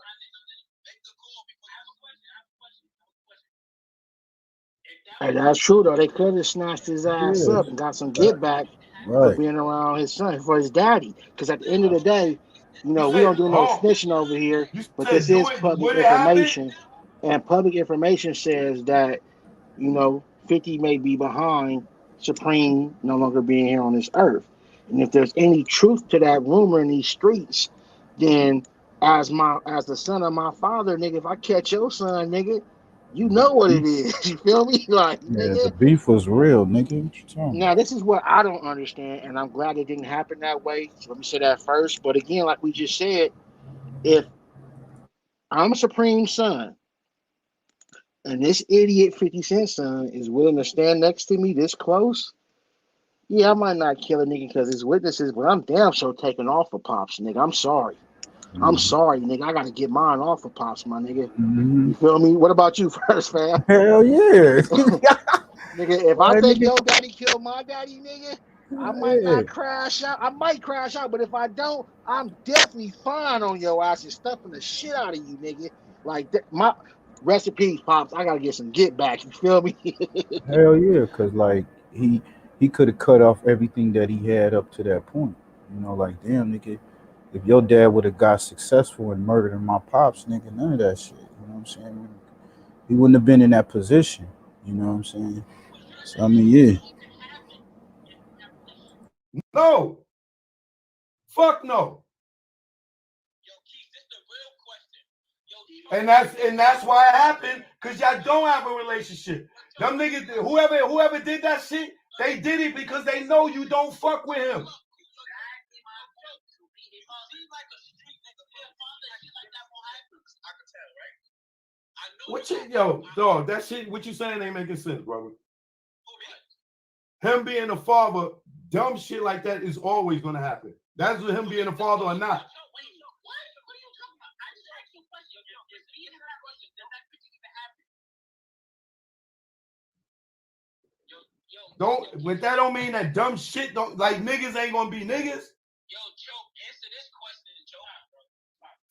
S2: Hey, that's true though. They could have snatched his ass
S1: Yeah.
S2: up and got some get back for
S1: Right.
S2: being around his son, for his daddy. Because at the end of the day, you
S4: You
S2: know, we
S4: said,
S2: don't do no snitching over here,
S4: you
S2: but
S4: said
S2: this
S4: do
S2: is
S4: it.
S2: public
S4: Would it happen?
S2: information. And public information says that, you know, 50 may be behind Supreme no longer being here on this earth. And if there's any truth to that rumor in these streets, then as the son of my father, nigga, if I catch your son, nigga, you know what it is. You feel me? Like,
S1: Yeah, the
S2: nigga.
S1: beef was real, nigga. What you talking
S2: Now, this is what I don't understand, and I'm glad it didn't happen that way. So let me say that first. But again, like we just said, if I'm a Supreme son, and this idiot 50 Cent son is willing to stand next to me this close, Yeah, I might not kill a nigga because it's witnesses, but I'm damn sure taking off for Pops, nigga. I'm sorry. I'm sorry, nigga. I gotta get mine off for Pops, my nigga. You feel me? What about you first, fam?
S1: Hell yeah.
S2: Nigga, if I
S1: Why,
S2: think
S1: nigga?
S2: your daddy killed my daddy, nigga, I might not crash out. I might crash out, but if I don't, I'm definitely fine on your ass and stuffing the shit out of you, nigga. Like my recipe, Pops. I gotta get some get back. You feel me?
S1: Hell yeah, cause like he could have cut off everything that he had up to that point. You know, like damn nigga, if your dad would have got successful in murdering my pops, nigga, none of that shit. You know what I'm saying? He wouldn't have been in that position. You know what I'm saying? So I mean, yeah.
S4: No. Fuck no. And that's why it happened, because y'all don't have a relationship. Them niggas, whoever did that shit, they did it because they know you don't fuck with him. What you, yo, dog, that shit, what you saying ain't making sense, brother. Him being a father, dumb shit like that is always gonna happen. That's what him being a father or not. Don't, but that don't mean that dumb shit don't, like niggas ain't gonna be niggas. Yo, Joe, answer this question, Joe.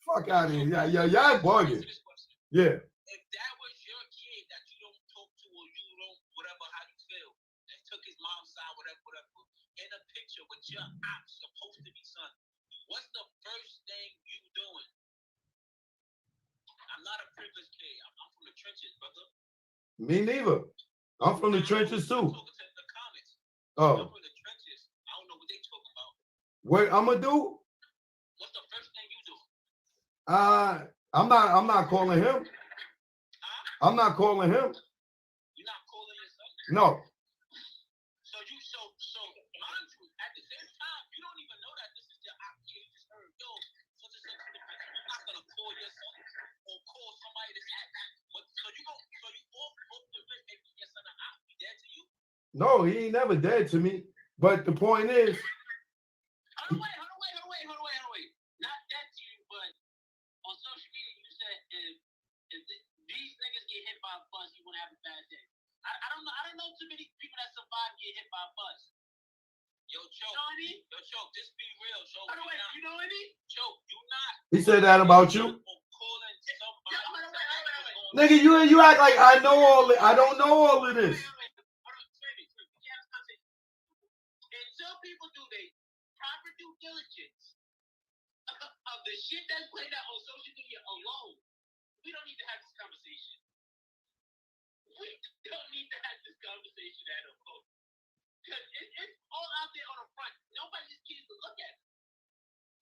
S4: Fuck out of here. Yeah, y'all bugging. Yeah. If that was your kid that you don't talk to or you don't, whatever, how you feel, and took his mom's side, whatever, in a picture with your ops, supposed to be son, what's the first thing you doing? I'm not a privileged kid. I'm from the trenches, brother. Me neither. I'm from the trenches too. Oh. I'm from the trenches. I don't know what they talking about. What I'm gonna do? What's the first thing you do? I'm not calling him. I'm not calling him. You're not calling yourself? No. So mind you, at the same time, you don't even know that this is your option. You just heard, yo, such and such in the picture. You're not gonna call yourself or call somebody that's at that. So you off the rip, maybe your son be dead to you? No, he ain't never dead to me. But the point is, Hold on, wait. Not dead to you, but on social media you said if these niggas get hit by a bus, you wanna have a bad day. I don't know too many people that survive get hit by a bus. Yo, Choke. You know any? Yo, Choke, just be real, Choke. You know any? Choke, you not. He said that about you? Nigga, you act like I know all it. I don't know all of this. Until people do their proper due diligence of the shit that's played out on social media alone, we don't need to have this conversation. We don't need to have this conversation at all. Because it's all out there on the front. Nobody just cares to look at it.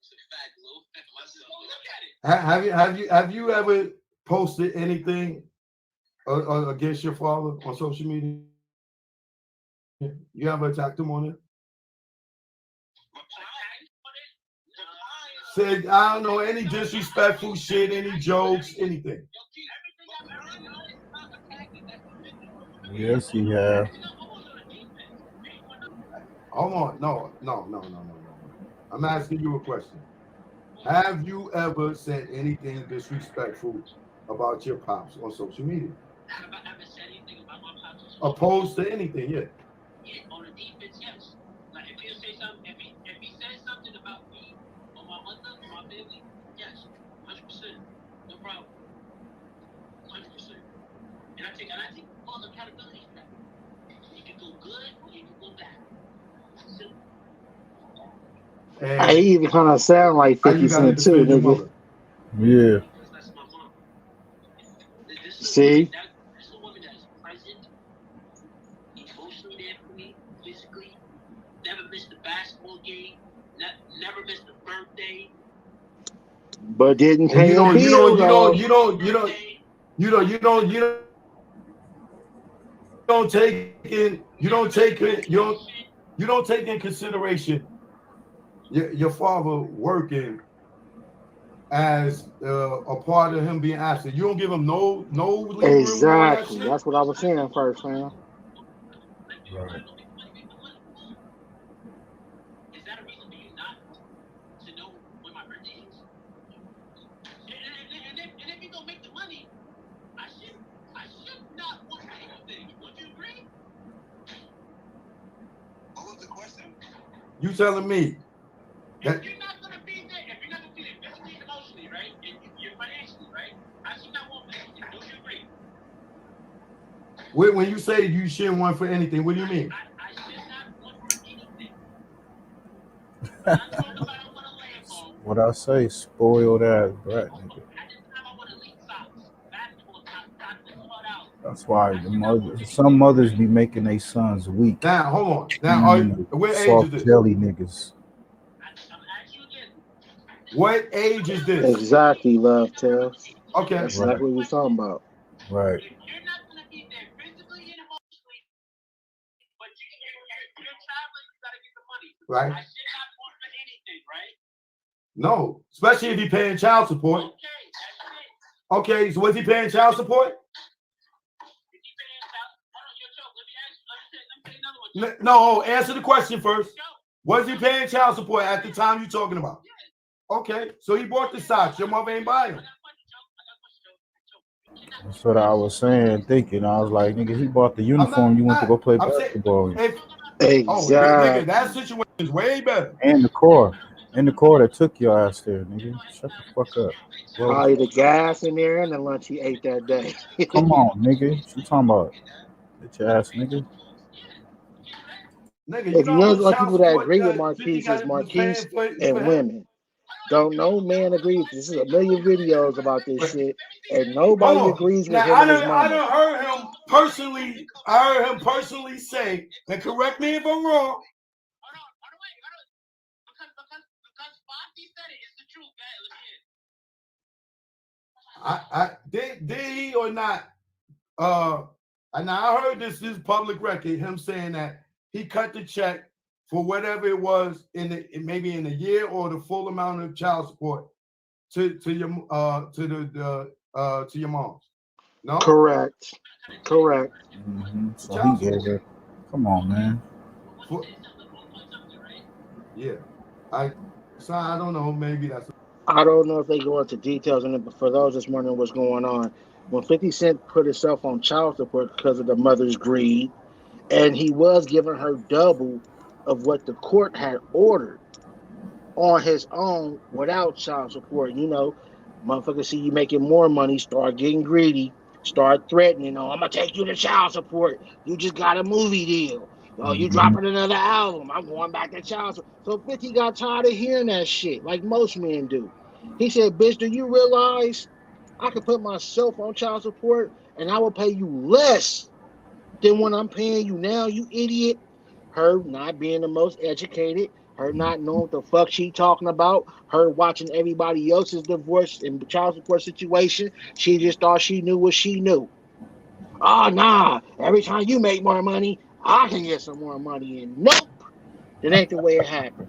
S4: It's a fact, Lou. Look at it. Have you ever posted anything against your father on social media? You ever attacked him on it? Said, I don't know, any disrespectful shit, any jokes, anything.
S1: Yes, he have.
S4: Hold on. No. I'm asking you a question. Have you ever said anything disrespectful about your pops on social media? Have I ever said anything about my pops? Opposed to anything, yeah. Yeah, on the defense, yes. Like if he say something, if he says something about me or my mother or my family, yes, 100%, no problem, 100%. And I take all the accountability for that. You can go good or you can go bad.
S2: I even kind of sound like 50 Cent too, nigga.
S1: Yeah.
S2: See?
S3: That's a woman that's present, emotionally there for me, physically. Never missed a basketball game. Never missed a birthday.
S2: But didn't pay a bill though.
S4: You don't take in consideration your father working as a part of him being absent. You don't give him no legal room on that
S2: Exactly.
S4: shit.
S2: That's what I was saying first, man.
S1: Right.
S4: You telling me that
S3: if you're not gonna be there physically and emotionally, right? And you're financially, right? I should not want for anything. Do you agree?
S4: when you say you shouldn't want for anything, what do you mean?
S3: I should not want for anything. When I talk about I want a Lambo,
S1: What I say, spoiled ass brat, nigga.
S3: at this time I want elite socks, basketball socks, $200.
S1: That's why the mothers, some mothers be making their sons weak.
S4: Now, hold on. Now,
S1: Mm,
S4: what age is
S1: soft
S4: this?
S1: jelly niggas.
S3: I'm asking you again.
S4: What age is this?
S2: Exactly, love tells.
S4: Okay.
S2: That's exactly what we're talking about.
S1: Right.
S3: If you're not gonna be there physically and emotionally, but you're traveling, you gotta get the money.
S4: Right.
S3: I should not want for anything, right?
S4: No, especially if you're paying child support.
S3: Okay, that's it.
S4: Okay, so was he paying child support? No, answer the question first. Was he paying child support at the time you're talking about? Okay, so he bought the socks. Your mother ain't buying them.
S1: That's what I was saying, thinking. I was like, nigga, he bought the uniform. You went to go play basketball in.
S2: Exactly.
S4: That situation is way better.
S1: And the core. And the core that took your ass there, nigga. Shut the fuck up.
S2: Probably the gas in there and the lunch he ate that day.
S1: Come on, nigga. What you talking about? Get your ass, nigga.
S4: Nigga,
S2: If you know,
S4: how much
S2: like
S4: child
S2: people that
S4: support
S2: agree with
S4: 50
S2: Marquise is
S4: was
S2: Marquise
S4: paying for
S2: and
S4: him?
S2: women. Don't no man agree. This is a million videos about this shit, and nobody
S4: Hold on.
S2: agrees with
S4: Now,
S2: him and his
S4: I
S2: mama.
S4: done heard him personally. I heard him personally say, and correct me if I'm wrong.
S3: Because Foxy said it, it's the truth.
S4: Did he or not? And I heard this is public record. Him saying that he cut the check for whatever it was maybe in a year or the full amount of child support to your mom's. No.
S2: Correct.
S1: Mm-hmm. So he gave her. Come on, man.
S4: Yeah. I don't know. Maybe that's.
S2: I don't know if they go into details on it, but for those that's wondering what's going on, when 50 Cent put himself on child support because of the mother's greed, and he was giving her double of what the court had ordered on his own without child support. You know, motherfuckers see you making more money, start getting greedy, start threatening. Oh, I'm gonna take you to child support. You just got a movie deal. Oh, you dropping another album. I'm going back to child support. So 50 got tired of hearing that shit, like most men do. He said, bitch, do you realize I could put myself on child support and I will pay you less than what I'm paying you now, you idiot? Her not being the most educated, her not knowing what the fuck she talking about, her watching everybody else's divorce and child support situation. She just thought she knew what she knew. Oh, nah, every time you make more money, I can get some more money. And nope, that ain't the way it happened.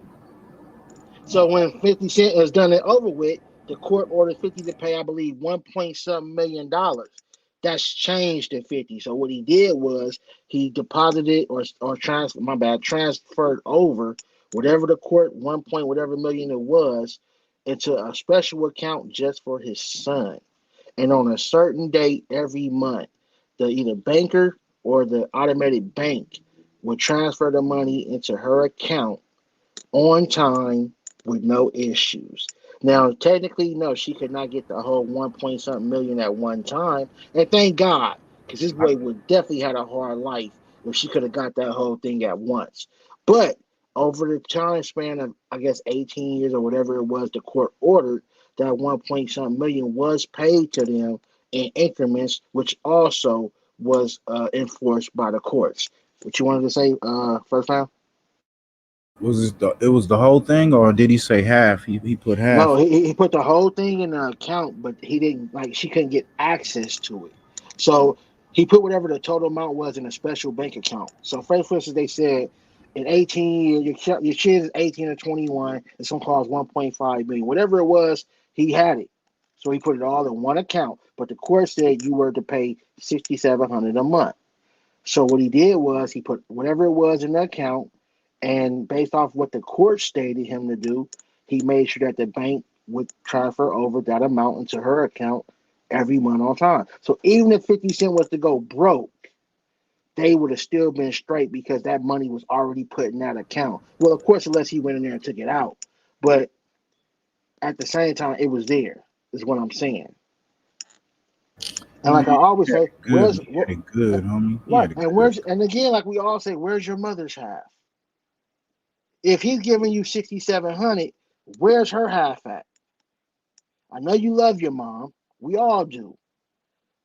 S2: So when 50 Cent has done it over with, the court ordered 50 to pay, I believe, 1.7 million dollars. That's changed to 50. So what he did was he deposited or transferred over whatever the court 1 point whatever million it was into a special account just for his son. And on a certain date every month, the either banker or the automated bank would transfer the money into her account on time with no issues. Now, technically, no, she could not get the whole 1 point something million at one time. And thank God, because this boy would definitely had a hard life if she could have got that whole thing at once. But over the time span of, I guess, 18 years or whatever it was, the court ordered that 1 point something million was paid to them in increments, which also was enforced by the courts. What you wanted to say first time?
S1: It was the whole thing, or did he say half? He put half.
S2: No, he put the whole thing in the account, but he didn't she couldn't get access to it. So he put whatever the total amount was in a special bank account. So for instance, they said in 18 years, your kid is 18 or 21, it's gonna cost 1.5 million. Whatever it was, he had it. So he put it all in one account. But the court said you were to pay $6,700 a month. So what he did was he put whatever it was in the account, and based off what the court stated him to do, he made sure that the bank would transfer over that amount into her account every month on time. So even if 50 Cent was to go broke, they would have still been straight because that money was already put in that account. Well, of course, unless he went in there and took it out. But at the same time, it was there, is what I'm saying. And like I always say, where's
S1: He had it good, homie. He
S2: right?
S1: had it
S2: And
S1: good.
S2: and again, like we all say, where's your mother's half? If he's giving you 6,700, where's her half at? I know you love your mom. We all do.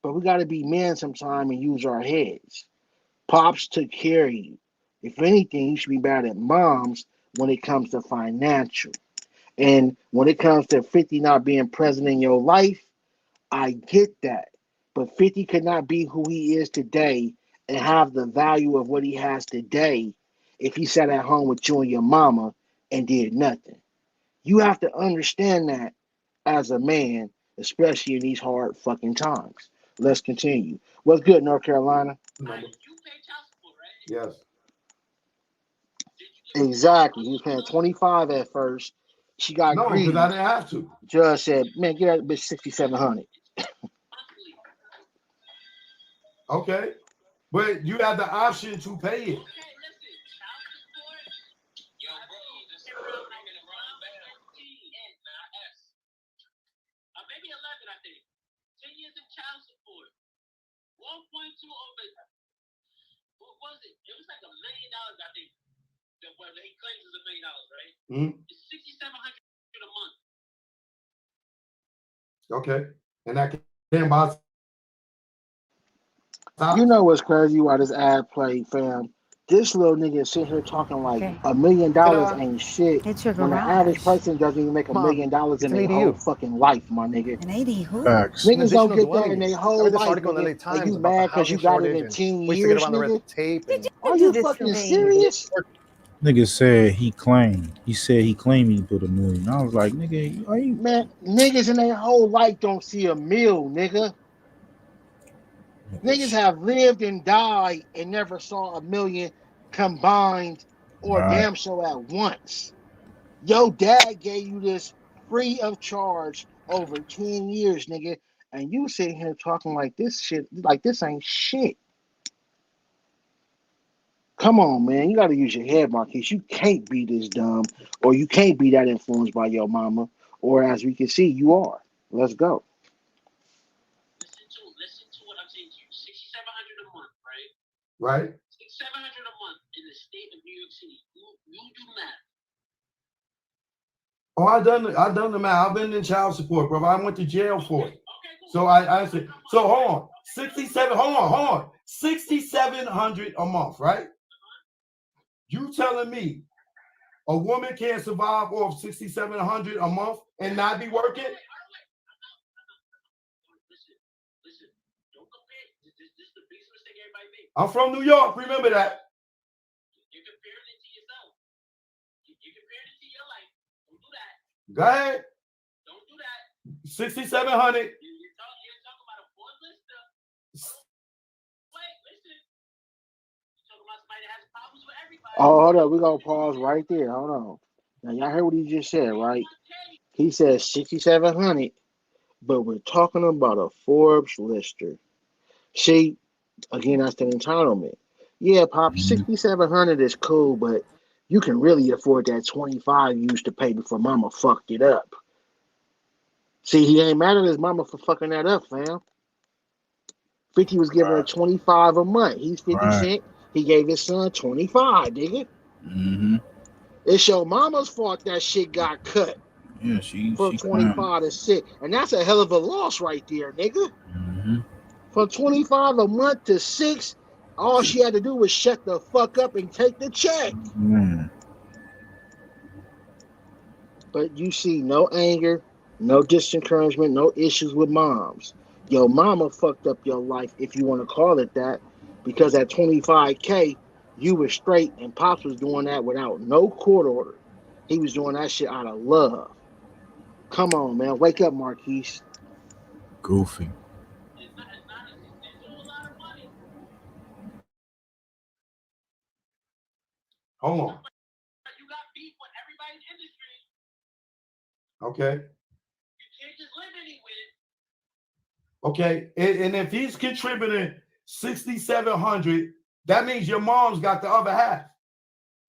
S2: But we got to be men sometime and use our heads. Pops took care of you. If anything, you should be better than moms when it comes to financial. And when it comes to 50 not being present in your life, I get that. But 50 could not be who he is today and have the value of what he has today if he sat at home with you and your mama and did nothing. You have to understand that as a man, especially in these hard fucking times. Let's continue. What's good, North Carolina?
S4: Yes.
S2: Exactly. He was paying 25 at first. She got
S4: No,
S2: greedy.
S4: because I didn't have to.
S2: Judge said, "Man, get that bitch 6,700."
S4: Okay, but you have the option to pay it. Okay, and I can buy.
S2: You know what's crazy? Why this ad play, fam? This little nigga sitting here talking like $1 million ain't shit.
S9: It's your
S2: When the
S9: garage.
S2: average person doesn't even make $1 million in their whole fucking life, my nigga.
S9: An AD
S1: Facts.
S2: Niggas don't get that in their whole life, nigga. And you mad because you got it in 10 years, nigga? Are you fucking serious?
S1: Nigga said he claimed. He said he claimed he put $1 million. I was like, nigga, are you?
S2: Man, niggas in their whole life don't see a meal, nigga. Niggas have lived and died and never saw $1 million combined or
S1: Right.
S2: damn show at once. Yo, dad gave you this free of charge over 10 years, nigga, and you sitting here talking like this shit, like this ain't shit. Come on, man. You got to use your head, Marquise. You can't be this dumb, or you can't be that influenced by your mama, or as we can see, you are. Let's go.
S3: Listen to what I'm saying to you. 6,700 a month, right?
S4: Right.
S3: 6,700 a month in the state of New York City. You do math.
S4: Oh, I done the math. I've been in child support, bro. I went to jail for it. So I said, so hold on. 67, hold on. 6,700 a month, right? You telling me a woman can't survive off 6,700 a month and not be working?
S3: Listen. Don't compare. This is the biggest mistake everybody makes.
S4: I'm from New York. Remember that.
S3: You're comparing it to yourself. You're comparing it to your life. Don't do that.
S4: Go ahead.
S3: Don't do that.
S4: 6,700.
S3: You're talking about a four lister. Wait, listen. You're talking about somebody that has problems with everybody.
S2: Oh, hold up. We're going to pause right there. Hold on. Now, y'all heard what he just said, right? He said 6,700, but we're talking about a Forbes lister. See, again, that's the entitlement. Yeah, Pop, 6,700 is cool, but you can really afford that 25 you used to pay before mama fucked it up. See, he ain't mad at his mama for fucking that up, fam. 50 was giving her 25 a month. He's 50 Cent. He gave his son 25, nigga.
S1: Mm-hmm.
S2: It's your mama's fault that shit got cut.
S1: Yeah, she
S2: 25 to 6. And that's a hell of a loss right there, nigga.
S1: Mm-hmm.
S2: From 25 a month to 6, all she had to do was shut the fuck up and take the check.
S1: Mm.
S2: But you see no anger, no disencouragement, no issues with moms. Your mama fucked up your life, if you want to call it that, because at 25K, you were straight and Pops was doing that without no court order. He was doing that shit out of love. Come on, man. Wake up, Marquise.
S1: Goofy.
S4: Hold on.
S3: You got beef with everybody in the industry.
S4: Okay.
S3: You can't just live anywhere.
S4: Okay. And if he's contributing 6,700 that means your mom's got the other half.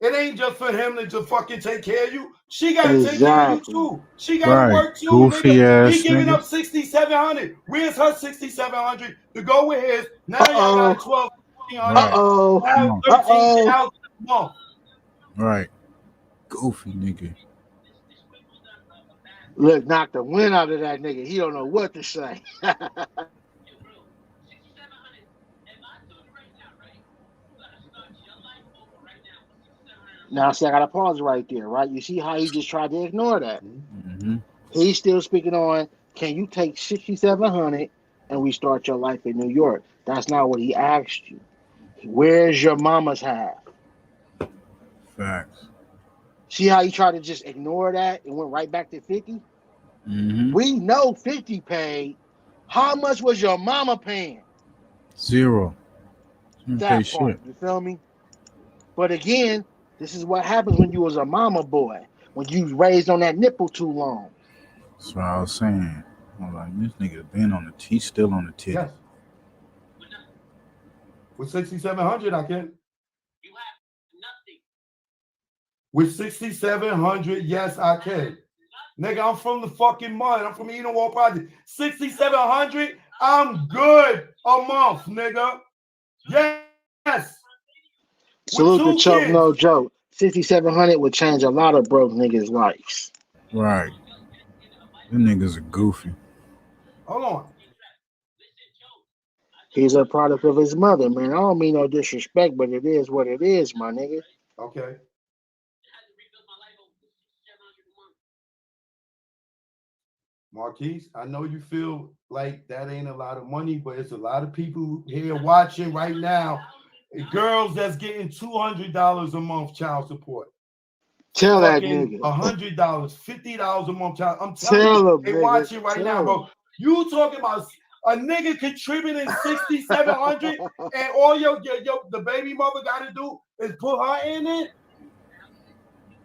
S4: It ain't just for him to just fucking take care of you. She got to take care of you too. She got to work too,
S1: Goofy
S4: nigga.
S1: ass
S4: He giving
S1: nigga.
S4: up 6,700. Where's her 6,700 to go with his? Now y'all got 12,100.
S1: Right.
S4: Now 13,000 a month.
S1: Right. Goofy nigga.
S2: Look, knock the wind out of that nigga. He don't know what to say. Now, see, I got to pause right there, right? You see how he just tried to ignore that?
S1: Mm-hmm.
S2: He's still speaking on, can you take 6,700 and restart your life in New York? That's not what he asked you. Where's your mama's half?
S1: Facts.
S2: See how he tried to just ignore that and went right back to 50?
S1: Mm-hmm.
S2: We know 50 paid. How much was your mama paying?
S1: Zero.
S2: That part, you feel me? But again, this is what happens when you was a mama boy, when you was raised on that nipple too long.
S1: That's what I was saying. I'm like, this nigga been on the T, still on the titty.
S4: Yes. With 6,700, I can.
S3: You have nothing.
S4: With 6,700, yes, I can. Nigga, I'm from the fucking mud. I'm from Eden Wall Project. 6,700, I'm good a month, nigga. Yes.
S2: Salute to Chuck, no joke. 6,700 would change a lot of broke niggas' lives.
S1: Right. Them niggas are goofy.
S4: Hold on.
S2: He's a product of his mother, man. I don't mean no disrespect, but it is what it is, my nigga.
S4: Okay. Marquise, I know you feel like that ain't a lot of money, but it's a lot of people here watching right now. Girls that's getting $200 a month child support.
S2: Tell that
S4: fucking
S2: nigga.
S4: $100, $50 a month child. I'm telling you, they watching right now, bro. You talking about a nigga contributing 6,700 and all your the baby mother got to do is put her in it.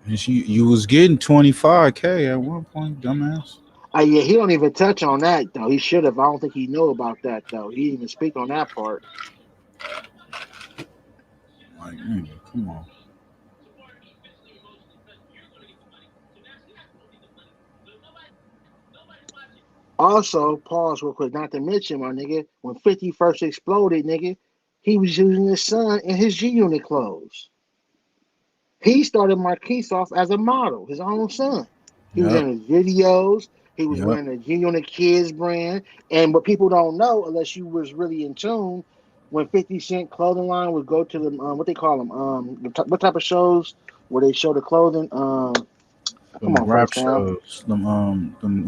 S1: And you was getting 25K at one point, dumbass.
S2: Yeah, he don't even touch on that though. He should have. I don't think he knew about that though. He didn't even speak on that part.
S1: Like, nigga, come on.
S2: Also, pause real quick, not to mention, my nigga, when 50 first exploded, nigga, he was using his son in his G-Unit clothes. He started Marquise off as a model, his own son. He was in his videos. He was wearing the G-Unit Kids brand. And what people don't know, unless you was really in tune, when 50 Cent clothing line would go to the, what they call them, what type of shows where they show the clothing? Come on,
S1: rap
S2: first now.
S1: shows, them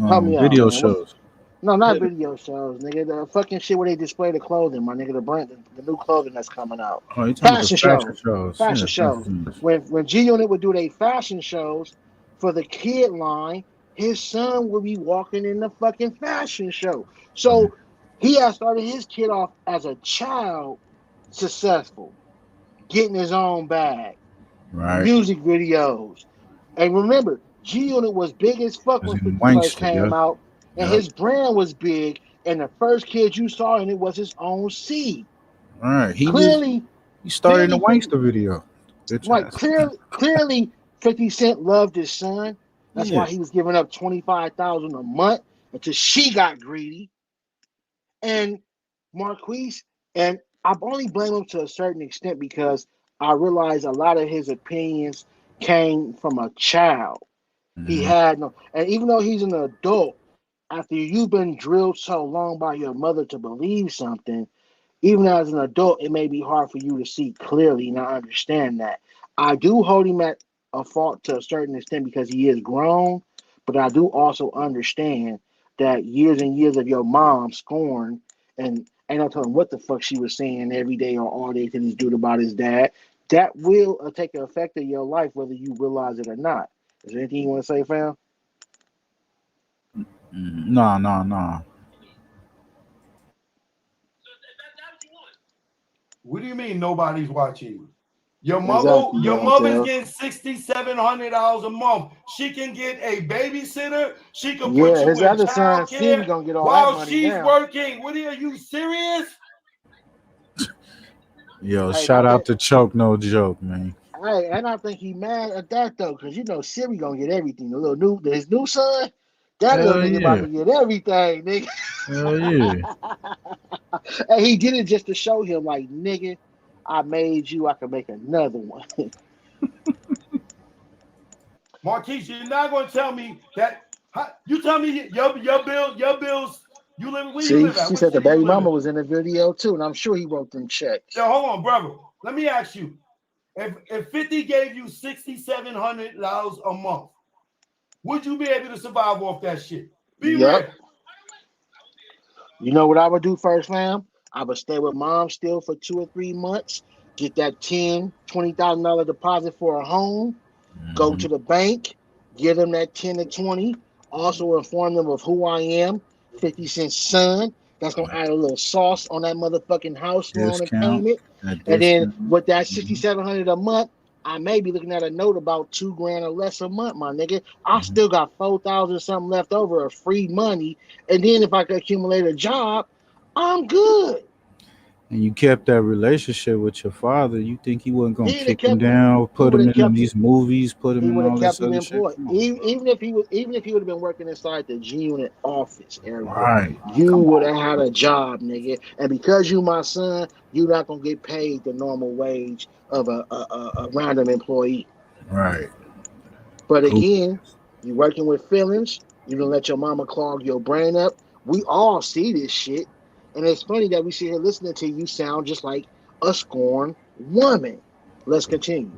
S2: Help me
S1: video
S2: out, man.
S1: shows.
S2: No, not video shows, nigga. The fucking shit where they display the clothing, my nigga. The brand, the new clothing that's coming out.
S1: Oh, you talking about the fashion shows?
S2: Fashion shows. When G Unit would do their fashion shows for the kid line, his son would be walking in the fucking fashion show. So he had started his kid off as a child, successful, getting his own bag, music videos, and remember, G Unit was big as fuck when 50 first came out. And his brand was big, and the first kid you saw in it was his own seed.
S1: Right. He started in the Wankster video.
S2: Right. Clearly, 50 Cent loved his son. That's why he was giving up $25,000 a month until she got greedy. And Marquise, and I only blame him to a certain extent because I realize a lot of his opinions came from a child. He had no, and even though he's an adult, after you've been drilled so long by your mother to believe something, even as an adult, it may be hard for you to see clearly, and I understand that. I do hold him at a fault to a certain extent because he is grown, but I do also understand that years and years of your mom scorn and ain't no telling what the fuck she was saying every day or all day to this dude about his dad, that will take an effect of your life whether you realize it or not. Is there anything you want to say, fam?
S1: No.
S4: What do you mean nobody's watching you? Your mother's getting $6,700 a month. She can get a babysitter. She can put you
S2: his
S4: in
S2: other son,
S4: childcare
S2: gonna get all
S4: while
S2: that money
S4: she's
S2: now.
S4: working. What are you serious?
S1: Yo,
S2: Hey,
S1: shout out to Choke No Joke, man.
S2: and I think he mad at that though, because you know Siri gonna get everything. His new son, that little
S1: Hell
S2: nigga about
S1: yeah.
S2: to get everything, nigga.
S1: Hell yeah.
S2: And he did it just to show him, like, nigga, I made you, I can make another one.
S4: Marquise, you're not gonna tell me that. You tell me your bills. You live where you
S2: See,
S4: live at?
S2: she
S4: What
S2: said the
S4: city you
S2: baby
S4: live
S2: mama
S4: in?
S2: was in the video too, and I'm sure he wrote them checks.
S4: Yo, hold on, brother. Let me ask you: if 50 gave you $6,700 a month, would you be able to survive off that shit? Be
S2: Yep.
S4: real.
S2: You know what I would do first, fam? I would stay with mom still for 2 or 3 months, get that $20,000 deposit for a home, go to the bank, give them that 10 to 20, also inform them of who I am, 50 Cent's son. That's gonna add a little sauce on that motherfucking house loan and
S1: Discount.
S2: payment.
S1: That
S2: And then
S1: discount.
S2: with that $6,700 a month, I may be looking at a note about $2,000 or less a month, my nigga. I still got 4,000 something left over of free money. And then if I could accumulate a job, I'm good.
S1: And you kept that relationship with your father, you think he wasn't gonna
S2: He'd have
S1: kick him
S2: kept him.
S1: down,
S2: He
S1: put
S2: would
S1: him
S2: have
S1: in
S2: kept
S1: these movies, put him
S2: He
S1: in
S2: would have
S1: all
S2: kept
S1: this
S2: him
S1: other shit?
S2: employed.
S1: Come on.
S2: Even if he would have been working inside the G Unit office area,
S1: Right.
S2: you
S1: Come
S2: would
S1: on.
S2: have had a job, nigga. And because you my son, you're not gonna get paid the normal wage of a random employee.
S1: Right.
S2: But
S1: Cool.
S2: again, you working with feelings. You don't let your mama clog your brain up. We all see this shit, and it's funny that we sit here listening to you sound just like a scorned woman. Let's continue.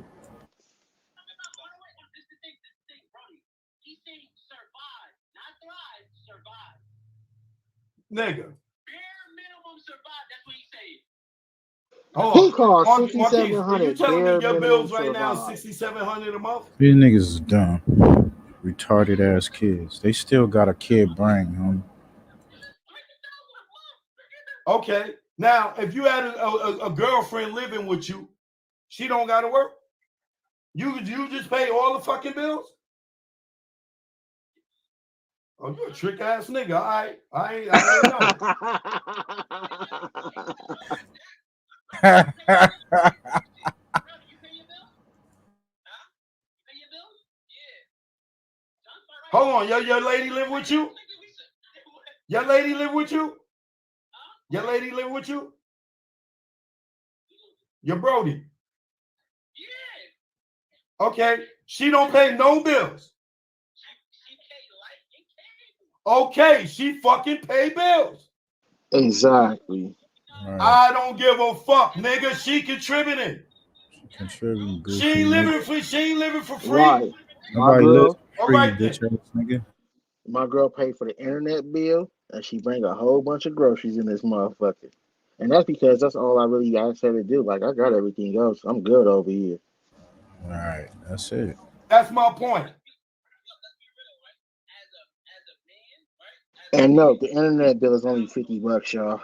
S4: Nigga.
S3: Bare minimum survive. That's what he's saying.
S2: He
S4: Hold
S2: called
S4: on. Marquise, are you
S2: 6,700
S4: telling me
S2: bare
S4: your
S2: minimum
S4: bills right now is
S2: survive.
S4: $6,700 a month?
S1: These niggas is dumb. Retarded ass kids. They still got a kid brain, homie.
S4: Okay. Now, if you had a girlfriend living with you, she don't got to work. You just pay all the fucking bills? Oh, you a trick ass nigga. All right. I ain't know. Hold on, your lady live with you? Your lady live with you? Your lady live with you? Your Brody? Okay, she don't pay no bills. Okay, she fucking pay bills.
S2: Exactly.
S1: Right.
S4: I don't give a fuck, nigga. She contributing.
S1: Contributing goofy.
S4: She ain't living for free.
S2: Right.
S1: Nobody lives
S4: All
S1: free,
S4: right then.
S1: bitch ass nigga.
S2: My girl paid for the internet bill, and she bring a whole bunch of groceries in this motherfucker. And that's because that's all I really asked her to do. Like, I got everything else. I'm good over here.
S1: Right. That's it.
S4: That's my point.
S2: And no, the internet bill is only $50, y'all.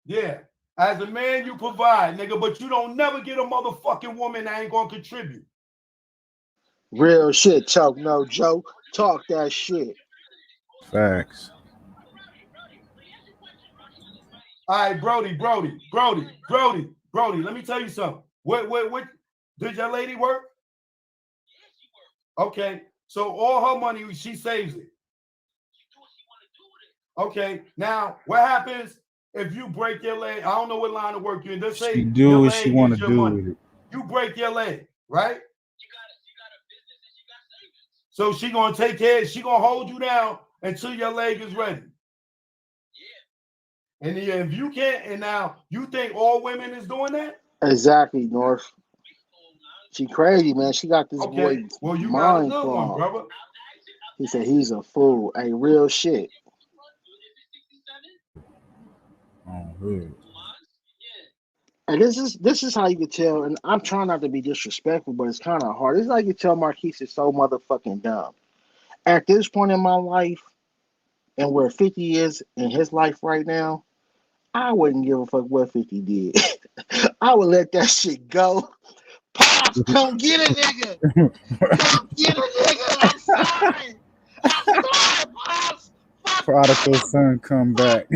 S4: Yeah. As a man, you provide, nigga, but you don't never get a motherfucking woman that ain't gonna contribute.
S2: Real shit, Choke No Joke. Talk that shit.
S1: Facts.
S4: All right, Brody. Let me tell you something. What did your lady work? Okay, so all her money, she saves it. Okay, now what happens if you break your leg? I don't know what line of work you're in. Let's say
S1: She do
S4: your
S1: what
S4: leg
S1: she want
S4: is
S1: to
S4: your
S1: do
S4: money.
S1: with it.
S4: You break your leg, right? So she gonna take care. She gonna hold you down until your leg is ready. And if you can't, and now you think all women is doing that?
S2: Exactly, North. She crazy, man. She got this
S4: Okay,
S2: boy
S4: well, you got a
S2: mind
S4: good one,
S2: clogged.
S4: brother.
S2: He said he's a fool. A real shit.
S1: Oh, good.
S2: And this is how you can tell, and I'm trying not to be disrespectful, but it's kind of hard. This is how you can tell Marquise is so motherfucking dumb. At this point in my life, and where 50 is in his life right now, I wouldn't give a fuck what 50 did. I would let that shit go. Pops, come get a nigga. Come get a nigga. I'm sorry. I'm sorry, Pops. Fuck
S1: Prodigal son come back.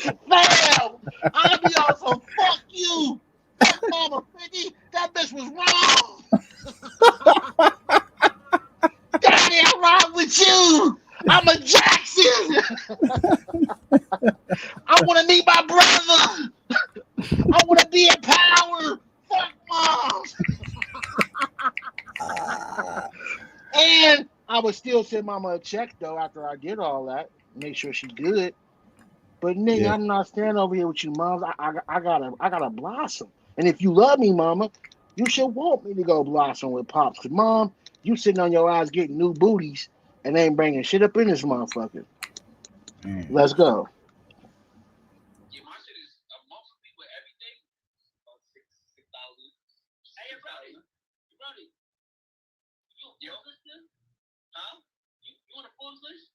S2: Fam, I be on some fuck you. Fuck Mama 50. That bitch was wrong. Daddy, I'm wrong with you. I'm a Jackson. I want to meet my brother. I want to be in power. Fuck moms. And I would still send Mama a check though after I did all that. Make sure she good. But nigga,
S1: Yeah.
S2: I'm not standing over here with you, moms. I gotta blossom. And if you love me, Mama, you should want me to go blossom with pops. Cause Mom, you sitting on your ass getting new booties and ain't bringing shit up in this motherfucker.
S1: Man.
S2: Let's go.
S3: Yeah, my shit is a monthly with everything. About $6,000. Hey, brother, you listening? Huh? You want a full list?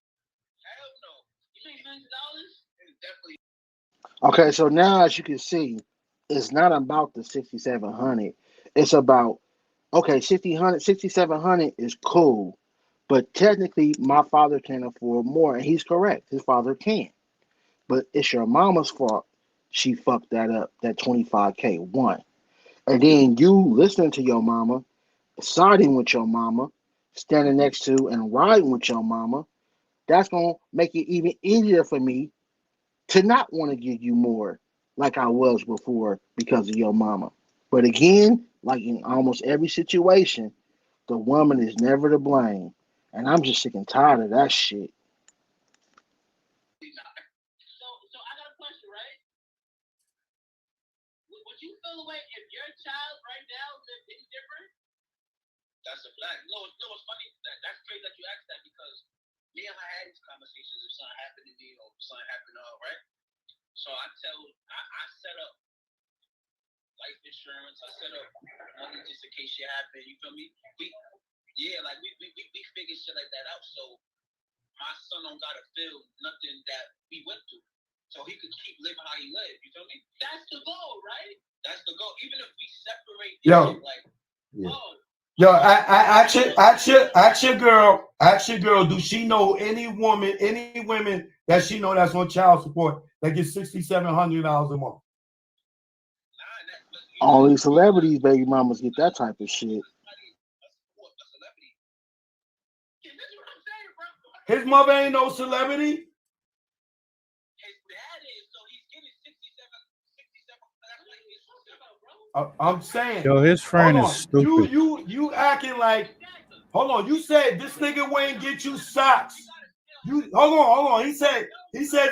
S3: Hell no. You think $1 million? It's definitely.
S2: Okay, so now as you can see, it's not about the 6,700. It's about 6,700 is cool, but technically my father can afford more, and he's correct. His father can, but it's your mama's fault. She fucked that up. That 25K one, and then you listening to your mama, siding with your mama, standing next to and riding with your mama. That's gonna make it even easier for me to not want to give you more like I was before because of your mama. But again, like in almost every situation, the woman is never to blame. And I'm just sick and tired of that shit.
S3: So I got a question, right? Would you feel away if your child right now lived any different? That's a fact. No, it's funny. That's crazy that you asked that because me and her had these conversations if something happened to me or something happened to her, right? So I set up life insurance. I set up money just in case shit happened. You feel me? We figured shit like that out. So my son don't gotta feel nothing that we went through. So he could keep living how he lived. You feel me? That's the goal, right? That's the goal. Even if we separate this shit, like,
S4: Yo, ask your girl, do she know any women that she know that's on child support that gets $6,700 a month?
S2: Only celebrities, baby mamas get that type of shit.
S4: His mother ain't no celebrity.
S3: His dad is, so he's getting 67.
S4: I'm saying.
S1: Yo, his friend is stupid.
S4: You acting like. Hold on. You said this nigga Wayne get you socks. Hold on. He said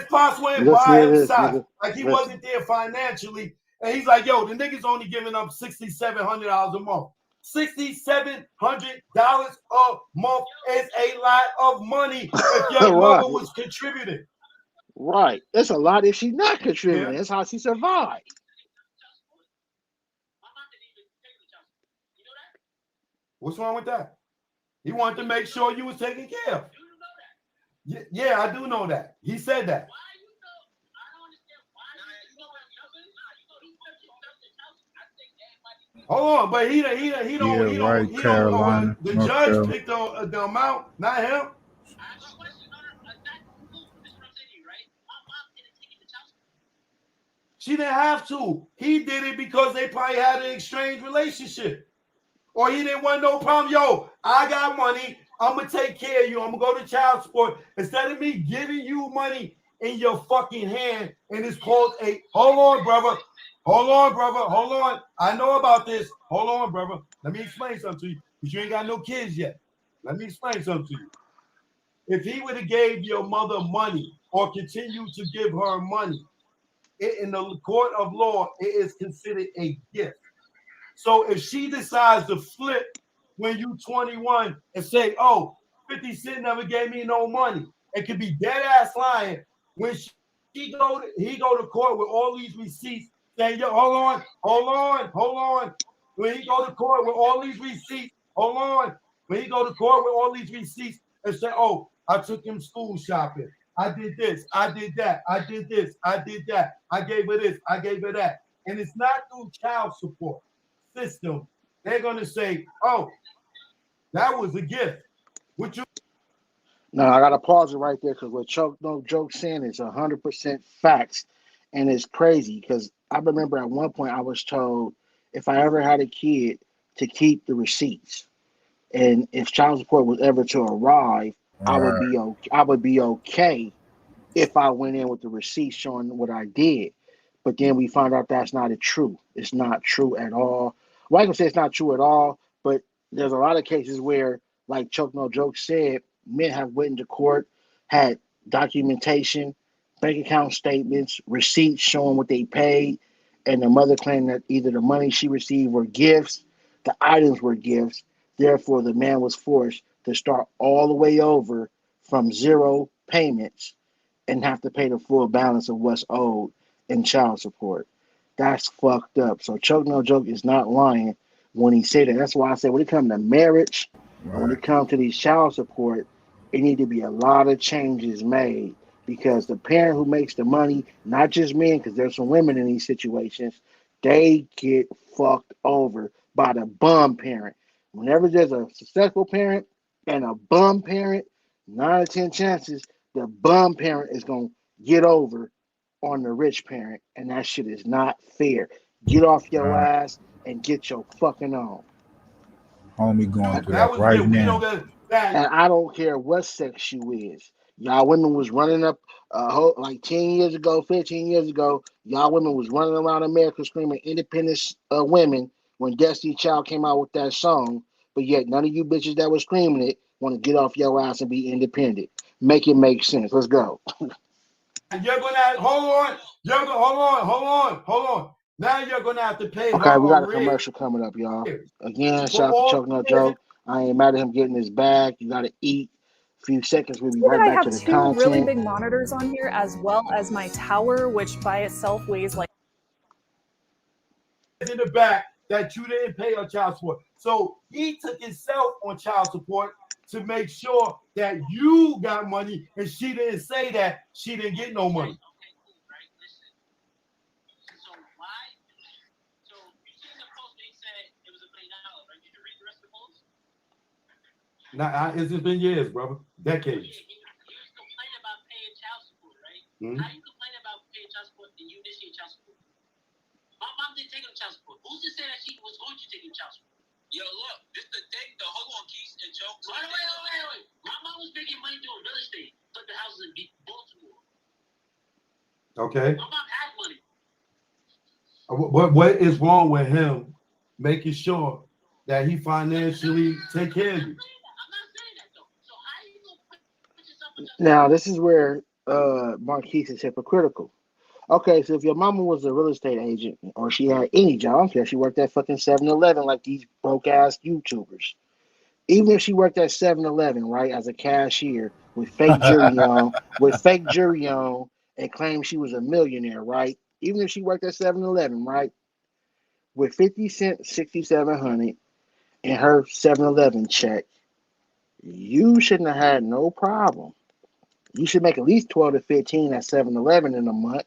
S4: Pops went buy him socks like he wasn't there financially, and he's like, yo, the nigga's only giving up $6,700 a month. $6,700 a month is a lot of money if your mother was contributing.
S2: Right. It's a lot if she's not contributing. Yeah. That's how she survived.
S4: What's wrong with that? He wanted to make sure you was taken care of. Yeah, I do know that. He said that. Hold on, but he don't.
S1: Carolina.
S4: The judge picked the amount, not him. She didn't have to. He did it because they probably had an exchange relationship. Or he didn't want no problem. Yo, I got money. I'm going to take care of you. I'm going to go to child support. Instead of me giving you money in your fucking hand, and it's called a... Hold on, brother. I know about this. Hold on, brother. Let me explain something to you. Because you ain't got no kids yet. Let me explain something to you. If he would have gave your mother money or continued to give her money, in the court of law, it is considered a gift. So if she decides to flip when you 21 and say, oh, 50 Cent never gave me no money, it could be dead ass lying. When he go to court with all these receipts, saying, yo, hold on. When he go to court with all these receipts, When he go to court with all these receipts and say, oh, I took him school shopping. I did this, I did that, I did this, I did that. I gave her this, I gave her that. And it's not through child support system. They're going to say, oh, that was a gift.
S2: Now I gotta pause it right there because what Choke No Joke saying is 100% facts, and it's crazy because I remember at one point I was told if I ever had a kid to keep the receipts, and if child support was ever to arrive,
S1: All right.
S2: I would be okay if I went in with the receipt showing what I did. But then we found out that's not true. It's not true at all. Well, I can say it's not true at all, but there's a lot of cases where, like Chuck No Joke said, men have went into court, had documentation, bank account statements, receipts showing what they paid, and the mother claimed that either the money she received were gifts, the items were gifts. Therefore, the man was forced to start all the way over from zero payments and have to pay the full balance of what's owed in child support. That's fucked up. So Chuck No Joke is not lying when he said that. That's why I say when it comes to marriage and when
S1: Right.
S2: it comes to these child support, it need to be a lot of changes made because the parent who makes the money, not just men, because there's some women in these situations, they get fucked over by the bum parent. Whenever there's a successful parent and a bum parent, 9 or 10 chances the bum parent is gonna get over on the rich parent, and that shit is not fair. Get off
S1: All
S2: your
S1: right.
S2: ass and get your fucking on.
S1: Homie going through
S4: That
S1: that
S4: was
S1: right
S4: good. We
S1: now.
S4: don't get that.
S2: And I don't care what sex you is. Y'all women was running up like 10 years ago, 15 years ago, y'all women was running around America screaming independent women when Destiny Child came out with that song. But yet none of you bitches that was screaming it want to get off your ass and be independent. Make it make sense. Let's go.
S4: You're gonna hold on. Hold on. Now you're gonna have to pay
S2: Okay,
S4: her
S2: we got a
S4: arrears
S2: commercial coming up, y'all. Again,
S4: for
S2: shout out to
S4: all
S2: Chuck No
S4: the years.
S2: Joke. I ain't mad at him getting his bag. You gotta eat. A few seconds, we'll be
S9: Look
S2: right
S9: at I
S2: back to
S9: have
S2: the
S9: two really
S2: content.
S9: big monitors on here as well as my tower, which by itself weighs like
S4: In the back that you didn't pay her child support. So he took himself on child support to make sure that you got money, and she didn't say that she didn't get no money.
S3: Okay, cool, right? Listen. So why? So you see in the post they said it was $1 million, right? Did you read the rest of the post?
S4: Now it's just been years, brother, decades.
S3: He was complaining about paying child support, right?
S4: Mm-hmm.
S3: How you complain about paying child support and you initiate child support? My mom didn't take him to child support. Who's to say that she was going to take him to child support? Yo, look, this the thing. Hold on, Keith and Joe. Wait. My mom was making money doing real estate, but the houses in Baltimore.
S4: Okay.
S3: My mom had money.
S4: What is wrong with him making sure that he financially take care of you?
S3: I'm not saying that though. So how you gonna put yourself in
S2: Now, this is where Marquise is hypocritical. Okay, so if your mama was a real estate agent or she had any job, I don't care, she worked at fucking 7-Eleven like these broke ass YouTubers. Even if she worked at 7-Eleven, right, as a cashier with fake jury on, and claimed she was a millionaire, right? Even if she worked at 7-Eleven, right, with 50 cents, 6,700 in her 7-Eleven check, you shouldn't have had no problem. You should make at least 12 to 15 at 7-Eleven in a month.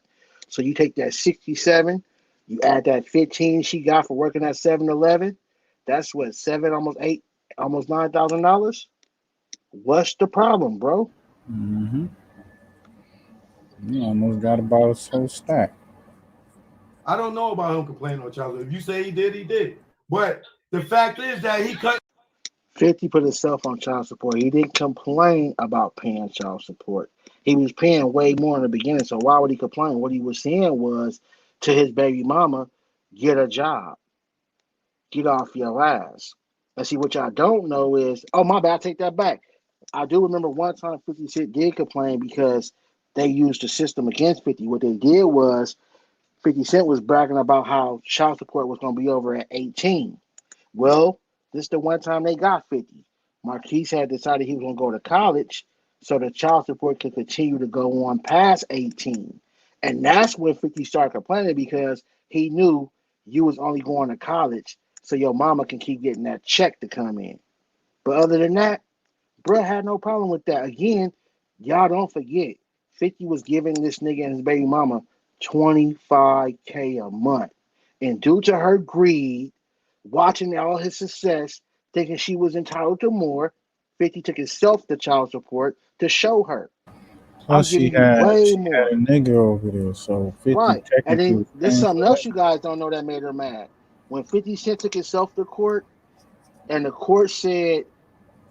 S2: So you take that 67, you add that 15 she got for working at 7-Eleven. That's what, seven, almost eight, almost $9,000. What's the problem, bro?
S1: Mm-hmm. You almost got about a whole stack.
S4: I don't know about him complaining on child support. If you say he did, he did. But the fact is that he cut
S2: 50 put himself on child support. He didn't complain about paying child support. He was paying way more in the beginning. So why would he complain? What he was saying was to his baby mama, get a job. Get off your ass. And see, what y'all don't know is, oh, my bad, I take that back. I do remember one time 50 Cent did complain because they used the system against 50. What they did was 50 Cent was bragging about how child support was going to be over at 18. Well, this is the one time they got 50. Marquise had decided he was going to go to college so the child support could continue to go on past 18. And that's when 50 started complaining because he knew you was only going to college so your mama can keep getting that check to come in. But other than that, bruh had no problem with that. Again, y'all don't forget, 50 was giving this nigga and his baby mama 25K a month. And due to her greed, watching all his success, thinking she was entitled to more, 50 took himself to child support to show her, I'm
S1: Plus,
S2: giving you way more.
S1: a nigga over there, so 50
S2: Right. And
S1: technically
S2: then
S1: was
S2: there's
S1: paying
S2: something
S1: for
S2: else
S1: that.
S2: you guys don't know that made her mad. When 50 Cent took himself to court, and the court said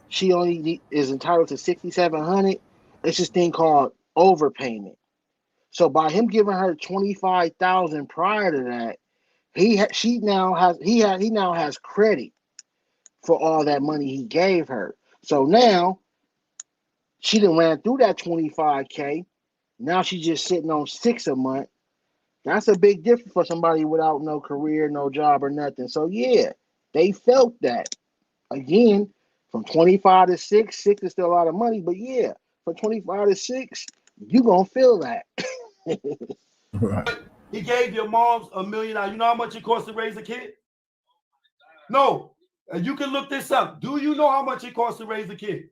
S2: she only is entitled to 6,700, it's this thing called overpayment. So by him giving her 25,000 prior to that, he now has credit for all that money he gave her. So now she done ran through that 25K. Now she's just sitting on 6 a month. That's a big difference for somebody without no career, no job, or nothing. So yeah, they felt that. Again, from 25 to 6, 6 is still a lot of money, but yeah, from 25 to 6, you gonna feel that.
S1: Right.
S4: He gave your moms $1 million. You know how much it costs to raise a kid? No. You can look this up. Do you know how much it costs to raise a kid?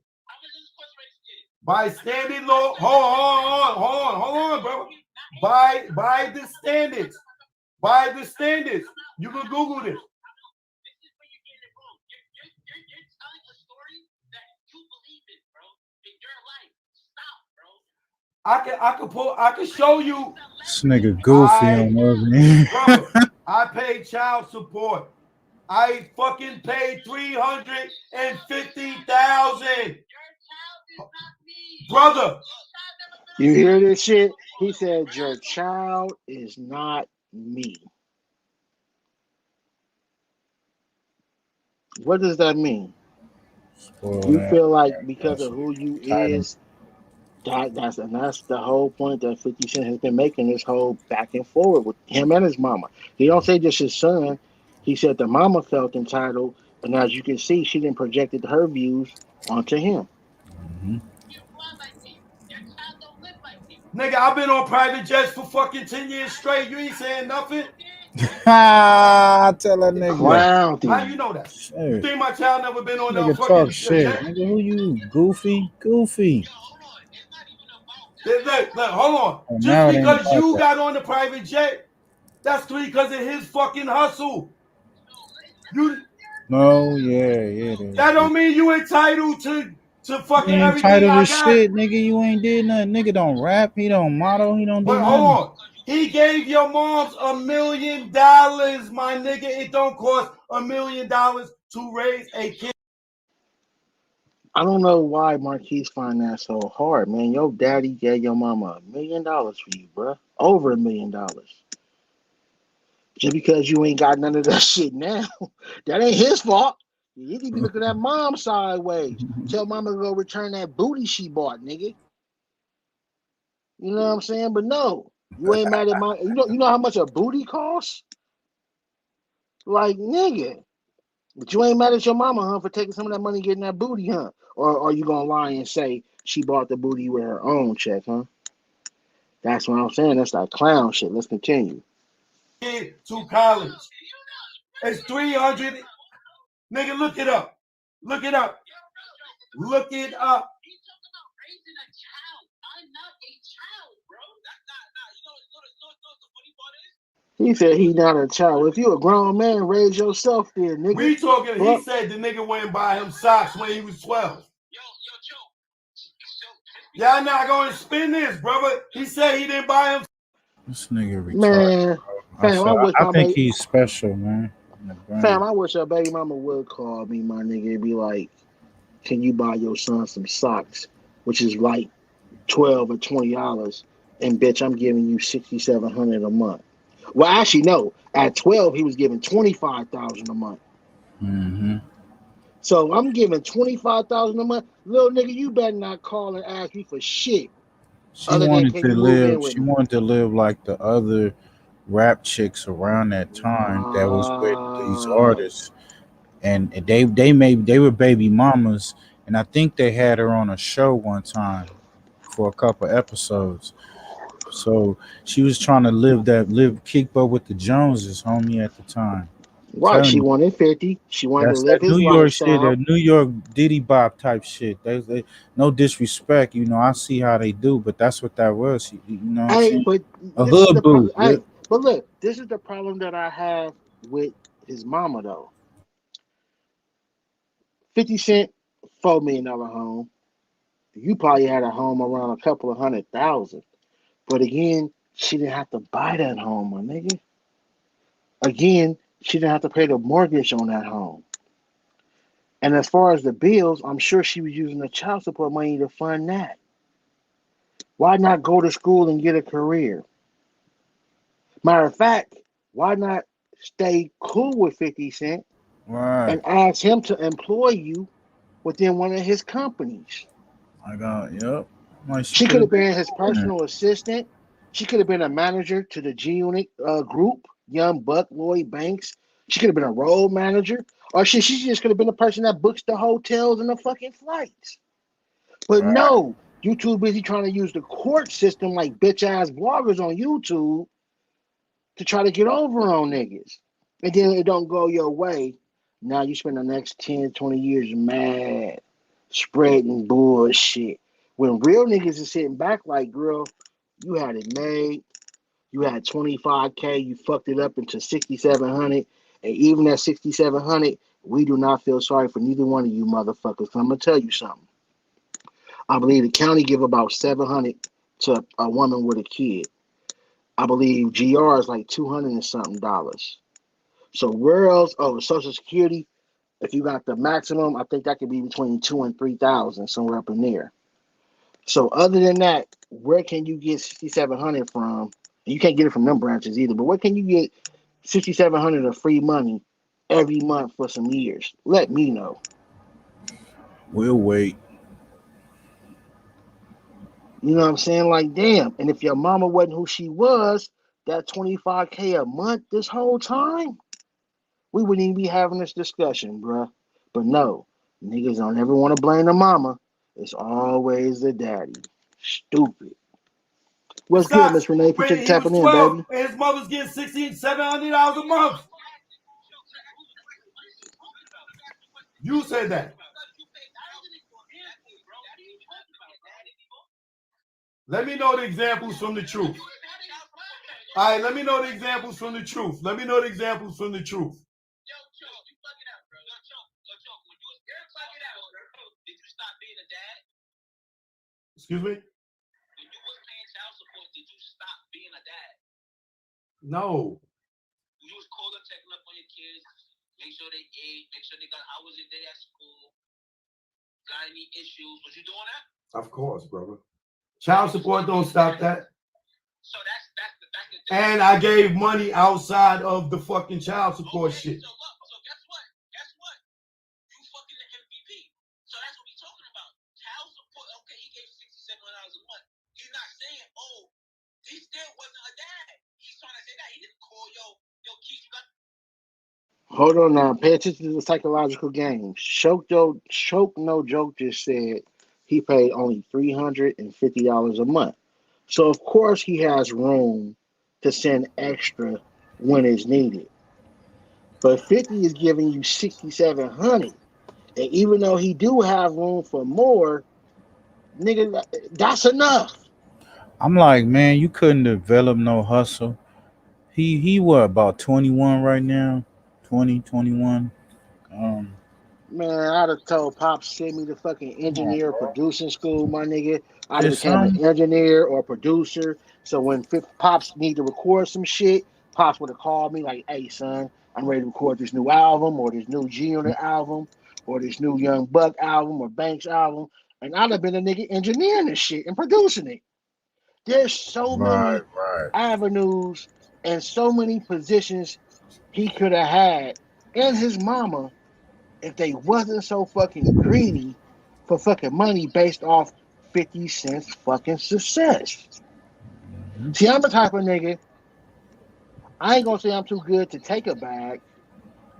S4: By standard law. Hold on, bro. By the standards. By the standards. You can Google this. I can show you.
S1: This nigga goofy on over
S4: Brother, I pay child support. I fucking paid $350,000. Brother.
S2: You hear this shit? He said, your child is not me. What does that mean? You feel like because of who you is, that's the whole point that 50 Cent has been making this whole back and forward with him and his mama. He don't say just his son. He said the mama felt entitled, and as you can see, she didn't projected her views onto him.
S1: Mm-hmm.
S4: Nigga, I've been on private jets for fucking 10 years straight. You ain't saying nothing.
S1: Tell that nigga.
S2: Clown
S4: How you know that?
S1: Shit.
S4: You think my child never been on
S1: Nigga
S4: fucking
S1: talk shit.
S4: jet?
S1: Nigga, who you? Goofy? Goofy.
S4: Look, hold on.
S1: Oh,
S4: Just because you got on the private jet, that's because of his fucking hustle.
S1: No, yeah.
S4: That don't mean you entitled to fucking
S1: You ain't
S4: everything
S1: entitled
S4: I
S1: to
S4: got.
S1: shit, nigga. You ain't did nothing. Nigga don't rap. He don't model. He don't do
S4: But
S1: nothing.
S4: hold on. He gave your moms $1 million, my nigga. It don't cost $1 million to raise a kid.
S2: I don't know why Marquise find that so hard, man. Your daddy gave your mama $1 million for you, bro. Over $1 million. Just because you ain't got none of that shit now, that ain't his fault. You need to be looking at mom sideways. Tell mama to go return that booty she bought, nigga. You know what I'm saying? But no, you ain't mad at my. You know how much a booty costs? Like, nigga. But you ain't mad at your mama, huh, for taking some of that money, getting that booty, huh? Or are you gonna lie and say she bought the booty with her own check, huh? That's what I'm saying. That's that clown shit. Let's continue.
S4: To college. It's 300. Nigga, look it up. Look it up. Look it up.
S2: He said he not a child. If you a grown man, raise yourself there, nigga.
S4: We talking, he said the nigga went and buy him socks when he was 12. Y'all not going to spin this, brother. He said he didn't buy him.
S1: This nigga retarded.
S2: Man,
S1: I think he's special, man.
S2: Fam, I wish your baby mama would call me, my nigga, and be like, can you buy your son some socks, which is like $12 or $20, and bitch, I'm giving you $6,700 a month. Well, actually, no. At 12, he was giving $25,000 a month.
S1: Mm-hmm.
S2: So I'm giving $25,000 a month. Little nigga, you better not call and ask me for shit.
S1: She wanted to live like the other rap chicks around that time that was with these artists, and they were baby mamas, and I think they had her on a show one time for a couple episodes. So she was trying to keep up with the Joneses, homie, at the time.
S2: Right, she wanted 50. She wanted to live
S1: That
S2: his
S1: New York shit,
S2: lifestyle.
S1: that New York Diddy Bop type shit. They no disrespect, I see how they do, but that's what that was. You know what I'm saying?
S2: But
S1: a hood boo.
S2: But look, this is the problem that I have with his mama though. 50 Cent $4 million home. You probably had a home around a couple of 100,000. But again, she didn't have to buy that home, my nigga. Again, she didn't have to pay the mortgage on that home. And as far as the bills, I'm sure she was using the child support money to fund that. Why not go to school and get a career? Matter of fact, why not stay cool with 50 Cent
S1: Right.
S2: and ask him to employ you within one of his companies?
S1: Yep. Like she
S2: She
S1: could
S2: could
S1: have
S2: have
S1: been
S2: been his
S1: doing that.
S2: personal assistant. She could have been a manager to the G Unit group, Young Buck, Lloyd Banks. She could have been a road manager. Or she just could have been the person that books the hotels and the fucking flights. But
S1: Right.
S2: no, you too busy trying to use the court system like bitch ass bloggers on YouTube to try to get over on niggas. And then it don't go your way. Now you spend the next 10, 20 years mad, spreading bullshit. When real niggas is sitting back like, girl, you had it made. You had 25K, you fucked it up into 6,700. And even at 6,700, we do not feel sorry for neither one of you motherfuckers. I'm gonna tell you something. I believe the county give about 700 to a woman with a kid. I believe GR is like 200 and something dollars. So where else? Oh, Social Security. If you got the maximum, I think that could be between 2 and 3,000, somewhere up in there. So other than that, where can you get 6,700 from? You can't get it from them branches either. But where can you get 6,700 of free money every month for some years? Let me know.
S1: We'll wait.
S2: You know what I'm saying? Like, damn. And if your mama wasn't who she was, that 25K a month this whole time, we wouldn't even be having this discussion, bruh. But no, niggas don't ever want to blame the mama. It's always the daddy. Stupid. What's good,
S4: Scott,
S2: Miss Renee? Appreciate
S4: when
S2: you
S4: he was
S2: tapping in,
S4: 12
S2: baby.
S4: and his mother's getting $1,700 a month. You said that. Let me know the examples from the truth. All right, let me know the examples from the truth. Let me know the examples from the truth. Excuse me? No. You was calling, checking up on your kids, make sure they ate, make sure they got hours a day at school. Got any issues? Was you doing that? Of course, brother. Child support don't stop that. So that's the and I gave money outside of the fucking child support shit. So guess what? Guess what? You fucking the MVP. So that's what we talking about. Child support. Okay, he gave $6,700 a month. He's not saying, oh, he still wasn't a dad. He's trying to say that he didn't call yo Keith. You got.
S2: Hold on now. Pay attention to the psychological game. Choke No Joke just said he paid only $350 a month. So of course he has room to send extra when it's needed. But 50 is giving you 6,700. And even though he do have room for more, nigga, that's enough.
S1: I'm like, man, you couldn't develop no hustle. He what about 21 right now? 20, 21. Um,
S2: Man, I'd have told Pops send me the fucking
S1: come on,
S2: engineer
S1: bro.
S2: producing school, my nigga. I'd have
S1: It's
S2: became an
S1: some
S2: engineer or producer. So when Pops need to record some shit, Pops would have called me like, hey son, I'm ready to record this new album or this new G Unit album or this new Young Buck album or Banks album. And I'd have been a nigga engineering this shit and producing it. There's so
S1: right,
S2: many
S1: right.
S2: avenues and so many positions he could have had and his mama if they wasn't so fucking greedy for fucking money based off 50 Cent's fucking success.
S1: Mhm.
S2: See, I'm the type of nigga, I ain't gonna say I'm too good to take a bag,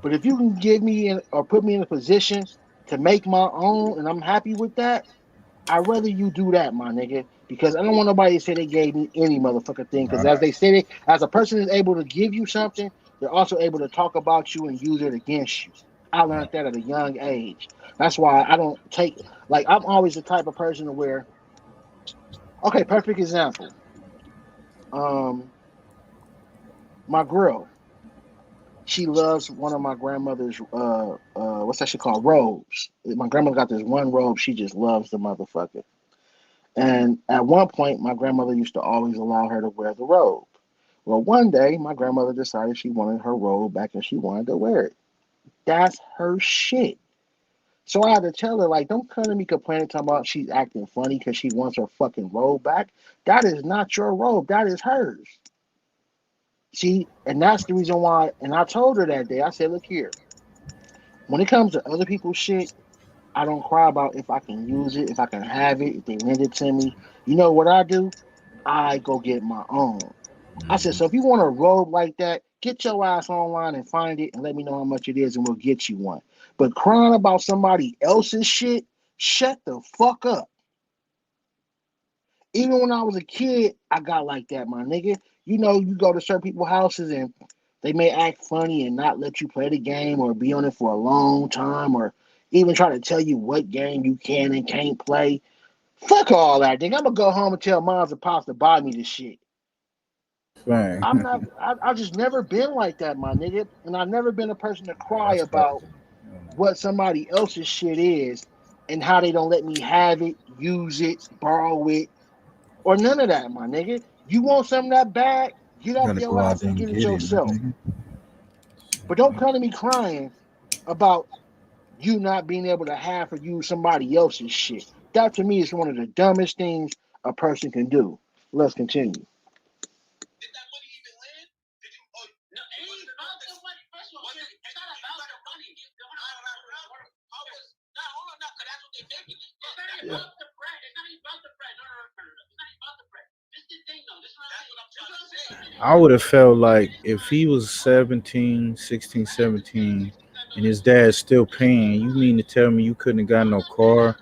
S2: but if you can give me in or put me in a position to make my own and I'm happy with that, I'd rather you do that, my nigga, because I don't want nobody to say they gave me any motherfucking thing. Because as
S1: Right.
S2: they said it, as a person is able to give you something, they're also able to talk about you and use it against you. I learned that at a young age. That's why I don't take like I'm always the type of person to where. Okay, perfect example. Um, my girl, she loves one of my grandmother's what's that shit called? Robes. My grandmother got this one robe. She just loves the motherfucker. And at one point, my grandmother used to always allow her to wear the robe. Well, one day, my grandmother decided she wanted her robe back and she wanted to wear it. That's her shit. So I had to tell her, like, don't come to me complaining talking about she's acting funny because she wants her fucking robe back. That is not your robe. That is hers. See, and that's the reason why. And I told her that day, I said, look here, when it comes to other people's shit, I don't cry about if I can use it, if I can have it, if they lend it to me. You know what I do? I go get my own. I said, so if you want a robe like that, get your ass online and find it and let me know how much it is and we'll get you one. But crying about somebody else's shit, shut the fuck up. Even when I was a kid, I got like that, my nigga. You know, you go to certain people's houses and they may act funny and not let you play the game or be on it for a long time or even try to tell you what game you can and can't play. Fuck all that, nigga. I'm gonna go home and tell moms and pops to buy me this shit.
S1: Fang.
S2: I'm not. I just never been like that, my nigga, and I've never been a person to cry
S1: That's
S2: about
S1: crazy.
S2: what somebody else's shit is and how they don't let me have it, use it, borrow it, or none of that, my nigga. You want something that bad? Get
S1: You
S2: off
S1: gotta
S2: your
S1: go out
S2: ass
S1: there
S2: and
S1: and
S2: get it
S1: get it, my
S2: yourself.
S1: nigga.
S2: But don't come to me crying about you not being able to have or use somebody else's shit. That to me is one of the dumbest things a person can do. Let's continue.
S3: Did that money even land? Did you? Oh, no, it ain't about the money. First of all, it's not about the money. I was not hold on, because that's what they think. It's not even about the bread. It's not even about the bread. No. It's not even about the bread. This is the thing, though. This is what I'm trying to say.
S1: I would have felt like if he was 17, 16, 17, and his dad's still paying, you mean to tell me you couldn't have got no car,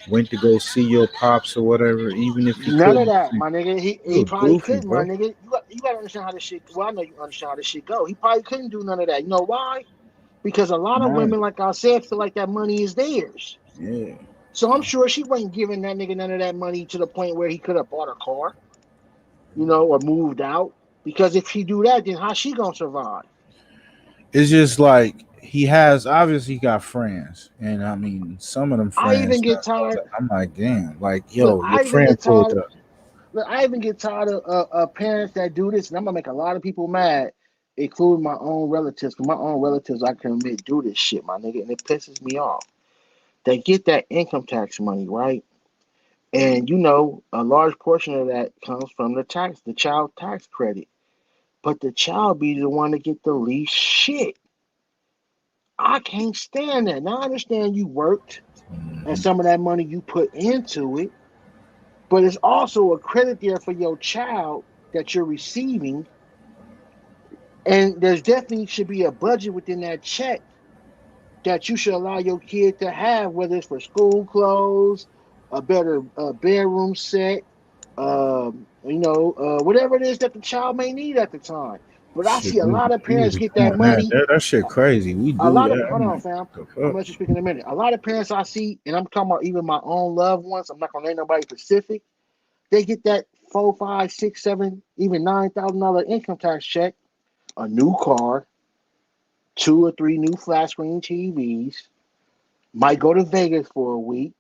S1: went to go see your pops or whatever, even if he
S2: None of
S1: couldn't?
S2: that, my nigga. He
S1: You're
S2: probably
S1: goofy,
S2: couldn't, my
S1: bro.
S2: nigga. You gotta understand how this shit. Well, I know you understand how this shit go. He probably couldn't do none of that. You know why? Because a lot of
S1: Right.
S2: women, like I said, feel like that money is theirs.
S1: Yeah.
S2: So I'm sure she wasn't giving that nigga none of that money to the point where he could have bought a car, or moved out. Because if he do that, then how she gonna survive?
S1: It's just like he has obviously got friends, and I mean some of them
S2: I even
S1: friends.
S2: get tired.
S1: I'm like, damn, like
S2: Look,
S1: yo, your
S2: I even
S1: friend
S2: get
S1: pulled
S2: tired.
S1: up.
S2: Look, I even get tired of parents that do this, and I'm gonna make a lot of people mad, including my own relatives. Cause my own relatives, I can admit, do this shit, my nigga, and it pisses me off. They get that income tax money, right? And a large portion of that comes from the child tax credit. But the child be the one to get the least shit. I can't stand that. Now I understand you worked and some of that money you put into it, but it's also a credit there for your child that you're receiving. And there's definitely should be a budget within that check that you should allow your kid to have, whether it's for school clothes, a better bedroom set, whatever it is that the child may need at the time. But I
S1: Shit,
S2: see a lot of
S1: we
S2: parents
S1: be
S2: get that
S1: doing that.
S2: money.
S1: That shit crazy. We
S2: A
S1: do
S2: lot of
S1: that.
S2: hold
S1: I'm
S2: on,
S1: like,
S2: fam.
S1: the
S2: I'm gonna
S1: fuck?
S2: let you speak in a minute. A lot of parents I see, and I'm talking about even my own loved ones. I'm not gonna name nobody specific. They get that 4, 5, 6, 7, even $9,000 income tax check, a new car, 2 or 3 new flat screen TVs, might go to Vegas for a week,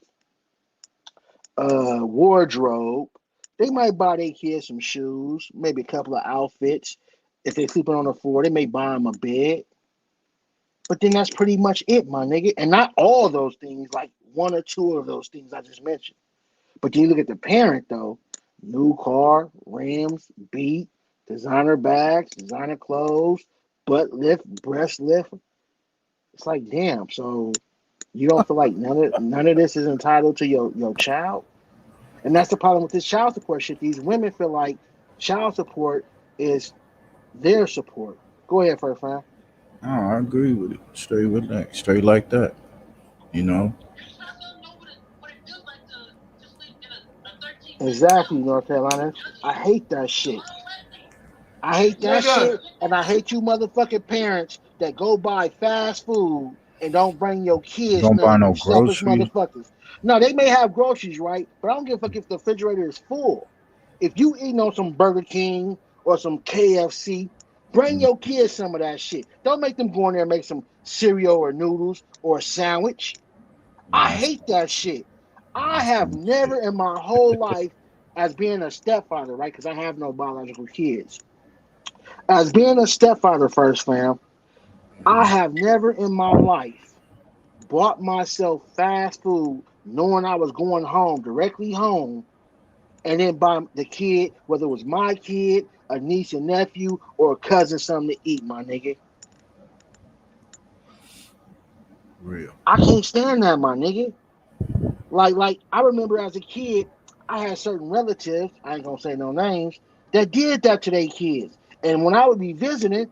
S2: wardrobe. They might buy their kids some shoes, maybe a couple of outfits. If they sleeping on the floor, they may buy them a bed. But then that's pretty much it, my nigga. And not all those things, like 1 or 2 of those things I just mentioned. But then you look at the parent though, new car, rims, beat, designer bags, designer clothes, butt lift, breast lift. It's like damn. So you don't feel like none of this is entitled to your child? And that's the problem with this child support shit. These women feel like child support is their support. Go ahead, first fam.
S1: Oh, I agree with it. Straight with that. Straight like that. You know.
S3: What it feels like to sleep in a 13-bedroom
S2: Exactly,
S3: house.
S2: North Carolina. I hate that
S3: You
S2: shit.
S3: already.
S2: I hate that
S4: Nigga,
S2: shit, and I hate you motherfucking parents that go buy fast food and don't bring your kids
S1: Don't buy
S2: none.
S1: no
S2: You selfish
S1: groceries.
S2: motherfuckers. No, they may have groceries, right? But I don't give a fuck if the refrigerator is full. If you eating on some Burger King or some KFC, Bring your kids some of that shit. Don't make them go in there and make some cereal or noodles or a sandwich. I hate that shit. I have never in my whole life, as being a stepfather, right? Because I have no biological kids. As being a stepfather first, fam, I have never in my life bought myself fast food knowing I was going home, directly home, and then buy the kid, whether it was my kid, a niece and nephew, or a cousin, something to eat, my nigga.
S1: Real.
S2: I can't stand that, my nigga. Like I remember as a kid, I had certain relatives, I ain't gonna say no names, that did that to their kids. And when I would be visiting,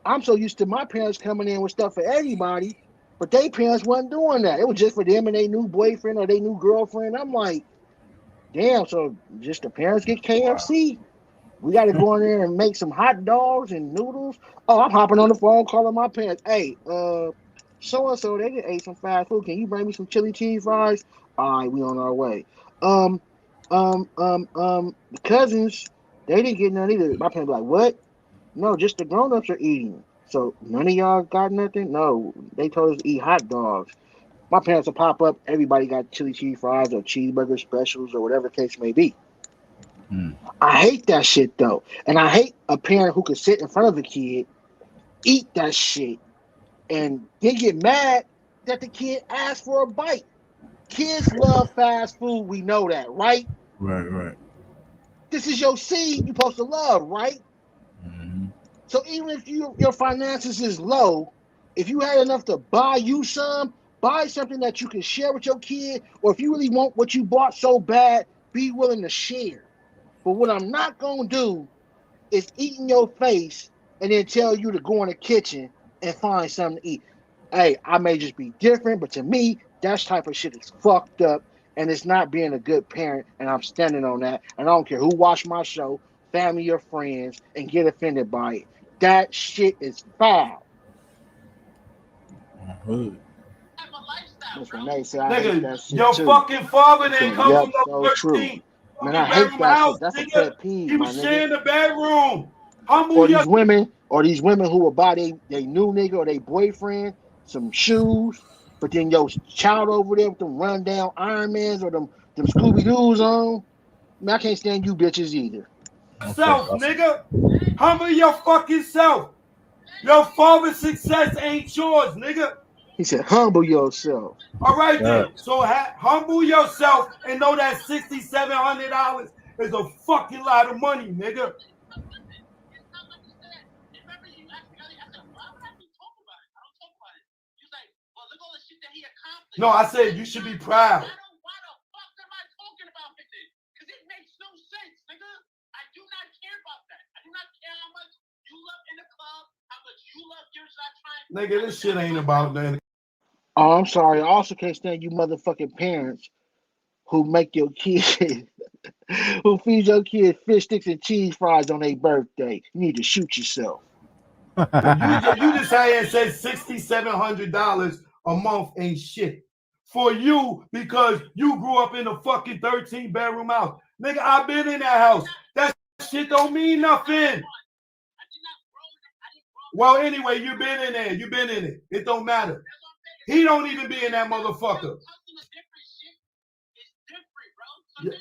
S2: I'm so used to my parents coming in with stuff for everybody, but their parents wasn't doing that. It was just for them and their new boyfriend or their new girlfriend. I'm like, damn, so just the parents get KFC? We got to go in there and make some hot dogs and noodles. Oh, I'm hopping on the phone calling my parents. Hey, so and so they just ate some fast food. Can you bring me some chili cheese fries? All right, we on our way. Um, the cousins they didn't get none either. My parents be like, what? No, just the grown-ups are eating. So none of y'all got nothing? No, they told us to eat hot dogs. My parents will pop up. Everybody got chili cheese fries or cheeseburger specials or whatever the case may be. I hate that shit though. And I hate a parent who could sit in front of a kid, eat that shit, and they get mad that the kid asked for a bite. Kids love fast food. We know that, right?
S1: Right.
S2: This is your seed you're supposed to love, right? So even if your finances is low, if you had enough to buy you some, buy something that you can share with your kid, or if you really want what you bought so bad, be willing to share. But what I'm not gonna do is eat in your face and then tell you to go in the kitchen and find something to eat. Hey, I may just be different, but to me, that type of shit is fucked up, and it's not being a good parent, and I'm standing on that. And I don't care who watch my show, family or friends, and get offended by it. That shit is foul. Miss Renee said I hate
S4: Nigga,
S2: that shit
S4: your
S2: too.
S4: fucking father
S2: So,
S4: didn't come
S2: yep,
S4: from no
S2: so true.
S4: 13
S2: Man,
S4: fucking
S2: I hate
S4: bedroom
S2: that
S4: house,
S2: shit. That's a
S4: nigga.
S2: pet peeve,
S4: He
S2: my
S4: was
S2: nigga.
S4: sharing the bedroom. Humble
S2: Or
S4: your
S2: these women who will buy they new nigga or they boyfriend some shoes, but then your child over there with them run down Iron Mans or them Scooby Doo's on. Man, I can't stand you bitches either.
S4: self, nigga. Humble your fucking self. Your father's success ain't yours, nigga.
S2: He said, humble yourself.
S4: All right then. So humble yourself and know that $6,700 is a fucking lot of money, nigga. No, I said you should be proud. Nigga, this shit ain't about nothing.
S2: Oh, I'm sorry. I also can't stand you motherfucking parents who make your kid, who feed your kid fish sticks and cheese fries on their birthday. You need to shoot yourself.
S4: You just had and said $6,700 a month ain't shit for you because you grew up in a fucking 13-bedroom house. Nigga, I've been in that house. That shit don't mean nothing. Well, anyway, you been in there. You been in it. It don't matter. He don't even be in that motherfucker. Yeah.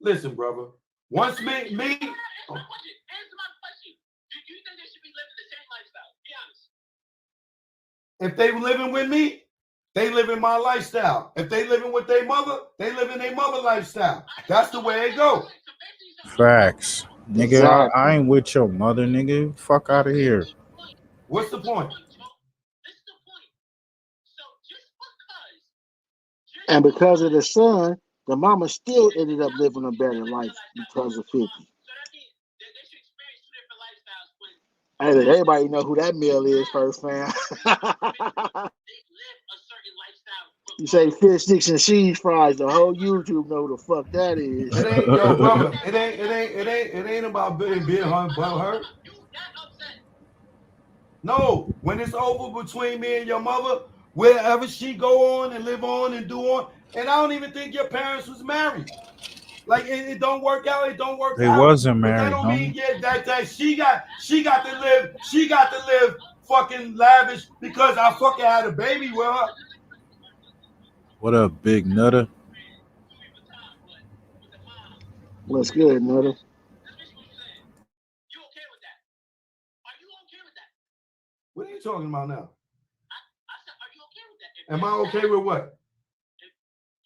S4: Listen, brother. Once me. Answer my question. Do you think they should be living the same lifestyle? Be honest. If they living with me, they live in my lifestyle. If they living with their mother, they live in their mother lifestyle. That's the way it goes.
S1: Facts. Nigga, I ain't with your mother, nigga. Fuck out of here.
S4: What's the point?
S2: And because of the son, the mama still ended up living a better life because of 50. Hey, look, everybody know who that meal is first, fam. You say fish sticks and cheese fries, the whole YouTube know who the fuck that is.
S4: It ain't, yo, brother. It ain't about being hurt. No, when it's over between me and your mother, wherever she go on and live on and do on, and I don't even think your parents was married. Like it don't work out, it don't work
S1: They
S4: out.
S1: wasn't
S4: But that
S1: married,
S4: don't mean
S1: homie.
S4: that she got to live fucking lavish because I fucking had a baby with her.
S1: What up, big nutter?
S2: What's good, Nutter?
S4: What are you talking about now? Am I okay with what?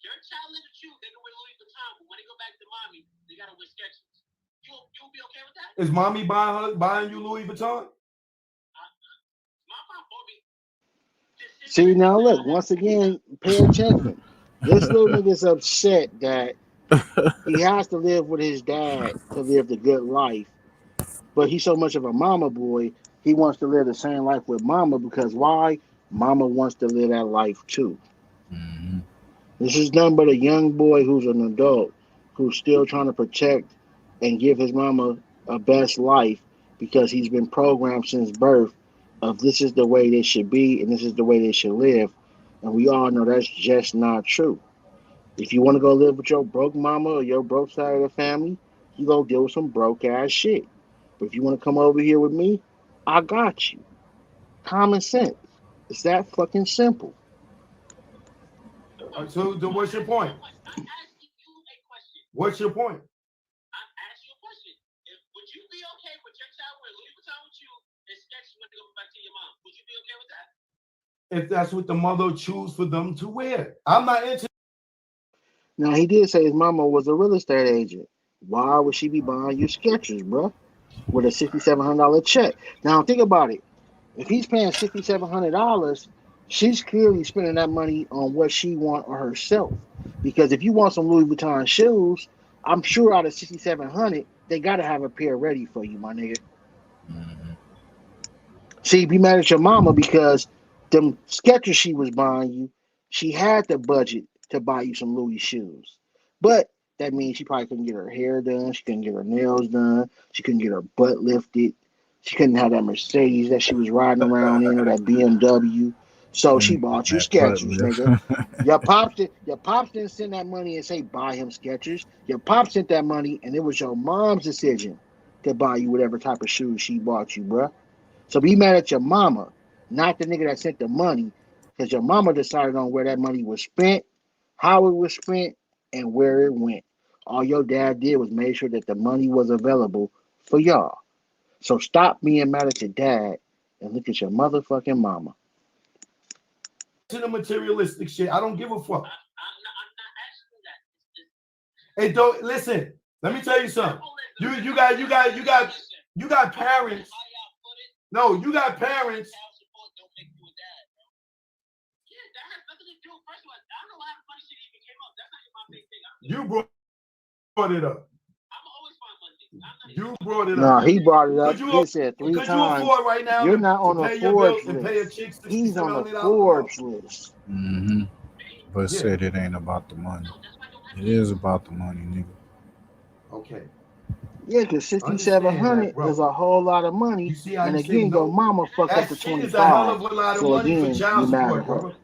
S3: Your child live with you, they can wear Louis Vuitton, but when they go back to mommy, they gotta wear Skechers. You'll be okay with that?
S4: Is mommy buying you Louis Vuitton?
S3: My mom bought me.
S2: See, now look, once again, pay attention. This little nigga's upset that he has to live with his dad to live the good life, but he's so much of a mama boy, he wants to live the same life with mama because why? Mama wants to live that life too.
S1: Mm-hmm.
S2: This is nothing but a young boy who's an adult who's still trying to protect and give his mama a best life because he's been programmed since birth of this is the way they should be and this is the way they should live. And we all know that's just not true. If you want to go live with your broke mama or your broke side of the family, you go deal with some broke ass shit. But if you want to come over here with me, I got you. Common sense. It's that fucking simple.
S4: So what's your point?
S3: I'm asking you a question.
S4: What's your point?
S3: I'm asking you a question. Would you be okay with your child wearing Louis Vuitton with you and Skechers when they go back to your mom? Would you be okay with that?
S4: If that's what the mother choose for them to wear. I'm not into.
S2: Now he did say his mama was a real estate agent. Why would she be buying you Skechers, bro? With a $6,700 check. Now think about it. If he's paying $6,700, she's clearly spending that money on what she want or herself. Because if you want some Louis Vuitton shoes, I'm sure out of $6,700, they gotta have a pair ready for you, my nigga.
S1: Mm-hmm.
S2: See, be mad at your mama because them Skechers she was buying you, she had the budget to buy you some Louis shoes. But that means she probably couldn't get her hair done, she couldn't get her nails done, she couldn't get her butt lifted, she couldn't have that Mercedes that she was riding around in or that BMW. So she bought you
S1: That butt
S2: Skechers,
S1: lift.
S2: nigga. Your pops didn't send that money and say buy him Skechers. Your pops sent that money and it was your mom's decision to buy you whatever type of shoes she bought you, bruh. So be mad at your mama, not the nigga that sent the money, because your mama decided on where that money was spent, how it was spent, and where it went. All your dad did was make sure that the money was available for y'all. So stop being mad at your dad and look at your motherfucking mama.
S4: To the materialistic shit. I don't give a fuck.
S3: I'm not asking that.
S4: Hey, don't listen. Let me tell you something. You got parents. No, you got parents. You brought it up. You brought it
S2: No,
S4: up.
S2: he brought it up.
S4: Could
S2: He said three
S4: you
S2: times,
S4: afford right now
S2: you're not
S4: to
S2: on the
S4: pay your bills
S2: Forbes
S4: and pay a
S2: list.
S4: chick
S2: He's on the
S4: $6,700 a
S2: Forbes
S4: month?
S2: list.
S1: Mm-hmm. But
S4: Yeah.
S1: said it ain't about the money. It is about the money, nigga.
S4: Okay.
S2: Yeah, because
S4: Understand that,
S2: 6,700
S4: bro.
S2: is a whole lot of money.
S4: You see how
S2: And
S4: you say
S2: again, your
S4: no?
S2: mama fucked up
S4: That
S2: to
S4: shit is a hell
S2: 25.
S4: of a lot of
S2: So
S4: money for
S2: again,
S4: child
S2: you mad
S4: support,
S2: at her.
S4: brother.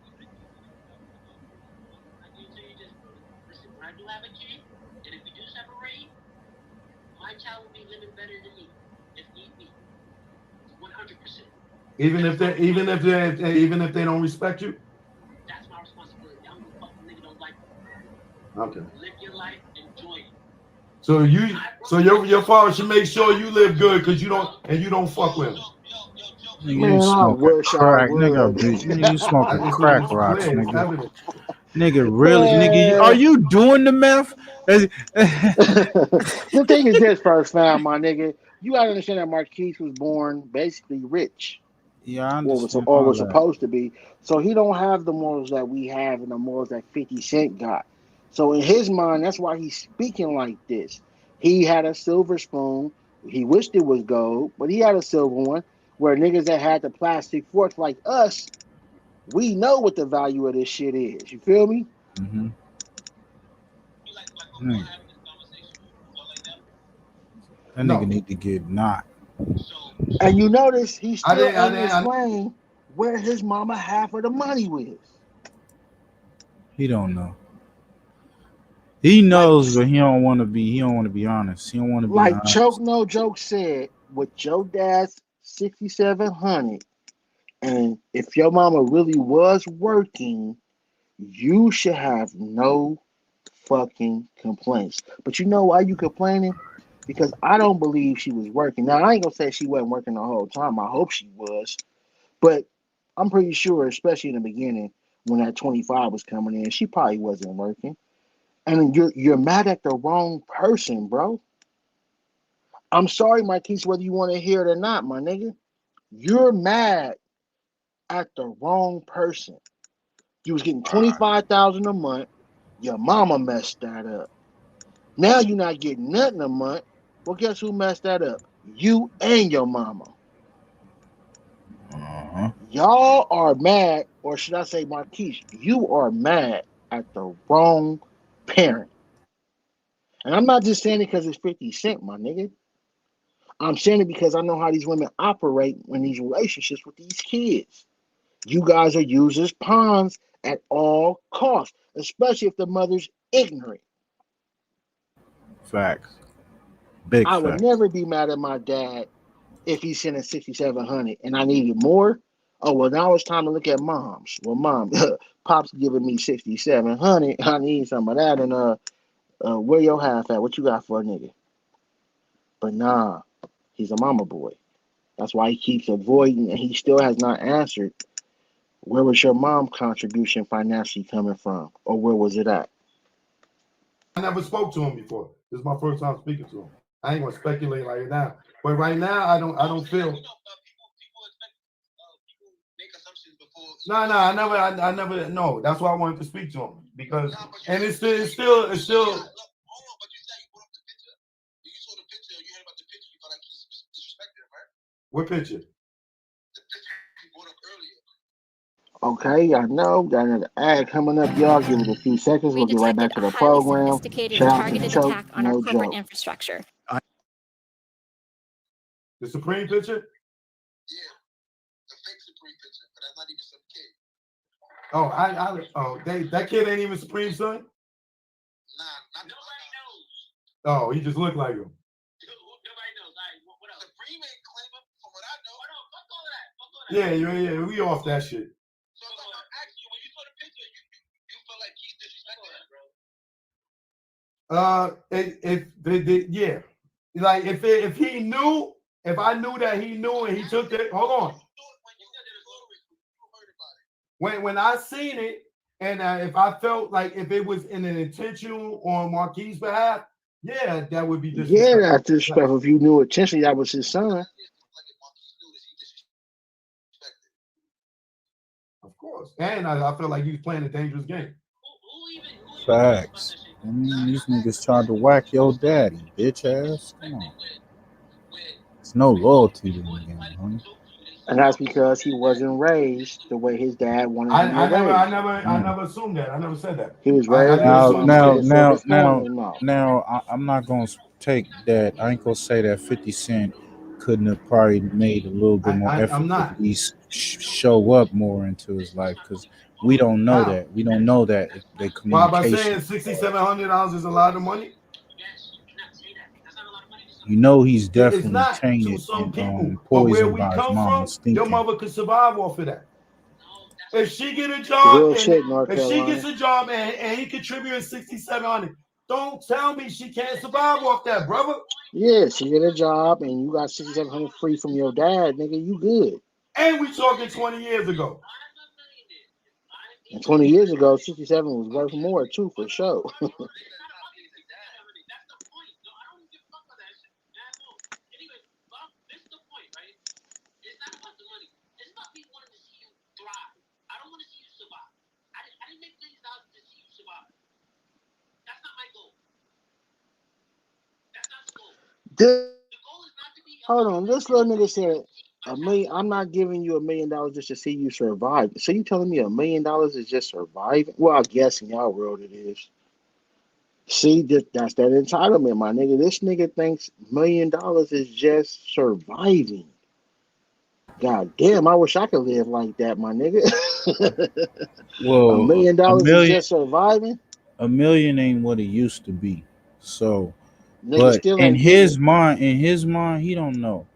S3: Listen, when I do have a kid, and if we do separate, my child will be living better than me, if need be. 100%.
S4: Even if they don't respect you.
S3: That's my responsibility. I don't give a fuck if nigga don't like me.
S4: Okay.
S3: Live your life, enjoy it.
S4: So your father should make sure you live good because you don't fuck with him.
S1: Nigga,
S2: Man,
S1: you
S2: I
S1: smoking
S2: wish I
S1: crack, nigga.
S2: would.
S1: Nigga, you
S4: I
S1: smoking
S4: just want
S1: crack
S4: to
S1: rocks,
S4: clear. It's
S1: nigga.
S4: evident.
S1: Nigga, really, nigga. Are you doing the meth?
S2: The thing is this, first fam, my nigga. You gotta understand that Marquise was born basically rich.
S1: Yeah, I
S2: Or was
S1: understand all that.
S2: supposed to be. So he don't have the morals that we have and the morals that 50 Cent got. So in his mind, that's why he's speaking like this. He had a silver spoon. He wished it was gold, but he had a silver one where niggas that had the plastic forks like us, we know what the value of this shit is. You feel me?
S1: Mm-hmm. That
S4: No.
S1: nigga need to get knocked.
S2: And you notice he
S4: I
S2: still
S4: didn't. I
S2: ain't
S4: didn't.
S2: explain where his mama half of the money was.
S1: He don't know. He
S2: Like,
S1: knows, but he don't want to be. He don't want to be honest. He don't want to be
S2: like Choke
S1: honest.
S2: No Joke said, with your dad's 6,700, and if your mama really was working, you should have no fucking complaints. But you know why you complaining? Because I don't believe she was working. Now I ain't gonna say she wasn't working the whole time. I hope she was, but I'm pretty sure, especially in the beginning when that 25 was coming in, she probably wasn't working. And you're mad at the wrong person, bro. I'm sorry, Marquise, whether you want to hear it or not, my nigga. You're mad at the wrong person. You was getting 25,000 a month. Your mama messed that up. Now you're not getting nothing a month. Well, guess who messed that up? You and your mama.
S1: Uh-huh.
S2: Y'all are mad, or should I say, Marquise, you are mad at the wrong parent. And I'm not just saying it because it's 50 Cent, my nigga. I'm saying it because I know how these women operate in these relationships with these kids. You guys are used as pawns at all costs, especially if the mother's ignorant.
S1: Facts. Big
S2: I would
S1: facts.
S2: never be mad at my dad if he's sending 6,700 and I needed more. Oh, well, now it's time to look at mom's. Well, mom, Pop's giving me 6,700. I need some of that. And where your half at? What you got for a nigga? But nah, he's a mama boy. That's why he keeps avoiding, and he still has not answered. Where was your mom contribution financially coming from, or where was it at?
S4: I never spoke to him before. This is my first time speaking to him. I ain't gonna speculate like now. But right now, I don't feel. No, I never. No, that's why I wanted to speak to him because, and it's still. What picture?
S2: Okay, I know. Got another ad coming up, y'all. Give it a few seconds.
S8: We
S2: We'll get right back
S8: detected
S2: to
S8: a
S2: the
S8: highly
S2: program.
S8: sophisticated
S2: Shout
S8: and
S2: out to
S8: targeted
S2: Choke,
S8: attack on our
S2: no
S8: corporate
S2: joke.
S8: infrastructure.
S4: The Supreme picture? Oh, that kid ain't even Supreme son? Oh, he just looked like him. Yeah, we off that shit. Yeah, like if he knew, if I knew that he knew and he took it. Hold on. When I seen it, and if I felt like if it was in an intentional on Marquise's behalf, yeah, that would be disrespectful.
S2: Yeah, that's disrespectful. If you knew intentionally that was his son.
S4: Of course. And I feel like he was playing a dangerous game.
S1: Facts. I mean, these niggas tried to whack your daddy, bitch ass. Come on. There's no loyalty to the game, homie.
S2: And that's because he wasn't raised the way his dad wanted him to
S4: I
S2: raise.
S4: never assumed that. I never said that.
S2: He was
S4: I
S2: raised
S4: didn't
S2: with his
S4: assume
S2: mama.
S4: shit.
S2: Just said the family mouth.
S1: I'm not gonna take that. I ain't gonna say that 50 Cent couldn't have probably made a little bit more
S4: I'm
S1: effort to
S4: not.
S1: at least show up more into his life because we don't know
S4: How?
S1: that. We don't know that the
S4: Why by saying
S1: communication.
S4: $6,700 is a lot of money?
S1: You know he's
S4: It's
S1: definitely
S4: not to
S1: tainted
S4: some
S1: and
S4: people, but where
S1: poisoned
S4: we
S1: by his
S4: come from,
S1: mama's
S4: your
S1: thinking.
S4: mother could survive off of that. If she get a job
S2: Real
S4: and
S2: shit, North
S4: if she gets
S2: Carolina.
S4: a job and he contributing $6,700, don't tell me she can't survive off that, brother.
S2: Yeah, she get a job and you got 6,700 free from your dad, nigga. You good.
S4: And we talking 20 years ago.
S2: And 20 years ago, 67 was worth more too, for sure. Hold on, this little nigga said a million. I'm not giving you $1 million just to see you survive. So you telling me $1 million is just surviving? Well, I guess in y'all world it is. See, that's that entitlement, my nigga. This nigga thinks $1 million is just surviving. God damn, I wish I could live like that, my nigga.
S1: Well,
S2: $1 million is just surviving.
S1: $1 million ain't what it used to be. So,
S2: Nigga
S1: but
S2: still
S1: in
S2: ain't getting
S1: his
S2: it.
S1: mind, he don't know.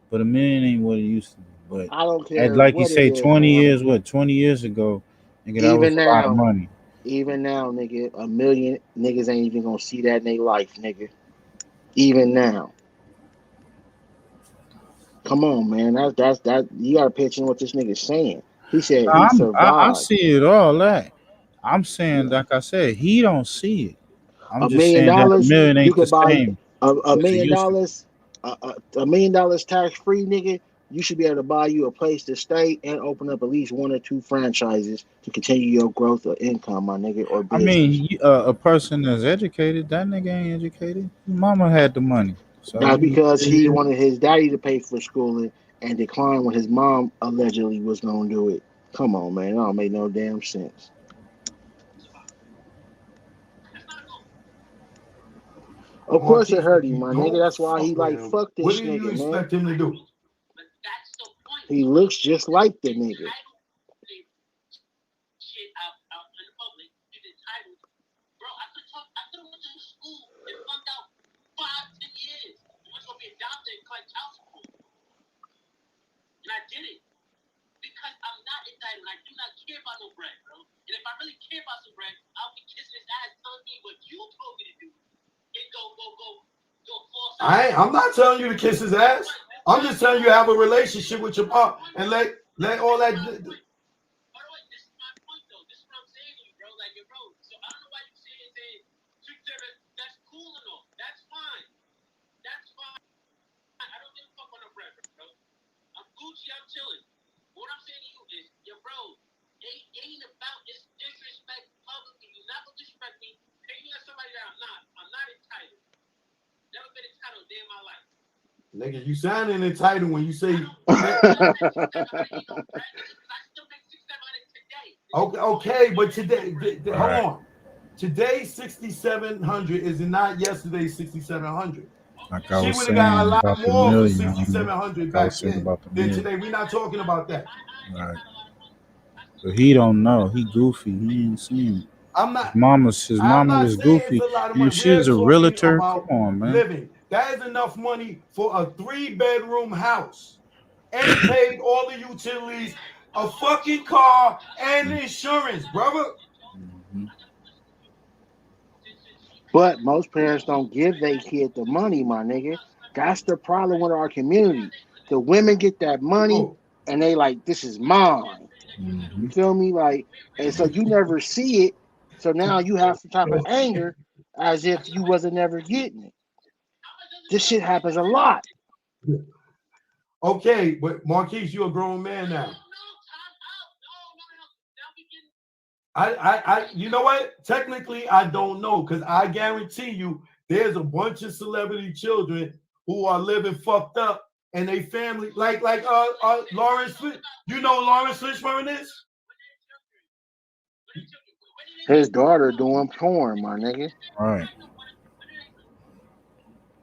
S1: But $1 million ain't what it used to be. But
S2: I don't
S1: at,
S2: care
S1: like you
S2: what it
S1: say,
S2: is,
S1: 20
S2: man.
S1: years, 20 years ago, nigga, that was
S2: Even
S1: a lot of
S2: now,
S1: money.
S2: nigga, $1 million niggas ain't even gonna see that in their life, nigga. Even now. Come on, man. That's that. You gotta pay attention to what this nigga's saying. He said he
S1: I
S2: survived.
S1: see it all that. I'm saying,
S2: Yeah.
S1: like I said, he don't see it. I'm
S2: $1
S1: just
S2: million,
S1: saying that $1 million
S2: you
S1: ain't the
S2: could buy
S1: same
S2: a
S1: as it
S2: million
S1: used to be.
S2: dollars, $1 million tax free, nigga. You should be able to buy you a place to stay and open up at least 1 or 2 franchises to continue your growth of income, my nigga, or
S1: I
S2: business.
S1: mean, a person that's educated, that nigga ain't educated. His mama had the money. So
S2: That's
S1: he,
S2: because he wanted his daddy to pay for schooling and declined when his mom allegedly was gonna do it. Come on, man. That don't make no damn sense. Of course it
S4: Marquise,
S2: hurt
S4: if
S2: him,
S4: you
S2: my nigga.
S4: don't
S2: That's why he
S4: fuck with
S2: like
S4: him,
S2: fuck
S4: what
S2: this
S4: do you
S2: nigga, man.
S4: expect him to do?
S2: He looks just like the nigga.
S4: I'm not telling you to kiss his ass. I'm just telling you to have a relationship with your mom and let all that. Nigga, you sounding entitled when you say. Okay, but today, hold on. Today's 6,700 is not yesterday's 6,700.
S1: like I
S4: She
S1: was
S4: would have got a
S1: saying
S4: lot
S1: about the
S4: more for
S1: million, homie.
S4: 6,700
S1: Like I was
S4: back
S1: saying
S4: then
S1: about the
S4: than
S1: million.
S4: today. We're not talking about that.
S1: Right. But he don't know. He goofy. He ain't seen it.
S4: I'm
S1: His mama
S4: not
S1: was
S4: saying it's
S1: goofy.
S4: a lot of
S1: And if
S4: money.
S1: she was
S4: We're
S1: a
S4: talking
S1: realtor, come
S4: about
S1: on, man.
S4: living. That is enough money for a 3-bedroom house. And paid all the utilities, a fucking car, and insurance, brother.
S1: Mm-hmm.
S2: But most parents don't give their kid the money, my nigga. That's the problem with our community. The women get that money
S4: Oh,
S2: and they like, this is mine.
S1: Mm-hmm.
S2: You feel me? Like, and so you never see it. So now you have some type of anger as if you wasn't never getting it. This shit happens a lot.
S4: okay, but Marquise, you're a grown man now. You know what? Technically, I don't know because I guarantee you, there's a bunch of celebrity children who are living fucked up, and they family like Lawrence. You know Lawrence Fishburne is?
S2: His daughter doing porn, my nigga.
S1: Right.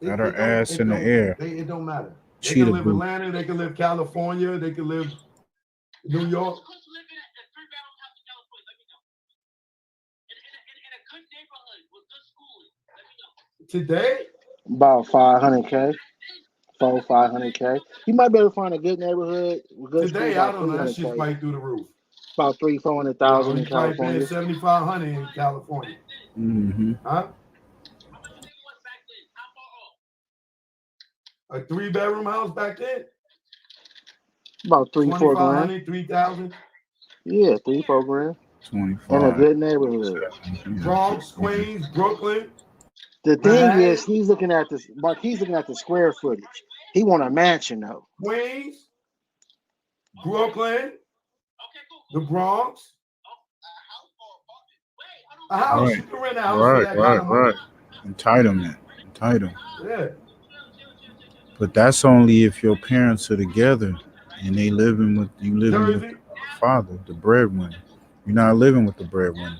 S1: Got her
S4: It don't
S1: ass in the air.
S4: it don't matter. They can
S1: Cheetah
S4: live
S1: boots.
S4: Atlanta, they can live California, they can live New York. Today?
S2: About 500K. 500K. You might be able to find a good neighborhood, a good school,
S4: Today, I
S2: about
S4: don't know. That shit's
S2: 300K.
S4: probably through the roof.
S2: About 400,000 in
S4: You probably paying
S2: California.
S4: 7,500 in California.
S1: Mm-hmm.
S4: Huh? A 3-bedroom house back then?
S2: About 3-4 grand.
S4: 2,500, 3,000.
S2: Yeah, 3-4 grand. In a
S1: 25.
S2: good neighborhood.
S4: Bronx, Queens, Brooklyn,
S2: The thing is,
S4: Manhattan,
S2: he's looking at this. Marquise looking at the square footage. He want a mansion though.
S4: Queens, Brooklyn, the Bronx. A house.
S1: Right.
S4: You can rent a house for
S1: Right.
S4: that kind
S1: Right.
S4: of money.
S1: Right. Entitlement. Entitled.
S4: Yeah.
S1: But that's only if your parents are together and they living with
S4: Jersey.
S1: the father, the breadwinner. You're not living with the breadwinner.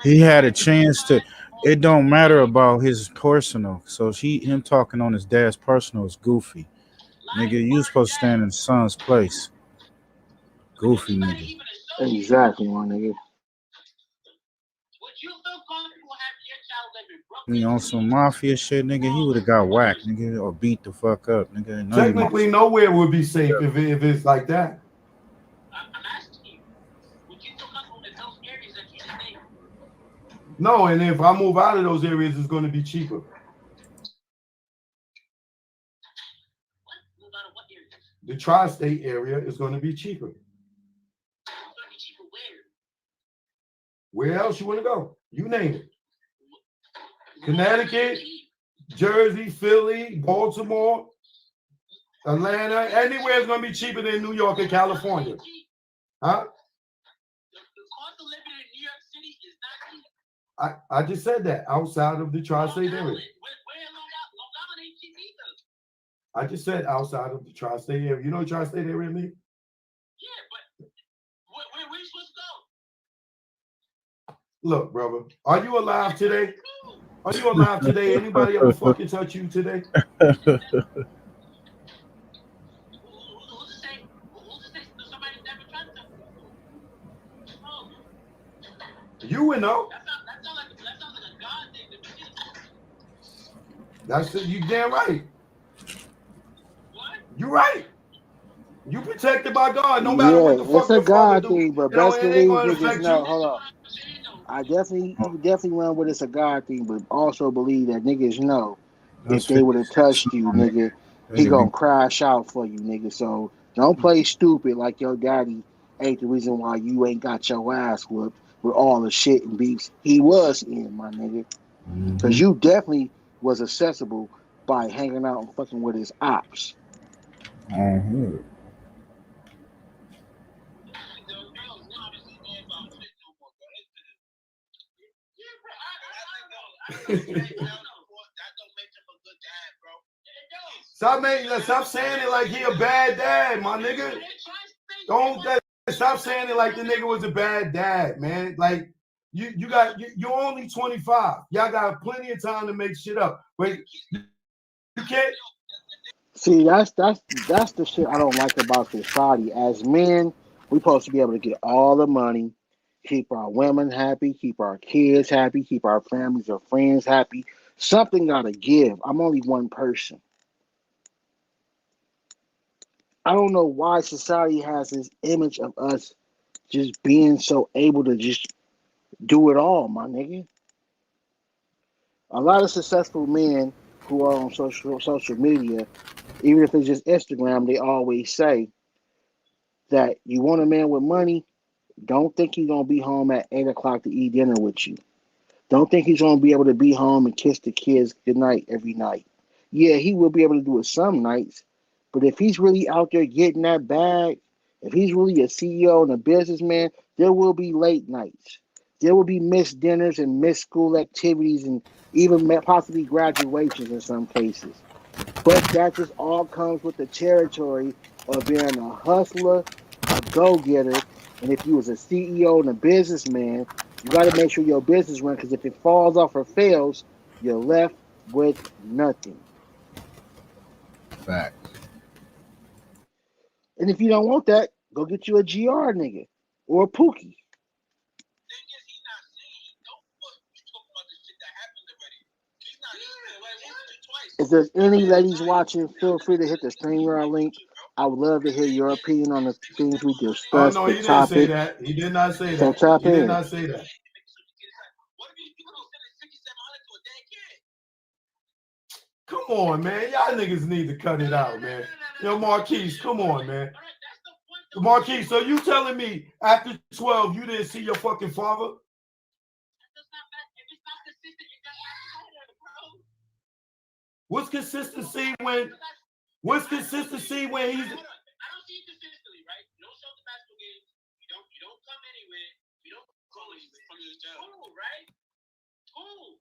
S1: He had a chance to. it don't matter about his personal. So him talking on his dad's personal is goofy. Nigga, you supposed to stand in the son's place. Goofy nigga.
S2: Exactly, my nigga.
S1: You know, some mafia shit, nigga, he would have got whacked, nigga, or beat the fuck up, nigga. None of you
S4: Technically, nowhere would be safe if it's like that. No, and if I move out of those areas, it's going to be cheaper. The tri-state area is going to be cheaper. Where else you want to go? You name it. Connecticut, Jersey, Philly, Baltimore, Atlanta, anywhere is going to be cheaper than New York and California. Huh? I just said that outside of the tri-state area. I just said outside of the tri-state area. You know what tri-state area means? Yeah, but where are we supposed to go? Look, brother, are you alive today? Are you alive today? Anybody ever fucking touch you today? You would know. That's it. You damn right. You right. You protected by God, no matter what the fuck
S2: It's a
S4: your father
S2: God
S4: do.
S2: thing, but
S4: It
S2: best
S4: ain't
S2: believe
S4: going to
S2: niggas
S4: affect
S2: know.
S4: you.
S2: Hold on. You definitely run with it's a God thing, but also believe that niggas know
S1: That's
S2: if they
S1: 50
S2: would have
S1: Cent
S2: touched you,
S1: song,
S2: nigga, he
S1: nigga.
S2: gonna crash out for you, nigga. So don't play stupid like your daddy ain't the reason why you ain't got your ass whooped with all the shit and beefs he was in, my nigga. Because you definitely was accessible by hanging out and fucking with his ops.
S4: Stop saying it like he a bad dad, my nigga. Stop saying it like the nigga was a bad dad, man. Like you're only 25. Y'all got plenty of time to make shit up. Wait, you can't.
S2: See, that's the shit I don't like about society. As men, we supposed to be able to get all the money, keep our women happy, keep our kids happy, keep our families or friends happy. Something gotta give. I'm only one person. I don't know why society has this image of us just being so able to just do it all, my nigga. A lot of successful men who are on social media, even if it's just Instagram, they always say that you want a man with money, don't think he's gonna be home at 8 o'clock to eat dinner with you. Don't think he's gonna be able to be home and kiss the kids goodnight every night. Yeah, he will be able to do it some nights, but if he's really out there getting that bag, if he's really a CEO and a businessman, there will be late nights. There will be missed dinners and missed school activities and even possibly graduations in some cases. But that just all comes with the territory of being a hustler, a go-getter, and if you was a CEO and a businessman, you got to make sure your business runs because if it falls off or fails, you're left with nothing.
S1: Fact.
S2: And if you don't want that, go get you a GR nigga or a Pookie. If there's any ladies watching, feel free to hit the StreamYard link. I would love to hear your opinion on the things we
S4: Oh
S2: discussed,
S4: no,
S2: the
S4: he didn't say
S2: topic.
S4: that. He did not say
S2: So
S4: that.
S2: tap
S4: He did
S2: in.
S4: not say that. Come on, man. Y'all niggas need to cut it out, man. Yo, Marquise, come on, man. Marquise, so you telling me after 12 you didn't see your fucking father? What's consistency when he's I don't see it consistently, right? You don't show up to basketball games, you don't come anywhere, you don't call from your job. Cool, right? Cool.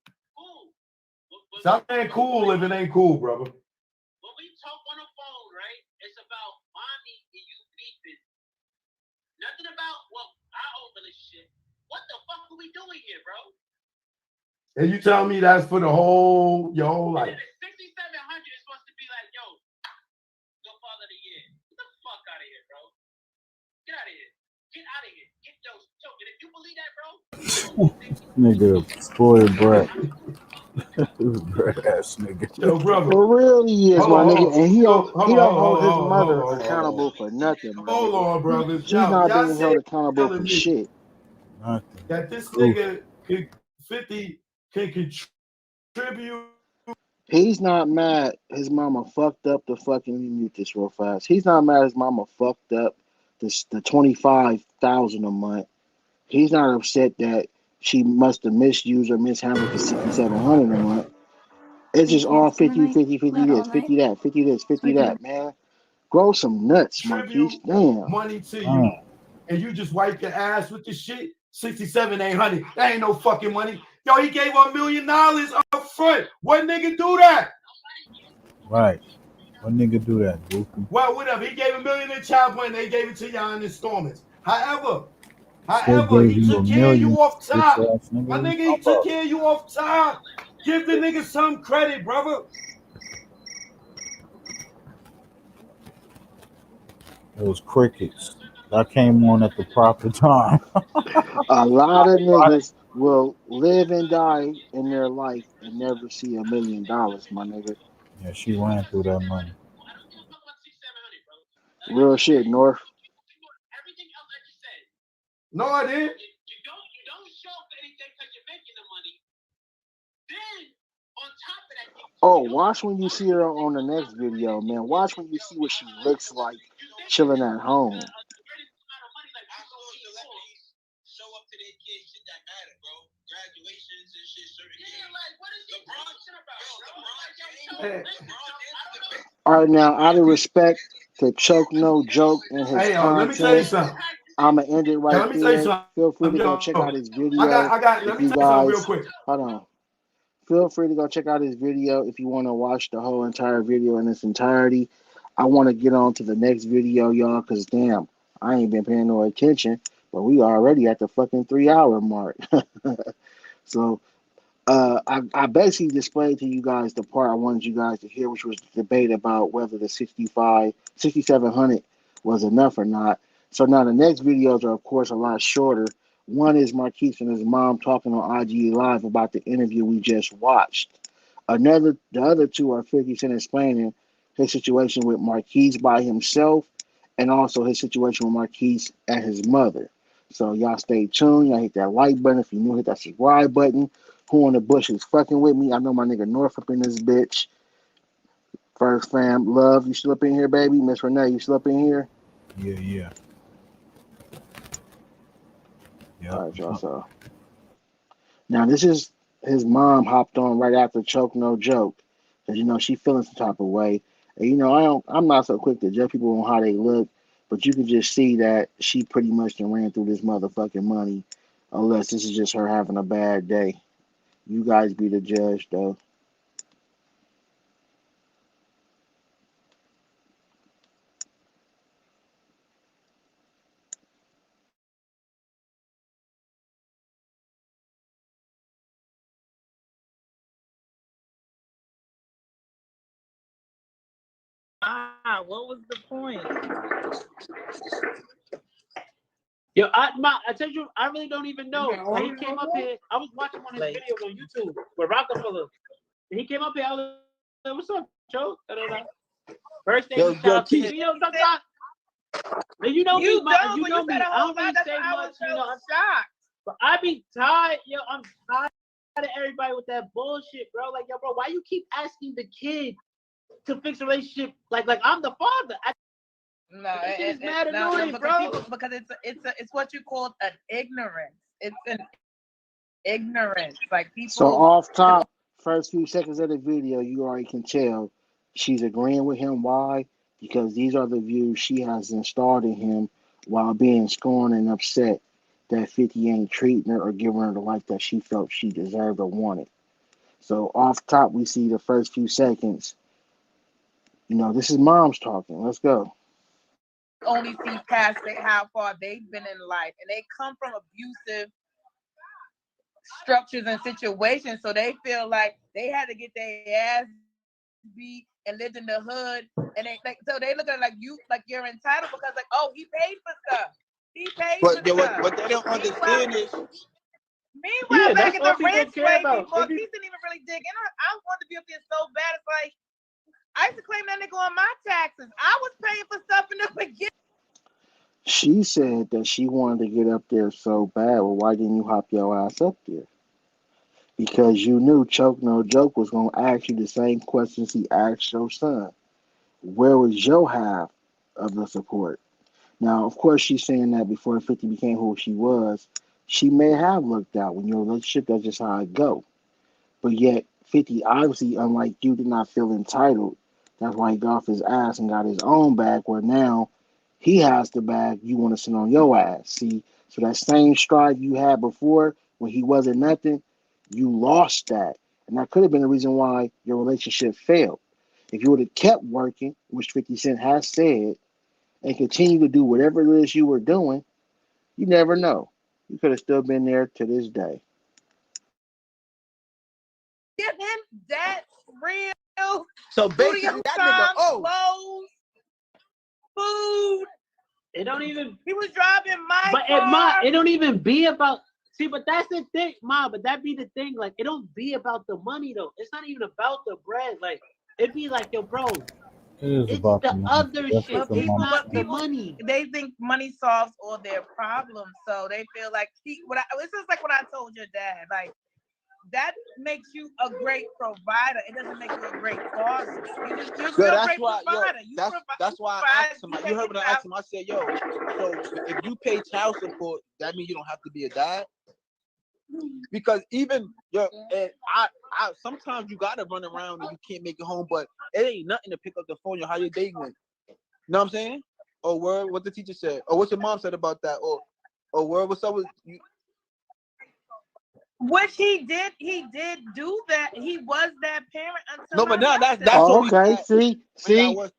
S4: Stop saying cool if it ain't cool, brother. When we talk on the phone, right? It's about mommy and you beefing. Nothing about our own relationship. What the fuck are we doing here, bro? And you tell me that's for your whole life.
S3: 6,700 is supposed to be like, yo, no father of the year. Get the fuck out of here, bro. Get out of here. Get out of here. Get those. If you believe that, bro.
S1: Nigga, spoiled brat. Brat ass nigga.
S4: Yo, brother.
S2: For real, he is, my nigga, and he don't hold his mother
S4: hold
S2: accountable for nothing, my
S4: Hold
S2: nigga.
S4: on, brothers.
S2: She's not
S4: y'all
S2: being held
S4: said
S2: accountable for shit.
S1: Nothing.
S4: That this nigga 50 can contribute.
S2: He's not mad his mama fucked up the fucking, let me mute this real fast. He's not mad his mama fucked up the $25,000 a month. He's not upset that she must have misused or mishandled the $6,700 a month. It's just all 50, 50, 50 this, 50 that, 50 this, 50 that, man. Grow some nuts, Marquise. Damn.
S4: Money to you, and you just wipe your ass with the shit. 67,800. That ain't no fucking money. Yo, he gave her $1 million up front. What nigga do that?
S1: Right. What nigga do that, goofy?
S4: Well, whatever. He gave $1 million in child money. They gave it to y'all in installments. However, he took care of you off top. My nigga, he took care of you off top. Give the nigga some credit, brother.
S1: It was crickets. I came on at the proper time.
S2: A lot of niggas will live and die in their life and never see $1 million, my nigga.
S1: Yeah, she ran through that money.
S2: Real shit, North.
S4: No, I didn't.
S3: You don't show up for anything because you're making the money. Then, on top of that,
S2: Oh, watch when you see her on the next video, man. Watch when you see what she looks like chilling at home.
S3: Show up to their kids, shit that matter, bro. Graduations and shit, certain things. Like, what is LeBron talking about?
S2: All right, now, out of respect to Choke No Joke and his content,
S4: let me tell you something.
S2: I'm going to end it right
S4: let me tell you
S2: there.
S4: something.
S2: Feel free to go check out his video.
S4: Let me tell you something real quick.
S2: Hold on. Feel free to go check out his video if you want to watch the whole entire video in its entirety. I want to get on to the next video, y'all, because damn, I ain't been paying no attention, but we already at the fucking 3-hour mark. So I basically displayed to you guys the part I wanted you guys to hear, which was the debate about whether the 6,700 was enough or not. So now the next videos are, of course, a lot shorter. One is Marquise and his mom talking on IG Live about the interview we just watched. The other two are 50 Cent explaining his situation with Marquise by himself and also his situation with Marquise and his mother. So y'all stay tuned. Y'all hit that like button. If you're new, hit that subscribe button. Who on the bush is fucking with me? I know my nigga North up in this bitch. First fam, love, you still up in here, baby? Miss Renee, you still up in here?
S1: Yeah.
S2: All right, y'all. So now this is his mom hopped on right after Choke No Joke, because she feeling some type of way. And I'm not so quick to judge people on how they look, but you can just see that she pretty much done ran through this motherfucking money, unless this is just her having a bad day. You guys be the judge, though.
S10: What was the point?
S3: Yo, I tell you, I really don't even know. Like, he came up here. I was watching one of his videos on YouTube with Rockefeller. And he came up here. I was like, "What's up, Joe?" First day we talked. Sometimes. You know me. I don't really say much. I'm shocked. But I be tired. I'm tired of everybody with that bullshit, bro. Like, bro, why you keep asking the kid to fix a relationship? Like I'm the father. It's mad annoying, bro.
S10: Because it's what you call an ignorance. It's an ignorance. Like people.
S2: So off top, first few seconds of the video, you already can tell she's agreeing with him. Why? Because these are the views she has installed in him while being scorned and upset that 50 ain't treating her or giving her the life that she felt she deserved or wanted. So off top, we see the first few seconds. This is mom's talking. Let's go.
S10: Only see past how far they've been in life, and they come from abusive structures and situations, so they feel like they had to get their ass beat and lived in the hood, and they like so they look at it like you're entitled because like, oh, he paid for stuff. He paid for stuff.
S11: What they don't understand is
S10: meanwhile back in the rich place, Marquise didn't even really dig in. I wanted to be up there so bad. It's like I used to claim that nigga on my taxes. I was paying for stuff in the beginning.
S2: She said that she wanted to get up there so bad. Well, why didn't you hop your ass up there? Because you knew Choke No Joke was going to ask you the same questions he asked your son. Where was your half of the support? Now, of course, she's saying that before 50 became who she was, she may have looked out. When you're in a relationship, that's just how it go. But yet, 50, obviously, unlike you, did not feel entitled. That's why he got off his ass and got his own bag, where now he has the bag you want to sit on your ass. See, so that same strive you had before when he wasn't nothing, you lost that. And that could have been the reason why your relationship failed. If you would have kept working, which 50 Cent has said, and continue to do whatever it is you were doing, you never know. You could have still been there to this day.
S10: Give him that real.
S11: so basically that nigga
S10: clothes, food.
S12: It don't even.
S10: He was driving my
S12: but
S10: car.
S12: It don't even be about. See, but that's the thing, Ma. But that be the thing. Like, it don't be about the money though. It's not even about the bread. Like, it be like, yo, bro.
S1: It's
S12: about the other
S1: That's
S12: shit.
S1: the
S12: It's
S1: money.
S12: not the money.
S10: They think money solves all their problems, so they feel like this is like what I told your dad. Like that makes you a great provider. It doesn't make you a great father. You're still a great provider.
S11: That's why I asked him. You heard when I asked him. I said, "Yo, so if you pay child support, that means you don't have to be a dad." Because even and I sometimes you gotta run around and you can't make it home, but it ain't nothing to pick up the phone. How your day went? You know what I'm saying? Or what the teacher said, or what your mom said about that, or what's up with you?
S10: Which he did do that. He was that parent until.
S11: No, but now that's
S2: okay. See.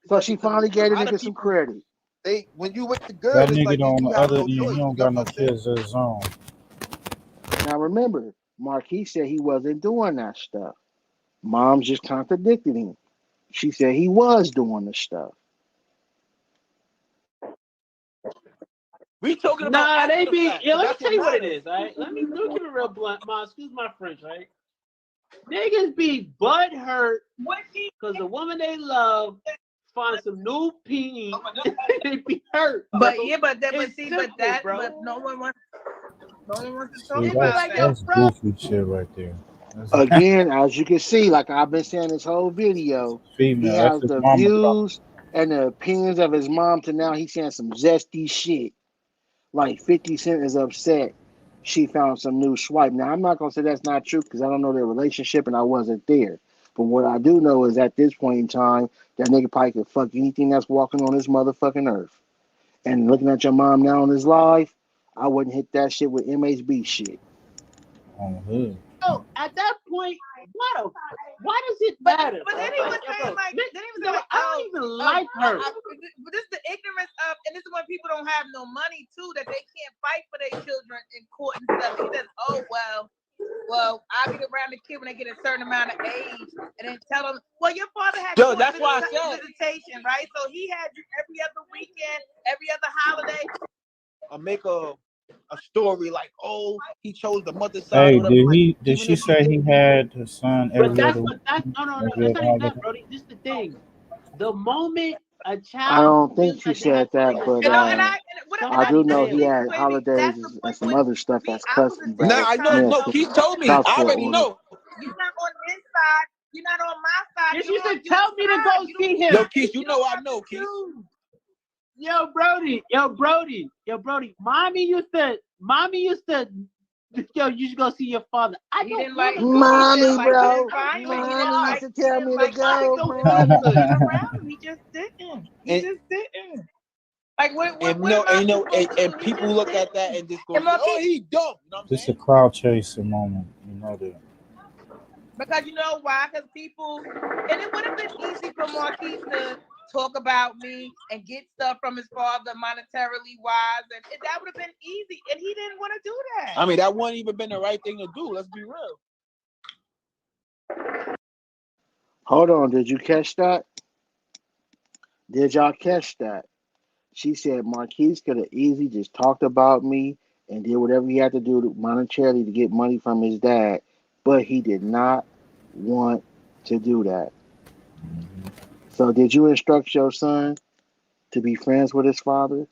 S2: So she finally gave the nigga some credit.
S11: When you with the girl,
S1: That
S11: it's
S1: nigga
S11: like
S1: you don't got no kids of his own.
S2: Now remember, Marquise said he wasn't doing that stuff. Mom's just contradicted him. She said he was doing the stuff.
S11: We talking about.
S12: Nah, they be. Yo, let me tell you what it is. Right? Let me keep it real blunt, Ma. Excuse my French, right? Niggas be butt hurt because the woman they love find some new peen. They be hurt.
S10: But
S12: bro.
S10: yeah, but no one wants to talk about that.
S1: That's goofy shit right there.
S2: Again, as you can see, like I've been saying this whole video,
S1: female,
S2: he has the views and the opinions of his mom to now he's saying some zesty shit. Like 50 Cent is upset she found some new swipe. Now, I'm not going to say that's not true because I don't know their relationship and I wasn't there. But what I do know is at this point in time, that nigga probably could fuck anything that's walking on this motherfucking earth. And looking at your mom now on his live, I wouldn't hit that shit with MHB shit.
S12: So at that point, why does it matter?
S10: But then he was saying like,
S12: I don't even like her.
S10: But this is the ignorance of, and this is when people don't have no money too, that they can't fight for their children in court and stuff. He says, oh well, I'll get around the kid when they get a certain amount of age, and then tell them, well, your father had
S11: that's why I said
S10: visitation, right? So he had you every other weekend, every other holiday.
S11: I make a story like, oh, he chose the mother side.
S1: Hey, did she say he had his son every other week?
S12: No, that's not even that, Brody. This is the thing. The moment a child,
S2: I don't think she said that, but I do know he had holidays and some other stuff that's custom.
S11: Nah, I know. No, he told me. I already know.
S10: You're not on his side. You're not on my side.
S12: Yes, you should tell me to go see him.
S11: Yo, Keith, you know I know, Keith.
S12: Yo, Brody. Mommy used to, yo, you should go see your father. I didn't like
S2: mommy, bro. Mommy used to tell me to go, bro.
S10: He just didn't. Like
S11: and people look at that and just go, oh, he dumb. You know what I'm
S1: This is a crowd chasing moment. You know that.
S10: Because you know why? Because people, and it would have been easy for Marquise talk about me and get stuff from his father monetarily wise, and that would have been easy. And he didn't want to do that.
S11: I mean, that wouldn't even been the right thing to do. Let's be real.
S2: Hold on, did you catch that? Did y'all catch that? She said Marquise could have easily just talked about me and did whatever he had to do monetarily to get money from his dad, but he did not want to do that. So did you instruct your son to be friends with his father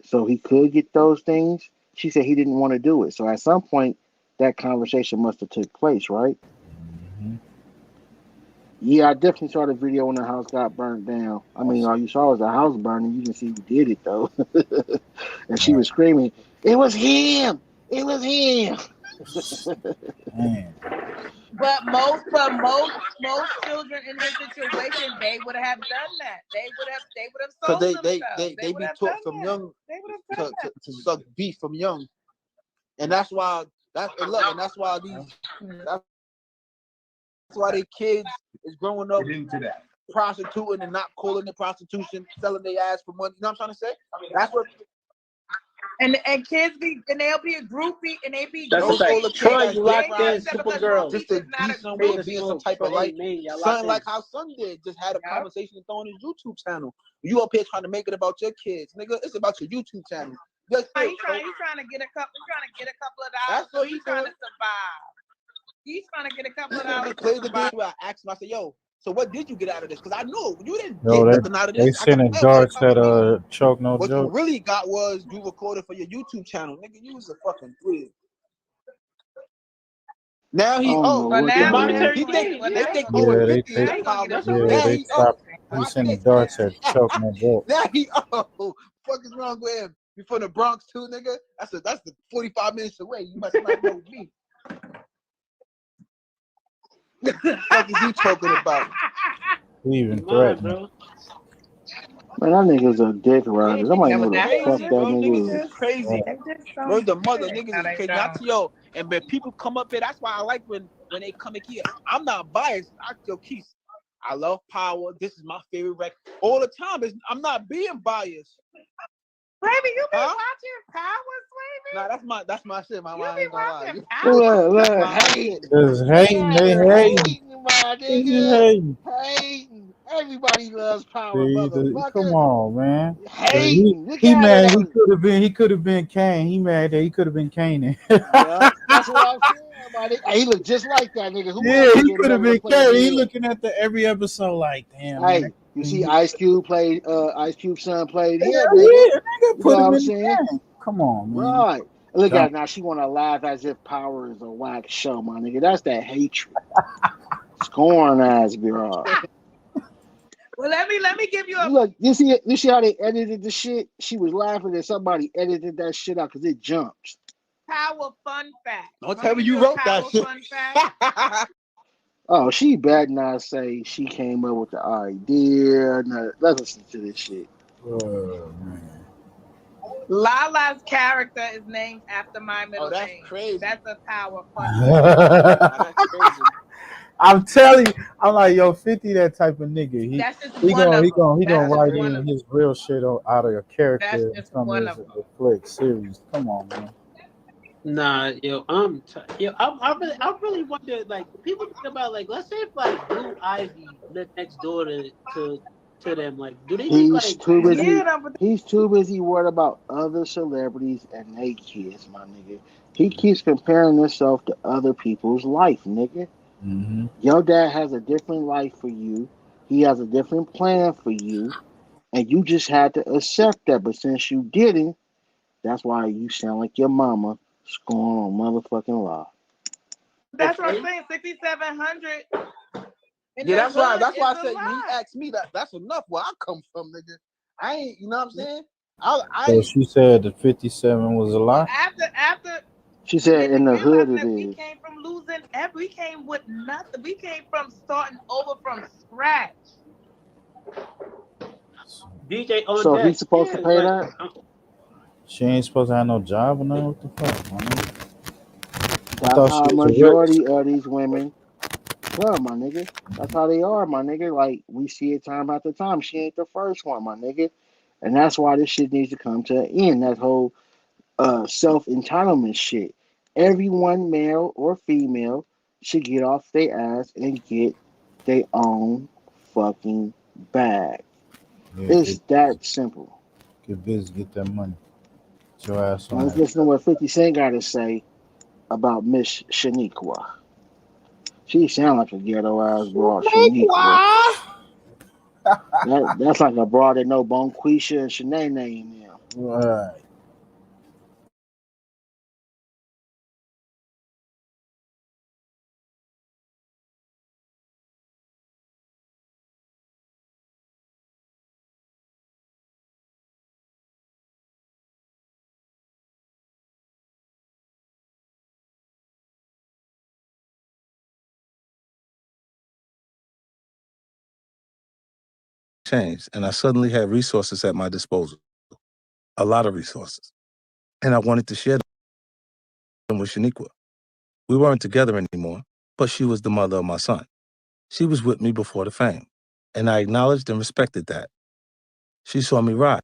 S2: so he could get those things? She said he didn't want to do it. So at some point, that conversation must have took place, right?
S1: Mm-hmm.
S2: Yeah, I definitely saw the video when the house got burnt down. I mean, all you saw was the house burning. You didn't see who did it, though. And she was screaming, "It was him! It was him!"
S1: Man.
S10: But most children in this situation, they would have done that. They would have sold
S11: Because
S10: themselves.
S11: they be taught from young to suck beef from young, and that's why that's why they kids is growing up
S4: into that.
S11: Prostituting and not calling it prostitution, selling their ass for money. You know what I'm trying to say? I mean, that's what.
S10: And kids they'll be a groupie and they be
S12: That's like Troy, you locked in Supergirl.
S11: Just to be somewhere, be in some type of light. Something like how Son did, just had a conversation and throw on his YouTube channel. You up here trying to make it about your kids, nigga. It's about your YouTube channel.
S10: He's trying to get a couple of dollars.
S11: That's what
S10: he's trying to survive. He's trying to get a couple of dollars.
S11: Play the game where I asked him, I said, yo, so what did you get out of this? Because I know you didn't
S1: Yo,
S11: get nothing out of this.
S1: They sending darts at Choke No
S11: What
S1: Joke.
S11: you really got was you recorded for your YouTube channel. Nigga, you was a fucking twig. Now he
S1: they stopped. He sending darts at Choke No Joke.
S11: Now he fuck is wrong with him? You from the Bronx too, nigga? That's the 45 minutes away. You must not know me. What the fuck is you talking about?
S1: He even threatened.
S2: Man, that nigga's a dick rider. Somebody know the fuck that nigga is.
S11: Crazy. Where's the mother niggas is crazy? Not yo. And when people come up here, that's why I like when they come in here. I'm not biased. Keith, I love Power. This is my favorite record. All the time. I'm not being biased.
S10: Baby, you been watching Power, Slavy?
S11: Nah, that's my shit. My mind ain't
S10: watching
S11: gonna lie.
S1: Just hating, they hating.
S2: My nigga. Hating. Everybody loves Power, motherfucker.
S1: Come on, man.
S2: Hating.
S1: He mad. He could have been Kane. He mad that he could have been Kane.
S2: Yeah, that's what I'm saying, buddy. He looked just like that nigga.
S1: He could have been Kane. He looking at every episode like, damn.
S2: Hey,
S1: man.
S2: you see Ice Cube played, Ice Cube's son played him, nigga.
S1: Nigga
S2: You know what I'm saying?
S1: Come on, man.
S2: Right. Look at it now. She want to laugh as if Power is a whack show, my nigga. That's that hatred. Scorn ass girl.
S10: Well, let me give you a
S2: look. You see how they edited the shit? She was laughing that somebody edited that shit out because it jumps.
S10: Power fun fact.
S11: Don't tell me you wrote that shit.
S10: Fun fact.
S2: Oh, she better not say she came up with the idea. No, let's listen to this shit.
S1: Oh, man.
S10: Lala's character is named after my middle name.
S11: That's crazy.
S10: That's a Power fun fact.
S11: That's crazy.
S1: I'm telling you, I'm like, yo, 50 that type of nigga. He gonna write in his real shit out of a character in some of his flick series. Come on, man.
S12: Nah, yo, I really wonder, like, people think about, like, let's say if like Blue Ivy lived next door to them, like, do they
S2: too busy? He's too busy worried about other celebrities and they kids, my nigga. He keeps comparing himself to other people's life, nigga.
S1: Mm-hmm.
S2: Your dad has a different life for you. He has a different plan for you, and you just had to accept that. But since you didn't, that's why you sound like your mama scoring on motherfucking law.
S10: That's what I'm saying. 6,700.
S11: Yeah, that's why. That's why I said when he asked me that's enough. Where I come from, nigga. I ain't. You know what I'm saying?
S1: So she said the 57 was a lie.
S10: After.
S2: She said in the hood it is.
S10: We came from losing. We came with nothing. We came from starting over from scratch.
S12: DJ on
S2: so
S12: deck.
S2: He's supposed to pay that?
S1: She ain't supposed to have no job or nothing. What the fuck, man?
S2: That's how majority of these women Well, my nigga, that's how they are, my nigga. Like we see it time after time. She ain't the first one, my nigga, and that's why this shit needs to come to an end. That whole self entitlement shit. Everyone, male or female, should get off their ass and get their own fucking bag.
S1: Yeah,
S2: It's that simple.
S1: get busy, get that money. Get your ass
S2: Now
S1: on
S2: let's
S1: that.
S2: listen to what 50 Cent got to say about Miss Shaniqua. She sound like a ghetto ass broad, Shaniqua. That's like a broad that know Bonquisha and Shanae name now.
S1: Right.
S13: Changed, and I suddenly had resources at my disposal, a lot of resources, and I wanted to share them with Shaniqua. We weren't together anymore, but she was the mother of my son. She was with me before the fame, and I acknowledged and respected that. She saw me rise.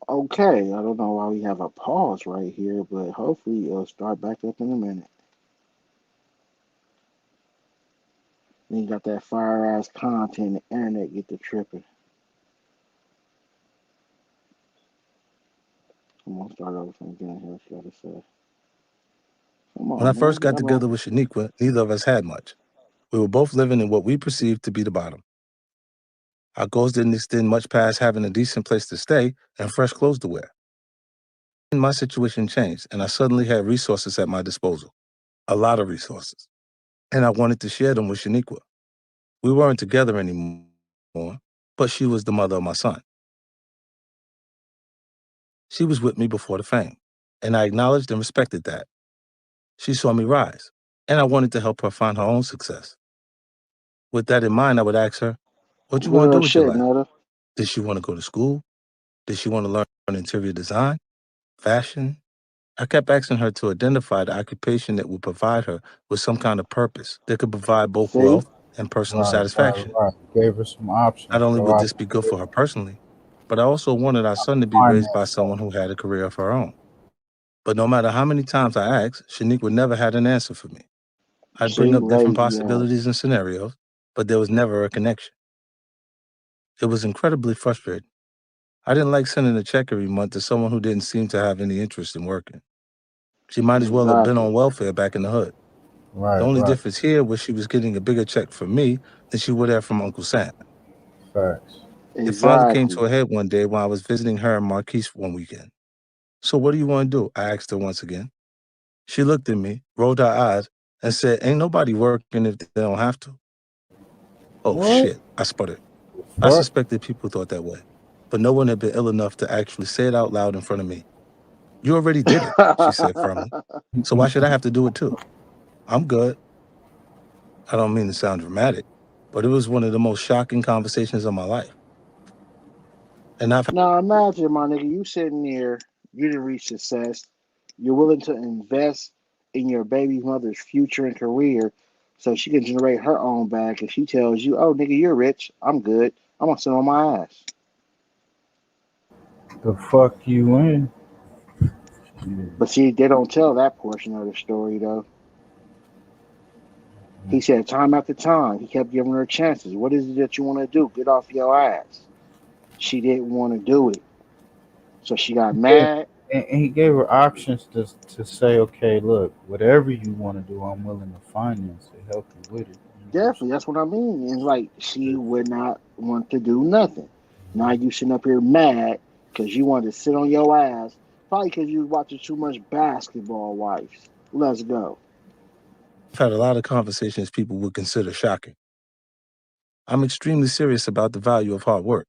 S2: Okay, I don't know why we have a pause right here, but hopefully it'll start back up in a minute. Then you got that fire ass content, the internet get to tripping. I'm gonna start over from again here. What you gotta say? Come
S13: When I
S2: on, man,
S13: first
S2: get
S13: got
S2: that right.
S13: together with Shaniqua, neither of us had much. We were both living in what we perceived to be the bottom. Our goals didn't extend much past having a decent place to stay and fresh clothes to wear. My situation changed, and I suddenly had resources at my disposal, a lot of resources, and I wanted to share them with Shaniqua. We weren't together anymore, but she was the mother of my son. She was with me before the fame, and I acknowledged and respected that. She saw me rise, and I wanted to help her find her own success. With that in mind, I would ask her, what you want to
S2: Real
S13: do with your
S2: shit,
S13: life?
S2: Netta.
S13: Did she want to go to school? Did she want to learn interior design, fashion? I kept asking her to identify the occupation that would provide her with some kind of purpose that could provide both
S2: See?
S13: wealth and personal
S1: Right, right,
S13: satisfaction.
S1: right. Gave her some
S13: Not
S1: options.
S13: only
S1: Your
S13: would this be
S1: options.
S13: good for her personally, but I also wanted our son to be raised by
S1: Finance stuff.
S13: someone who had a career of her own. But no matter how many times I asked, Shaniqua never had an answer for me. I'd bring
S2: See,
S13: up different
S2: lazy ass.
S13: possibilities and scenarios, but there was never a connection. It was incredibly frustrating. I didn't like sending a check every month to someone who didn't seem to have any interest in working. She might as well have been on
S2: Exactly.
S13: welfare back in the hood.
S1: Right,
S13: The only
S1: right.
S13: difference here was she was getting a bigger check from me than she would have from Uncle Sam.
S1: Facts.
S13: It finally came
S2: Exactly.
S13: to a head one day when I was visiting her and Marquise one weekend. So what do you want to do? I asked her once again. She looked at me, rolled her eyes, and said, ain't nobody working if they don't have to. Oh,
S1: What
S13: shit, I sputtered.
S1: the
S13: I
S1: fuck?
S13: suspected people thought that way, but no one had been ill enough to actually say it out loud in front of me. You already did it, she said firmly. So why should I have to do it too? I'm good. I don't mean to sound dramatic, but it was one of the most shocking conversations of my life. And I've
S2: Now imagine, my nigga, you sitting there, you didn't reach success. You're willing to invest in your baby mother's future and career so she can generate her own bag. And she tells you, oh, nigga, you're rich. I'm good. I'm going to sit on my ass.
S1: The fuck you in?
S2: But see, they don't tell that portion of the story, though. He said time after time, he kept giving her chances. What is it that you want to do? Get off your ass. She didn't want to do it. So she got
S1: Yeah.
S2: mad.
S1: And he gave her options to say, okay, look, whatever you want to do, I'm willing to finance to help you with it. You know what I'm
S2: Definitely, that's what I mean. And like, she would not want to do nothing. Now you sitting up here mad because you wanted to sit on your ass, probably because you was watching too much basketball wives. Let's go.
S13: had a lot of conversations people would consider shocking. I'm extremely serious about the value of hard work.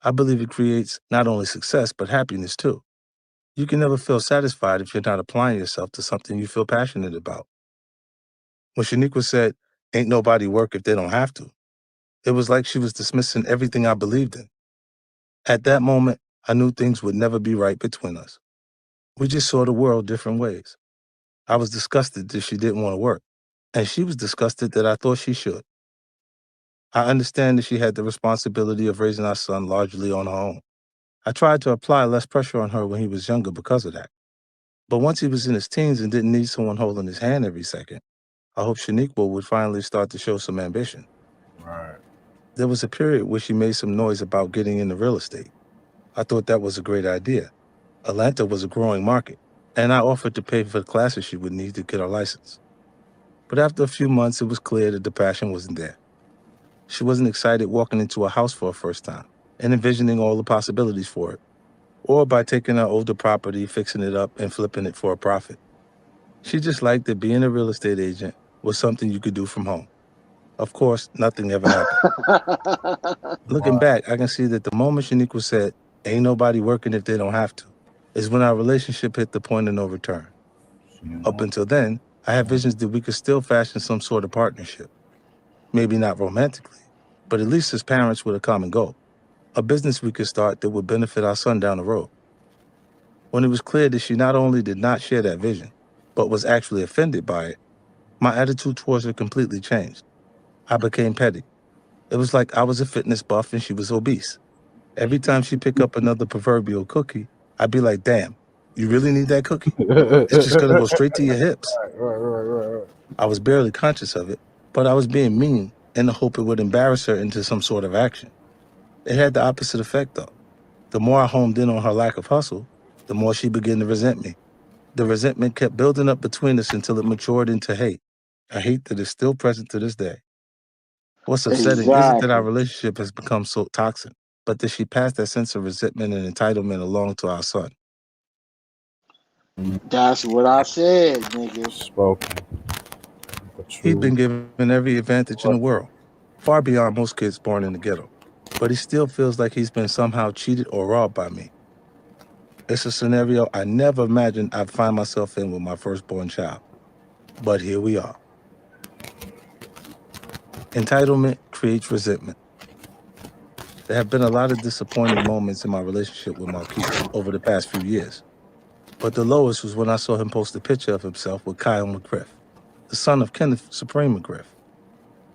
S13: I believe it creates not only success, but happiness too. You can never feel satisfied if you're not applying yourself to something you feel passionate about. When Shaniqua said, Ain't nobody work if they don't have to. It was like she was dismissing everything I believed in. At that moment, I knew things would never be right between us. We just saw the world different ways. I was disgusted that she didn't want to work, and she was disgusted that I thought she should. I understand that she had the responsibility of raising our son largely on her own. I tried to apply less pressure on her when he was younger because of that. But once he was in his teens and didn't need someone holding his hand every second, I hoped Shaniqua would finally start to show some ambition.
S1: Right.
S13: There was a period where she made some noise about getting into real estate. I thought that was a great idea. Atlanta was a growing market, and I offered to pay for the classes she would need to get her license. But after a few months, it was clear that the passion wasn't there. She wasn't excited walking into a house for her first time and envisioning all the possibilities for it, or by taking her older property, fixing it up, and flipping it for a profit. She just liked that being a real estate agent was something you could do from home. Of course, nothing ever happened. Looking back, I can see that the moment Shaniqua said, "Ain't nobody working if they don't have to," is when our relationship hit the point of no return. Up until then, I had visions that we could still fashion some sort of partnership. Maybe not romantically, but at least as parents with a common goal. A business we could start that would benefit our son down the road. When it was clear that she not only did not share that vision, but was actually offended by it, my attitude towards her completely changed. I became petty. It was like I was a fitness buff and she was obese. Every time she picked up another proverbial cookie, I'd be like, damn, you really need that cookie? It's just gonna go straight to your hips.
S1: Right.
S13: I was barely conscious of it, but I was being mean in the hope it would embarrass her into some sort of action. It had the opposite effect, though. The more I homed in on her lack of hustle, the more she began to resent me. The resentment kept building up between us until it matured into hate, a hate that is still present to this day. What's upsetting isn't that our
S2: Exactly.
S13: relationship has become so toxic, but that she passed that sense of resentment and entitlement along to our son.
S2: That's what I said, nigga.
S1: Spoken. The
S13: He'd been
S1: truth.
S13: given every advantage in the world, far beyond most kids born in the ghetto, but he still feels like he's been somehow cheated or robbed by me. It's a scenario I never imagined I'd find myself in with my firstborn child. But here we are. Entitlement creates resentment. There have been a lot of disappointing moments in my relationship with Marquise over the past few years. But the lowest was when I saw him post a picture of himself with Kyle McGriff, the son of Kenneth Supreme McGriff.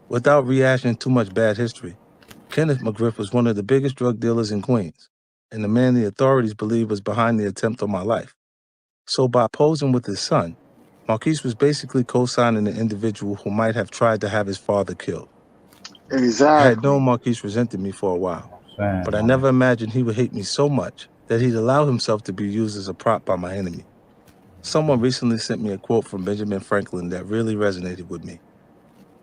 S13: Without rehashing too much bad history, Kenneth McGriff was one of the biggest drug dealers in Queens, and the man the authorities believe was behind the attempt on my life. So by posing with his son, Marquise was basically co-signing an individual who might have tried to have his father killed. I had known
S2: Exactly.
S13: Marquise resented me for a while,
S1: Saying,
S13: but I
S1: man.
S13: never imagined he would hate me so much that he'd allow himself to be used as a prop by my enemy. Someone recently sent me a quote from Benjamin Franklin that really resonated with me.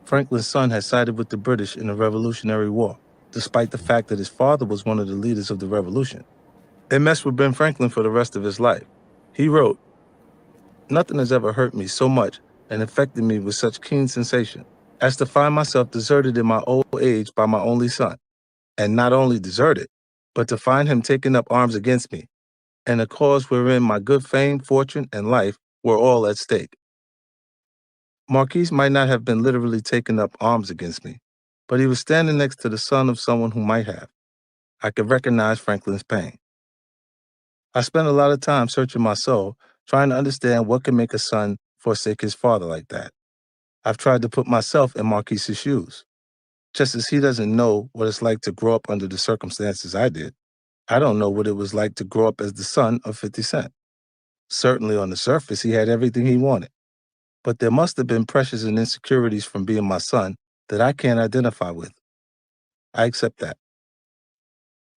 S13: Franklin's son had sided with the British in the Revolutionary War, despite the fact that his father was one of the leaders of the revolution. It messed with Ben Franklin for the rest of his life. He wrote, "Nothing has ever hurt me so much and affected me with such keen sensation as to find myself deserted in my old age by my only son. And not only deserted, but to find him taking up arms against me, and a cause wherein my good fame, fortune, and life were all at stake." Marquise might not have been literally taking up arms against me, but he was standing next to the son of someone who might have. I could recognize Franklin's pain. I spent a lot of time searching my soul, trying to understand what could make a son forsake his father like that. I've tried to put myself in Marquise's shoes. Just as he doesn't know what it's like to grow up under the circumstances I did, I don't know what it was like to grow up as the son of 50 Cent. Certainly on the surface, he had everything he wanted. But there must have been pressures and insecurities from being my son that I can't identify with. I accept that.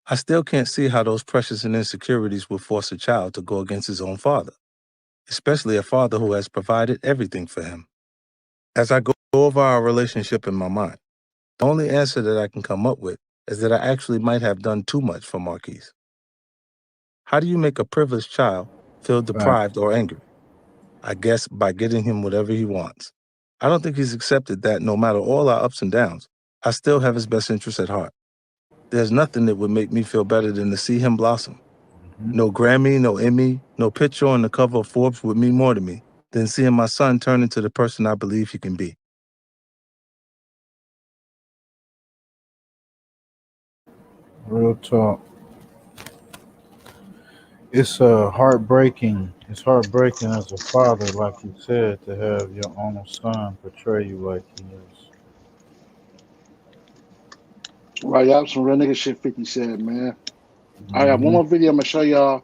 S13: I still can't see how those pressures and insecurities would force a child to go against his own father, especially a father who has provided everything for him. As I go over our relationship in my mind, the only answer that I can come up with is that I actually might have done too much for Marquise. How do you make a privileged child feel
S1: Right.
S13: deprived or angry? I guess by getting him whatever he wants. I don't think he's accepted that no matter all our ups and downs, I still have his best interests at heart. There's nothing that would make me feel better than to see him blossom. No Grammy, no Emmy, no picture on the cover of Forbes would mean more to me than seeing my son turn into the person I believe he can be.
S1: Real talk. It's heartbreaking. It's heartbreaking as a father, like you said, to have your own son portray you like he is.
S2: Right, y'all, some real nigga shit 50 said, man. I got one
S1: Hmm.
S2: more video I'm gonna show y'all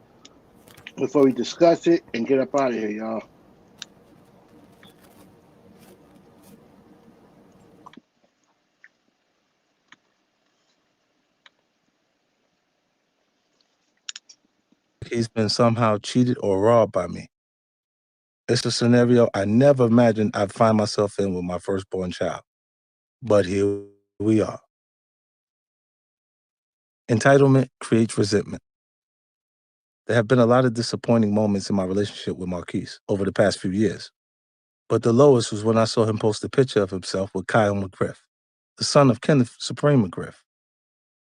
S2: before we discuss it and get up out of here, y'all.
S13: He's been somehow cheated or robbed by me. It's a scenario I never imagined I'd find myself in with my firstborn child. But here we are. Entitlement creates resentment. There have been a lot of disappointing moments in my relationship with Marquise over the past few years. But the lowest was when I saw him post a picture of himself with Kyle McGriff, the son of Kenneth Supreme McGriff.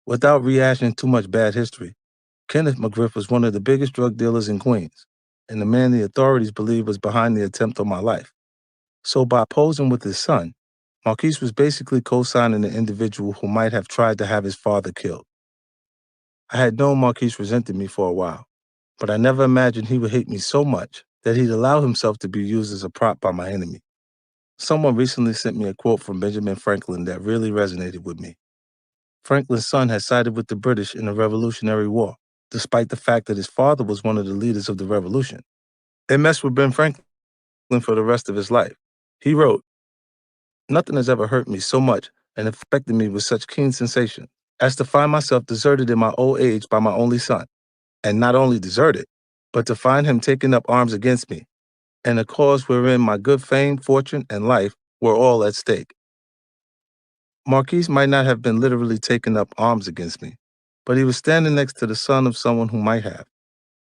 S13: Without rehashing too much bad history, Kenneth McGriff was one of the biggest drug dealers in Queens, and the man the authorities believe was behind the attempt on my life. So by posing with his son, Marquise was basically co-signing an individual who might have tried to have his father killed. I had known Marquise resented me for a while, but I never imagined he would hate me so much that he'd allow himself to be used as a prop by my enemy. Someone recently sent me a quote from Benjamin Franklin that really resonated with me. Franklin's son had sided with the British in the Revolutionary War, despite the fact that his father was one of the leaders of the revolution. It messed with Ben Franklin for the rest of his life. He wrote, "Nothing has ever hurt me so much and affected me with such keen sensation as to find myself deserted in my old age by my only son, and not only deserted, but to find him taking up arms against me, and a cause wherein my good fame, fortune, and life were all at stake." Marquise might not have been literally taking up arms against me, but he was standing next to the son of someone who might have.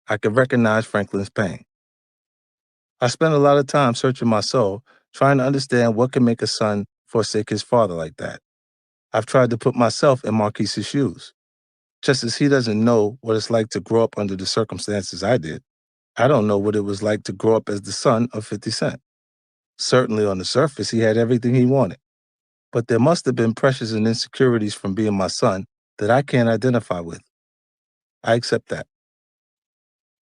S13: I could recognize Franklin's pain. I spent a lot of time searching my soul, trying to understand what could make a son forsake his father like that. I've tried to put myself in Marquise's shoes. Just as he doesn't know what it's like to grow up under the circumstances I did, I don't know what it was like to grow up as the son of 50 Cent. Certainly on the surface, he had everything he wanted. But there must have been pressures and insecurities from being my son that I can't identify with. I accept that.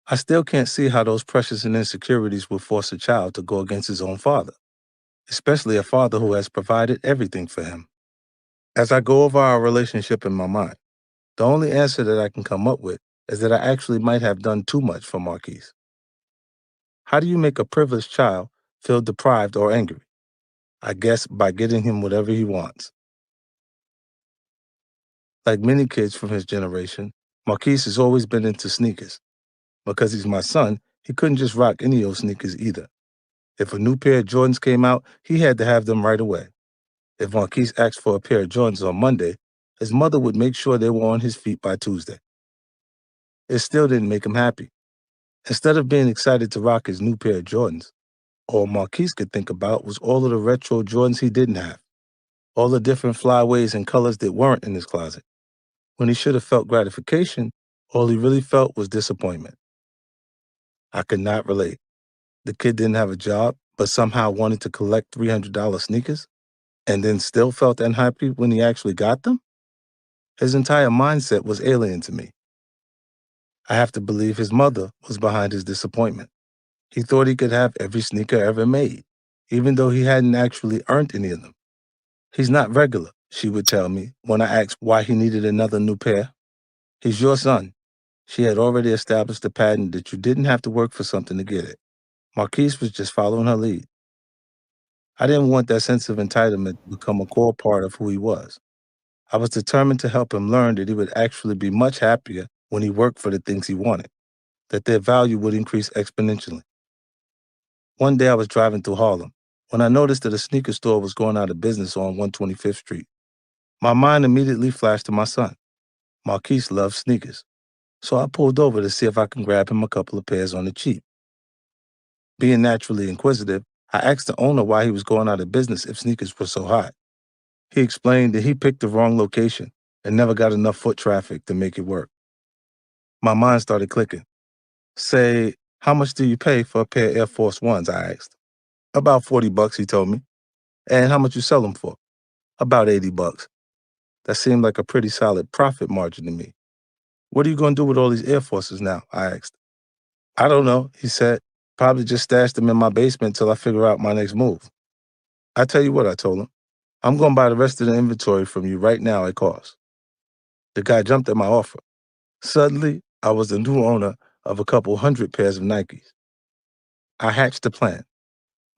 S13: I still can't see how those pressures and insecurities would force a child to go against his own father, especially a father who has provided everything for him. As I go over our relationship in my mind, the only answer that I can come up with is that I actually might have done too much for Marquise. How do you make a privileged child feel deprived or angry? I guess by getting him whatever he wants. Like many kids from his generation, Marquise has always been into sneakers. Because he's my son, he couldn't just rock any old sneakers either. If a new pair of Jordans came out, he had to have them right away. If Marquise asked for a pair of Jordans on Monday, his mother would make sure they were on his feet by Tuesday. It still didn't make him happy. Instead of being excited to rock his new pair of Jordans, all Marquise could think about was all of the retro Jordans he didn't have, all the different flyaways and colors that weren't in his closet. When he should have felt gratification, all he really felt was disappointment. I could not relate. The kid didn't have a job, but somehow wanted to collect $300 sneakers, and then still felt unhappy when he actually got them? His entire mindset was alien to me. I have to believe his mother was behind his disappointment. He thought he could have every sneaker ever made, even though he hadn't actually earned any of them. "He's not regular," she would tell me when I asked why he needed another new pair. "He's your son." She had already established a pattern that you didn't have to work for something to get it. Marquise was just following her lead. I didn't want that sense of entitlement to become a core part of who he was. I was determined to help him learn that he would actually be much happier when he worked for the things he wanted, that their value would increase exponentially. One day I was driving through Harlem when I noticed that a sneaker store was going out of business on 125th Street. My mind immediately flashed to my son. Marquise loves sneakers, so I pulled over to see if I can grab him a couple of pairs on the cheap. Being naturally inquisitive, I asked the owner why he was going out of business if sneakers were so hot. He explained that he picked the wrong location and never got enough foot traffic to make it work. My mind started clicking. "Say, how much do you pay for a pair of Air Force Ones?" I asked. "About $40," he told me. "And how much you sell them for?" "About $80." That seemed like a pretty solid profit margin to me. What are you going to do with all these Air Forces now? I asked. I don't know, he said. Probably just stash them in my basement till I figure out my next move. I tell you what, I told him. I'm going to buy the rest of the inventory from you right now at cost. The guy jumped at my offer. Suddenly, I was the new owner of a couple hundred pairs of Nikes. I hatched a plan.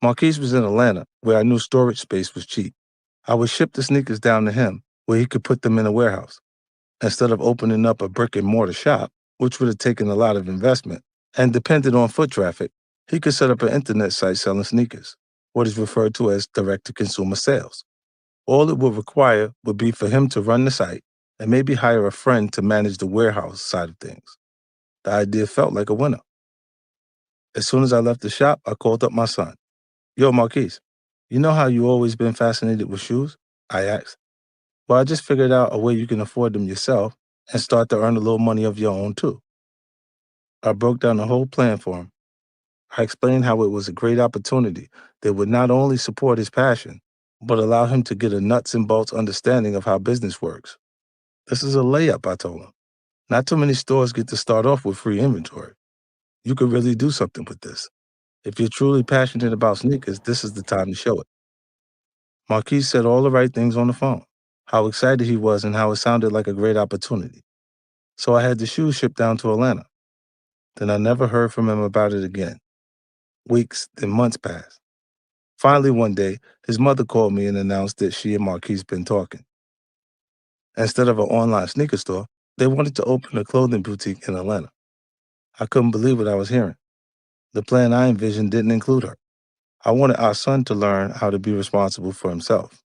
S13: Marquise was in Atlanta, where I knew storage space was cheap. I would ship the sneakers down to him, where he could put them in a warehouse. Instead of opening up a brick and mortar shop, which would have taken a lot of investment and depended on foot traffic, he could set up an internet site selling sneakers, what is referred to as direct-to-consumer sales. All it would require would be for him to run the site and maybe hire a friend to manage the warehouse side of things. The idea felt like a winner. As soon as I left the shop, I called up my son. Yo, Marquise, you know how you always been fascinated with shoes? I asked. Well, I just figured out a way you can afford them yourself and start to earn a little money of your own, too. I broke down the whole plan for him. I explained how it was a great opportunity that would not only support his passion, but allow him to get a nuts and bolts understanding of how business works. This is a layup, I told him. Not too many stores get to start off with free inventory. You could really do something with this. If you're truly passionate about sneakers, this is the time to show it. Marquise said all the right things on the phone, how excited he was and how it sounded like a great opportunity. So I had the shoes shipped down to Atlanta. Then I never heard from him about it again. Weeks, then months passed. Finally, one day, his mother called me and announced that she and Marquise been talking. Instead of an online sneaker store, they wanted to open a clothing boutique in Atlanta. I couldn't believe what I was hearing. The plan I envisioned didn't include her. I wanted our son to learn how to be responsible for himself.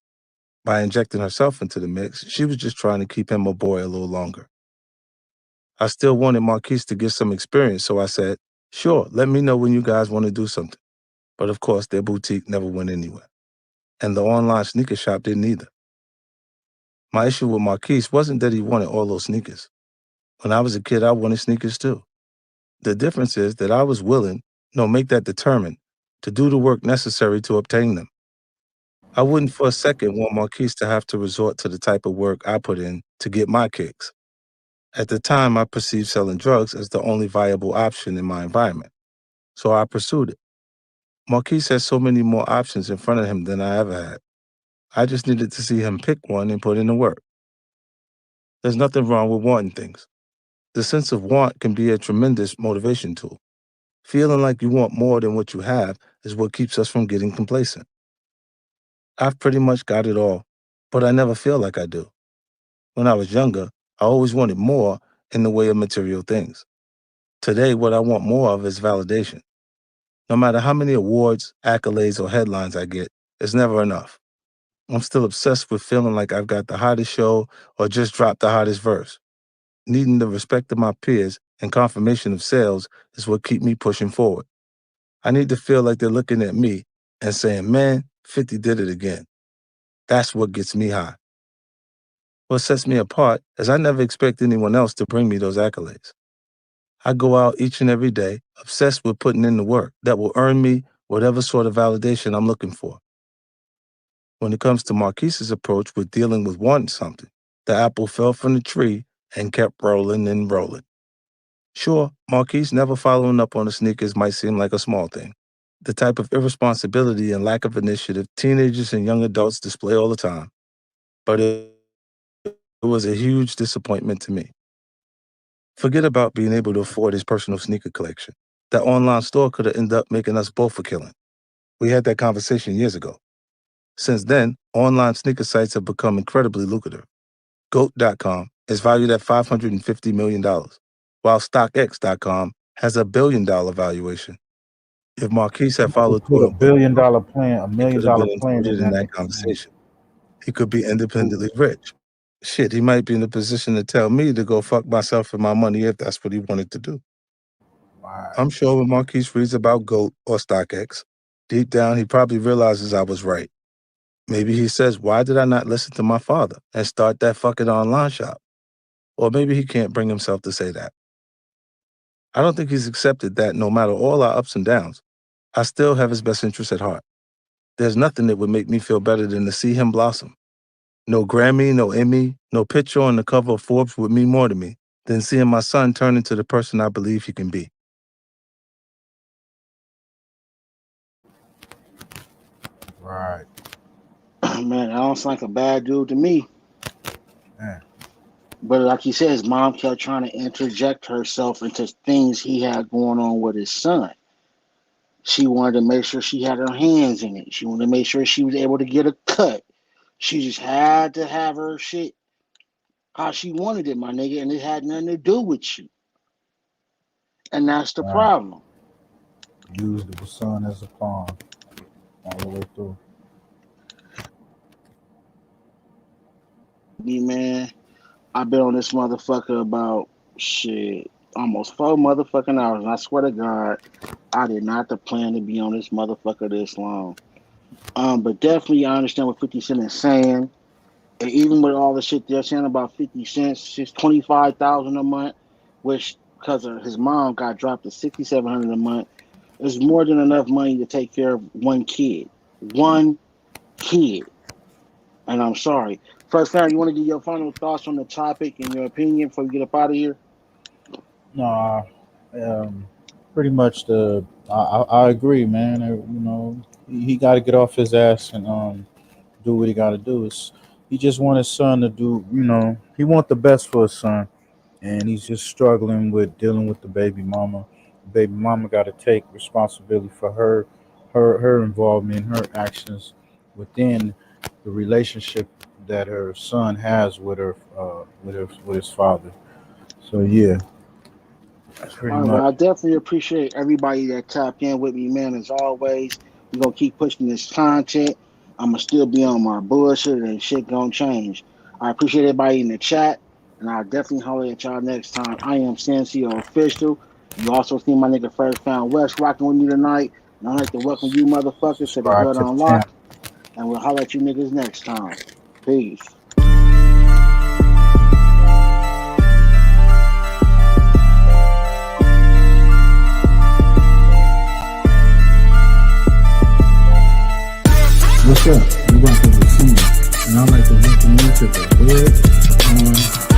S13: By injecting herself into the mix, she was just trying to keep him a boy a little longer. I still wanted Marquise to get some experience, so I said, sure, let me know when you guys want to do something. But of course, their boutique never went anywhere. And the online sneaker shop didn't either. My issue with Marquise wasn't that he wanted all those sneakers. When I was a kid, I wanted sneakers too. The difference is that I was willing, no, make that determined, to do the work necessary to obtain them. I wouldn't for a second want Marquise to have to resort to the type of work I put in to get my kicks. At the time, I perceived selling drugs as the only viable option in my environment, so I pursued it. Marquise had so many more options in front of him than I ever had. I just needed to see him pick one and put in the work. There's nothing wrong with wanting things. The sense of want can be a tremendous motivation tool. Feeling like you want more than what you have is what keeps us from getting complacent. I've pretty much got it all, but I never feel like I do. When I was younger, I always wanted more in the way of material things. Today, what I want more of is validation. No matter how many awards, accolades, or headlines I get, it's never enough. I'm still obsessed with feeling like I've got the hottest show or just dropped the hottest verse. Needing the respect of my peers and confirmation of sales is what keep me pushing forward. I need to feel like they're looking at me and saying, man, 50 did it again. That's what gets me high. What sets me apart is I never expect anyone else to bring me those accolades. I go out each and every day, obsessed with putting in the work that will earn me whatever sort of validation I'm looking for. When it comes to Marquise's approach with dealing with wanting something, the apple fell from the tree and kept rolling and rolling. Sure, Marquise never following up on the sneakers might seem like a small thing, the type of irresponsibility and lack of initiative teenagers and young adults display all the time. But it was a huge disappointment to me. Forget about being able to afford his personal sneaker collection. That online store could have ended up making us both a killing. We had that conversation years ago. Since then, online sneaker sites have become incredibly lucrative. GOAT.com is valued at $550 million, while StockX.com has a $1 billion valuation. If Marquise had followed
S1: Put
S13: through
S1: a
S13: and put in
S1: billion
S13: work,
S1: dollar plan, a
S13: he
S1: million
S13: could have
S1: dollar
S13: been
S1: plan in
S13: included in
S1: that
S13: that
S1: nigga's name.
S13: conversation. He could be independently rich. Shit, he might be in a position to tell me to go fuck myself and my money if that's what he wanted to do.
S1: Right.
S13: I'm sure when Marquise reads about GOAT or StockX, deep down he probably realizes I was right. Maybe he says, why did I not listen to my father and start that fucking online shop? Or maybe he can't bring himself to say that. I don't think he's accepted that no matter all our ups and downs, I still have his best interests at heart. There's nothing that would make me feel better than to see him blossom. No Grammy, no Emmy, no picture on the cover of Forbes would mean more to me than seeing my son turn into the person I believe he can be.
S1: Right.
S2: Man, that don't sound like a bad dude to me.
S1: Man.
S2: But like he said, his mom kept trying to interject herself into things he had going on with his son. She wanted to make sure she had her hands in it. She wanted to make sure she was able to get a cut. She just had to have her shit how she wanted it, my nigga, and it had nothing to do with you. And that's the problem.
S1: Used the son as a pawn all the way through.
S2: Man, I've been on this motherfucker about shit almost 4 motherfucking hours, and I swear to God, I did not plan to be on this motherfucker this long. But definitely I understand what 50 Cent is saying. And even with all the shit they're saying about 50 cents, it's $25,000 a month, which because of his mom got dropped to $6,700 a month, is more than enough money to take care of one kid. One kid. And I'm sorry. First Fam, you want to give your final thoughts on the topic and your opinion before we get up out of here?
S1: No, pretty much I agree, man. You know, he got to get off his ass and do what he got to do. He just want his son to do, you know, he want the best for his son, and he's just struggling with dealing with the baby mama. The baby mama got to take responsibility for her involvement, her actions within the relationship that her son has with his father. So yeah, that's pretty
S2: All right,
S1: much.
S2: well, I definitely appreciate everybody that tapped in with me, man. As always, we're going to keep pushing this content. I'm going to still be on my bullshit and shit going to change. I appreciate everybody in the chat, and I'll definitely holler at y'all next time. I am Sensio Official. You also see my nigga First Found West rocking with me tonight. And I'd like to welcome you motherfuckers to the
S1: Subscribe
S2: Hood
S1: to the
S2: Unlocked,
S1: channel.
S2: and we'll holler at you niggas next time. Peace.
S1: What's up? You rocking with Senior, and I'd like to welcome you to the Hood